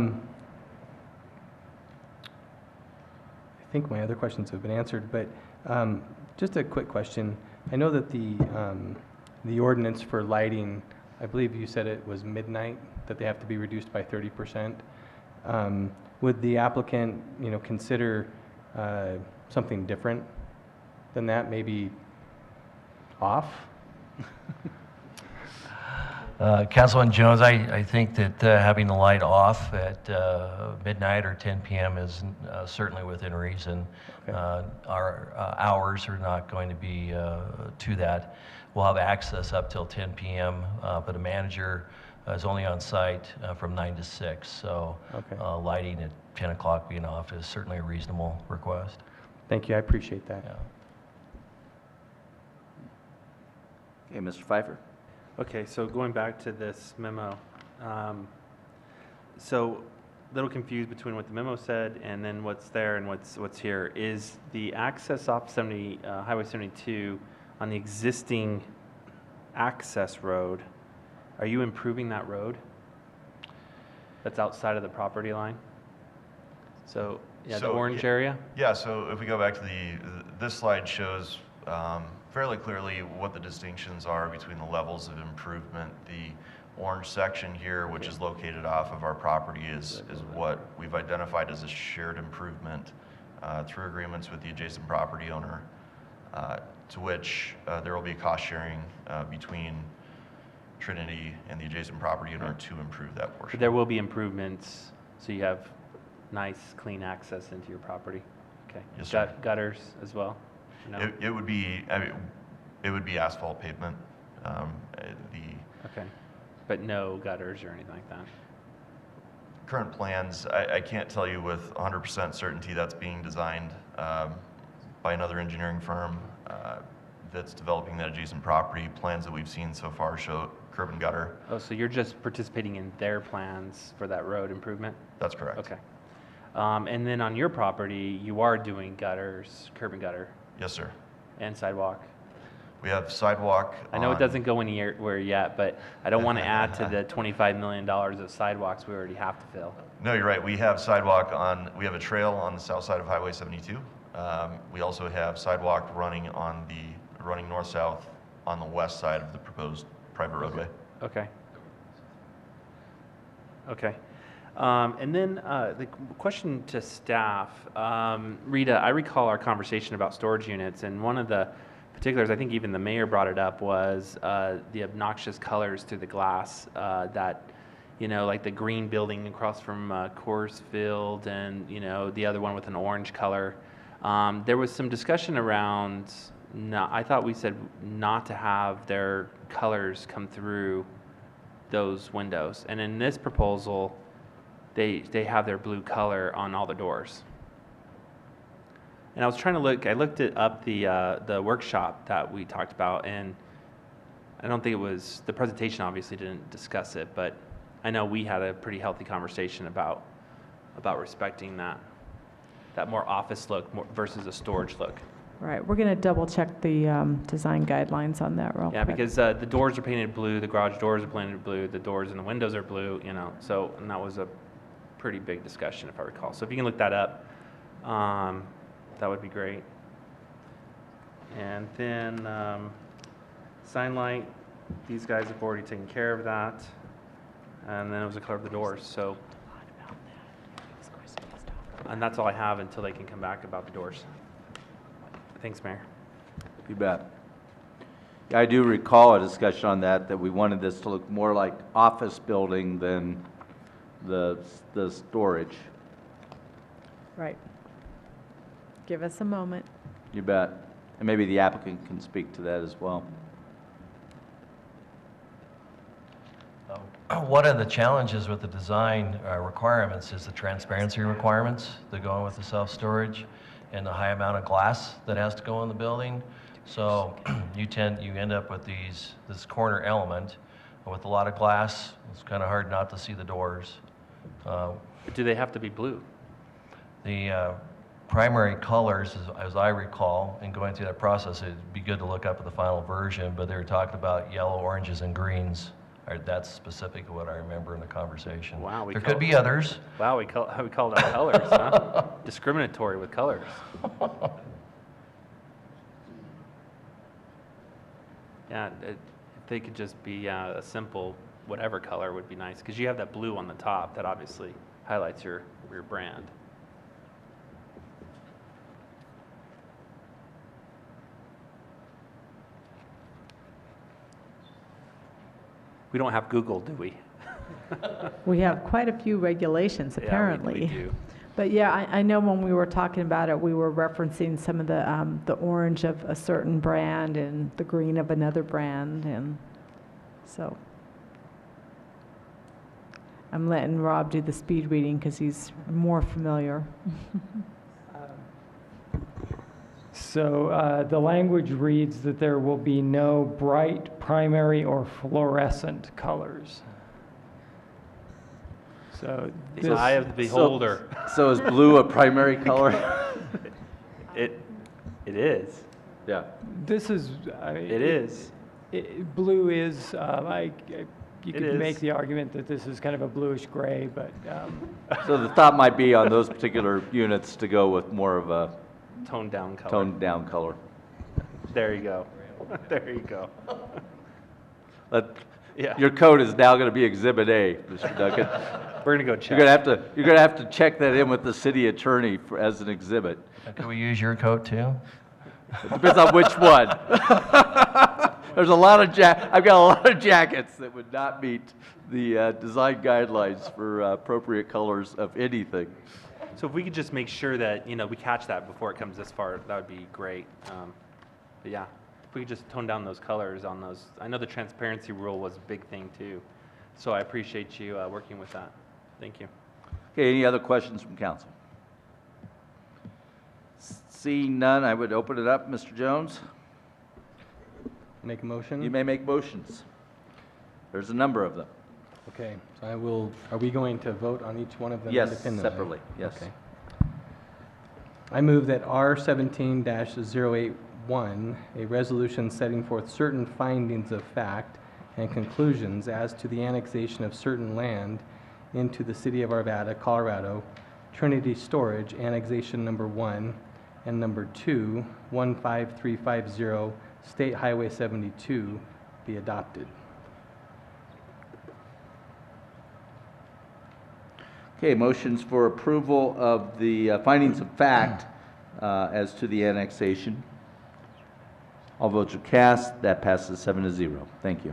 think my other questions have been answered, but just a quick question. I know that the ordinance for lighting, I believe you said it was midnight, that they have to be reduced by 30%. Would the applicant, consider something different than that, maybe off? Councilman Jones, I think that having the light off at midnight or 10 p.m. is certainly within reason. Okay. Our hours are not going to be to that. We'll have access up till 10 p.m., but a manager is only on site from 9 to 6. So Okay. Lighting at 10 o'clock being off is certainly a reasonable request. Thank you, I appreciate that. Yeah. Okay, Mr. Pfeiffer. Okay, so going back to this memo, so a little confused between what the memo said and then what's there and what's here. Is the access off Highway 72 on the existing access road, are you improving that road that's outside of the property line? So, yeah, the orange area? Yeah, so if we go back to this slide shows fairly clearly what the distinctions are between the levels of improvement. The orange section here, which is located off of our property, is what we've identified as a shared improvement through agreements with the adjacent property owner, to which there will be cost sharing between Trinity and the adjacent property owner to improve that portion. There will be improvements, so you have nice, clean access into your property. Okay. Yes, sir. Gutters as well? No? It would be, I mean, it would be asphalt pavement. The Okay. But no gutters or anything like that? current plans, I can't tell you with 100% certainty. That's being designed by another engineering firm that's developing that adjacent property. Plans that we've seen so far show curb and gutter. Oh, so you're just participating in their plans for that road improvement? That's correct. Okay. And then on your property, you are doing gutters, curb and gutter? Yes, sir. And sidewalk? We have sidewalk. I know it doesn't go anywhere yet, but I don't want to add to the $25 million of sidewalks we already have to fill. No, you're right. We have sidewalk on, we have a trail on the south side of Highway 72. We also have sidewalk running north-south on the west side of the proposed private roadway. Okay. Okay. And then the question to staff, Rita, I recall our conversation about storage units, and one of the particulars, I think even the mayor brought it up, was the obnoxious colors through the glass that, like the green building across from Coors Field and, the other one with an orange color. There was some discussion around, I thought we said not to have their colors come through those windows. And in this proposal, they have their blue color on all the doors. And I was trying to I looked up the workshop that we talked about, and I don't think it was, the presentation obviously didn't discuss it, but I know we had a pretty healthy conversation about respecting that more office look versus a storage look. Right, we're going to double check the design guidelines on that real quick. Yeah, because the doors are painted blue, the garage doors are painted blue, the doors and the windows are blue, so, and that was a pretty big discussion if I recall. So if you can look that up, that would be great. And then sign light, these guys have already taken care of that. And then it was the color of the doors, so. And that's all I have until they can come back about the doors. Thanks, Mayor. You bet. Yeah, I do recall a discussion on that we wanted this to look more like office building than the storage. Right. Give us a moment. You bet. And maybe the applicant can speak to that as well. One of the challenges with the design requirements is the transparency requirements that go in with the self-storage and the high amount of glass that has to go in the building. So you end up with this corner element with a lot of glass. It's kind of hard not to see the doors. Do they have to be blue? The primary colors, as I recall, in going through that process, it'd be good to look up at the final version, but they were talking about yellow, oranges, and greens. That's specifically what I remember in the conversation. Wow, there could be others. Wow, we called out colors, huh? Discriminatory with colors. Yeah, if they could just be a simple whatever color would be nice, because you have that blue on the top that obviously highlights your brand. We don't have Google, do we? We have quite a few regulations, apparently. Yeah, we do. But yeah, I know when we were talking about it, we were referencing some of the orange of a certain brand and the green of another brand, and so I'm letting Rob do the speed reading because he's more familiar. So the language reads that there will be no bright primary or fluorescent colors. So The eye of the beholder. So is blue a primary color? It is. Yeah. This is. It is. Blue is. You could is. make the argument that this is kind of a bluish gray, but. So the thought might be on those particular units to go with more of a toned down color. Toned down color. There you go. There you go. Yeah. Your code is now going to be Exhibit A, Mr. Duncan. We're going to go check. You're going to have to check that in with the city attorney as an exhibit. Can we use your coat too? It depends on which one. There's a lot of I've got a lot of jackets that would not meet the design guidelines for appropriate colors of anything. So if we could just make sure that, we catch that before it comes this far, that would be great. But yeah, if we could just tone down those colors on those. I know the transparency rule was a big thing too. So I appreciate you working with that. Thank you. Okay, any other questions from council? Seeing none, I would open it up. Mr. Jones? Make a motion? You may make motions. There's a number of them. Okay, so I will, are we going to vote on each one of them Yes, independently? separately, yes. Okay. I move that R17-081, a resolution setting forth certain findings of fact and conclusions as to the annexation of certain land into the city of Arvada, Colorado, Trinity Storage, annexation number 1 and number 2, 15350 State Highway 72, be adopted. Okay, motions for approval of the findings of fact as to the annexation. All votes are cast. That passes 7-0. Thank you.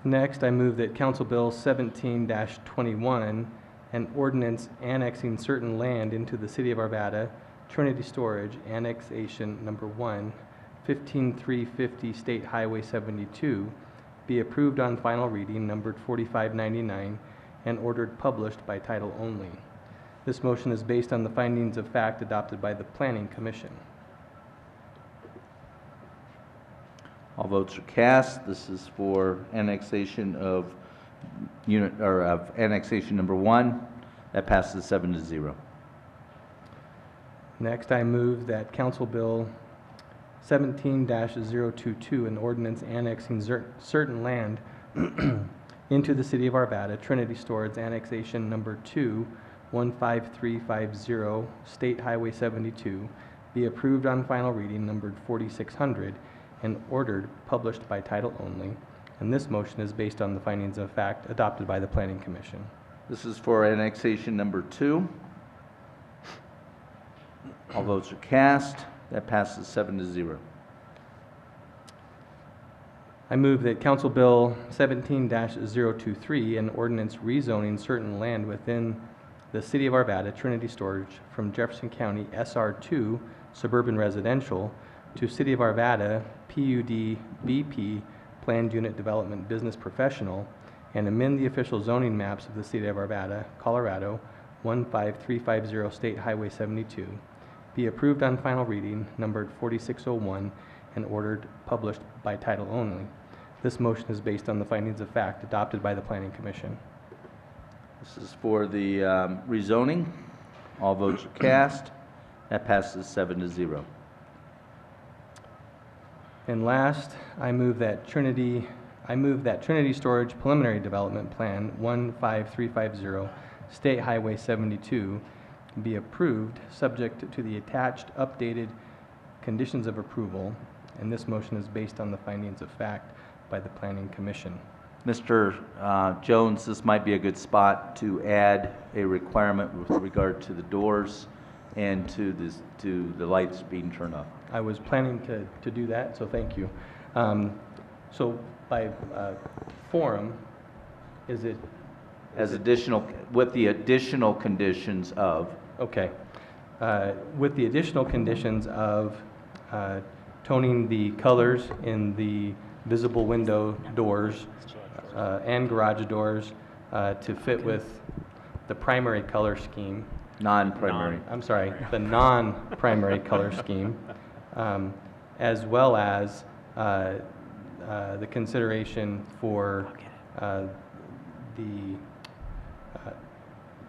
Next, I move that Council Bill 17-21, an ordinance annexing certain land into the city of Arvada, Trinity Storage, annexation number 1, 15350 State Highway 72, be approved on final reading, numbered 4599, and ordered published by title only. This motion is based on the findings of fact adopted by the Planning Commission. All votes are cast. This is for annexation of annexation number 1. That passes 7-0. Next, I move that Council Bill 17-022, an ordinance annexing certain land into the city of Arvada, Trinity Storage, annexation number 2, 15350 State Highway 72, be approved on final reading, numbered 4600, and ordered published by title only. And this motion is based on the findings of fact adopted by the Planning Commission. This is for annexation number 2. All votes are cast. That passes 7-0. I move that Council Bill 17-023, an ordinance rezoning certain land within the city of Arvada, Trinity Storage, from Jefferson County SR2 Suburban Residential to City of Arvada PUD BP Planned Unit Development Business Professional, and amend the official zoning maps of the city of Arvada, Colorado, 15350 State Highway 72, be approved on final reading, numbered 4601, and ordered published by title only. This motion is based on the findings of fact adopted by the Planning Commission. This is for the rezoning. All votes are cast. That passes 7-0. And last, I move that Trinity Storage Preliminary Development Plan 15350 State Highway 72 be approved, subject to the attached updated conditions of approval, and this motion is based on the findings of fact by the Planning Commission. Mr. Jones, this might be a good spot to add a requirement with regard to the doors and to the lights being turned off. I was planning to do that, so thank you. So by forum, is it? As additional, with the additional conditions of? Okay. With the additional conditions of toning the colors in the visible window doors and garage doors to fit with the primary color scheme. Non-primary. I'm sorry, the non-primary color scheme, as well as the consideration for the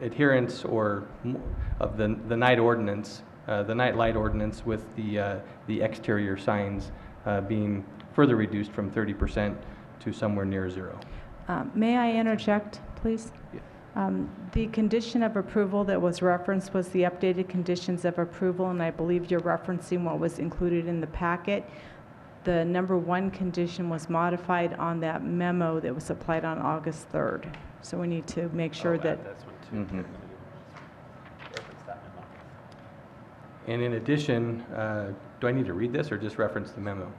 adherence or of the night ordinance, the night light ordinance with the exterior signs being further reduced from 30% to somewhere near 0. May I interject, please? Yeah. The condition of approval that was referenced was the updated conditions of approval, and I believe you're referencing what was included in the packet. The number 1 condition was modified on that memo that was supplied on August 3rd. So we need to make sure that. And in addition, do I need to read this or just reference the memo?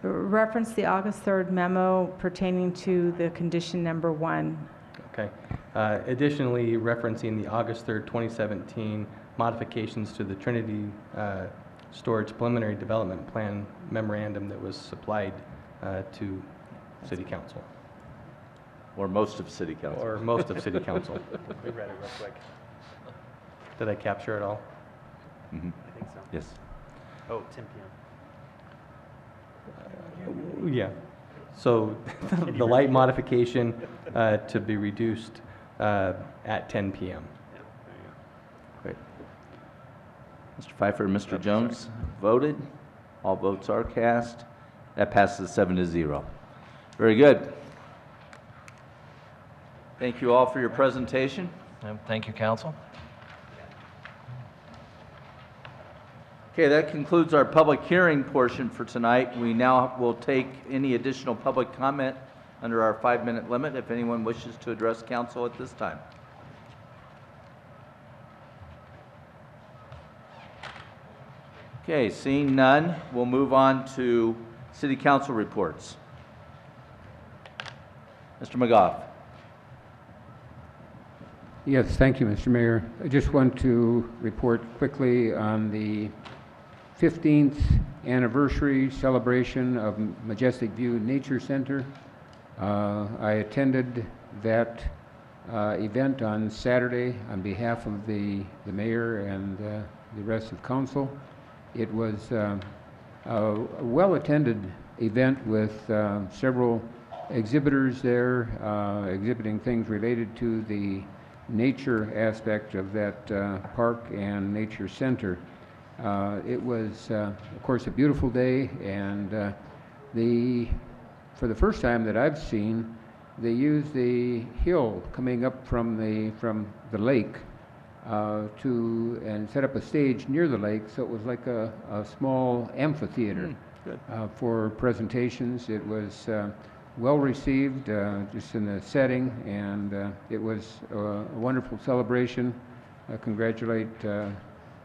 Reference the August 3rd memo pertaining to the condition number 1. Okay. Additionally, referencing the August 3rd, 2017 modifications to the Trinity Storage Preliminary Development Plan memorandum that was supplied to City Council. Or most of City Council. Or most of City Council. We read it real quick. Did I capture it all? Mhm. I think so. Yes. Oh, 10 p.m. Yeah. So the light modification to be reduced at 10 p.m. Great. Mr. Pfeiffer and Mr. Jones voted. All votes are cast. That passes 7-0. Very good. Thank you all for your presentation. Thank you, council. Okay, that concludes our public hearing portion for tonight. We now will take any additional public comment under our 5-minute limit if anyone wishes to address council at this time. Okay, seeing none, we'll move on to city council reports. Mr. McGough. Yes, thank you, Mr. Mayor. I just want to report quickly on the 15th anniversary celebration of Majestic View Nature Center. I attended that event on Saturday on behalf of the mayor and the rest of council. It was a well-attended event with several exhibitors there exhibiting things related to the nature aspect of that park and nature center. It was, of course, a beautiful day, and for the first time that I've seen, they used the hill coming up from the lake and set up a stage near the lake, so it was like a small amphitheater for presentations. It was well received, just in the setting, and it was a wonderful celebration. I congratulate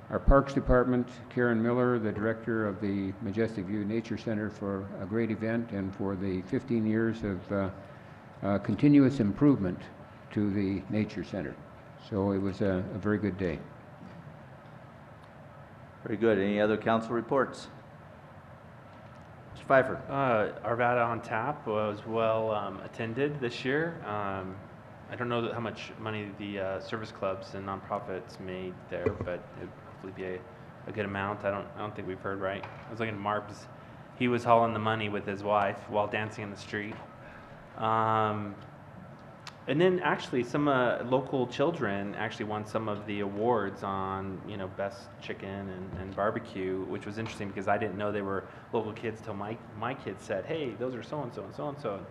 our Parks Department, Karen Miller, the director of the Majestic View Nature Center, for a great event and for the 15 years of continuous improvement to the Nature Center. So it was a very good day. Very good. Any other council reports? Mr. Pfeiffer. Arvada on Tap was well attended this year. I don't know how much money the service clubs and nonprofits made there, but it would be a good amount. I don't think we've heard right. I was looking at Marbs. He was hauling the money with his wife while dancing in the street. And then actually some local children actually won some of the awards on, best chicken and barbecue, which was interesting because I didn't know they were local kids till my kids said, hey, those are so-and-so and so-and-so.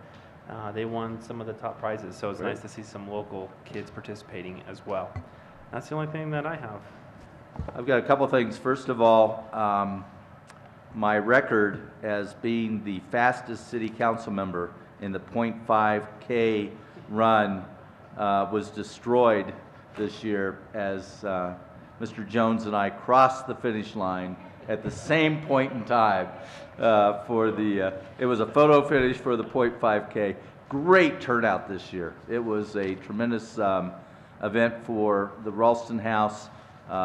They won some of the top prizes, so it's nice to see some local kids participating as well. That's the only thing that I have. I've got a couple things. First of all, my record as being the fastest city council member in the 0.5K run was destroyed this year as Mr. Jones and I crossed the finish line at the same point in time it was a photo finish for the 0.5K. Great turnout this year. It was a tremendous event for the Ralston House,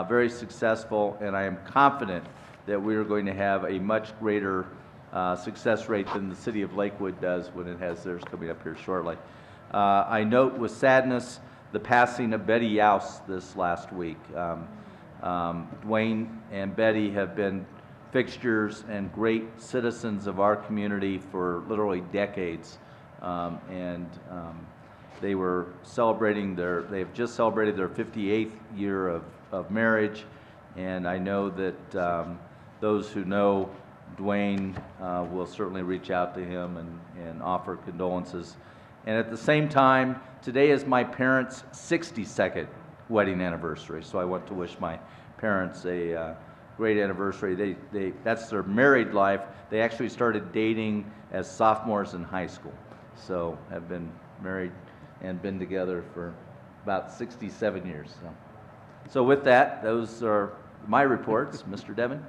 very successful, and I am confident that we are going to have a much greater success rate than the city of Lakewood does when it has theirs coming up here shortly. I note with sadness the passing of Betty Youse this last week. Dwayne and Betty have been fixtures and great citizens of our community for literally decades. They were celebrating they've just celebrated their 58th year of marriage, and I know that those who know Dwayne will certainly reach out to him and offer condolences. And at the same time, today is my parents' 62nd wedding anniversary, so I want to wish my parents a great anniversary. That's their married life. They actually started dating as sophomores in high school, so have been married and been together for about 67 years. So with that, those are my reports. Mr. Devon?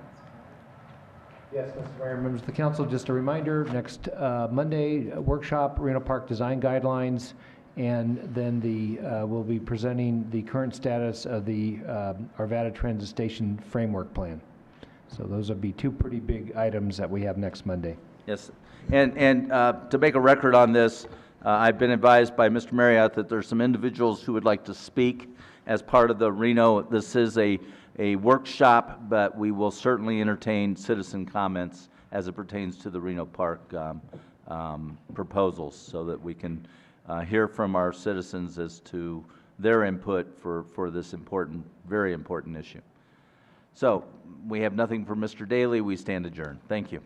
Yes, Mr. Mayor, members of the council, just a reminder, next Monday, workshop, Reno Park Design Guidelines, And then we'll be presenting the current status of the Arvada Transit Station Framework Plan. So those will be two pretty big items that we have next Monday. Yes, and to make a record on this, I've been advised by Mr. Marriott that there's some individuals who would like to speak as part of the Reno. This is a workshop, but we will certainly entertain citizen comments as it pertains to the Reno Park proposals, so that we can hear from our citizens as to their input for this important, very important issue. So we have nothing for Mr. Daly. We stand adjourned. Thank you.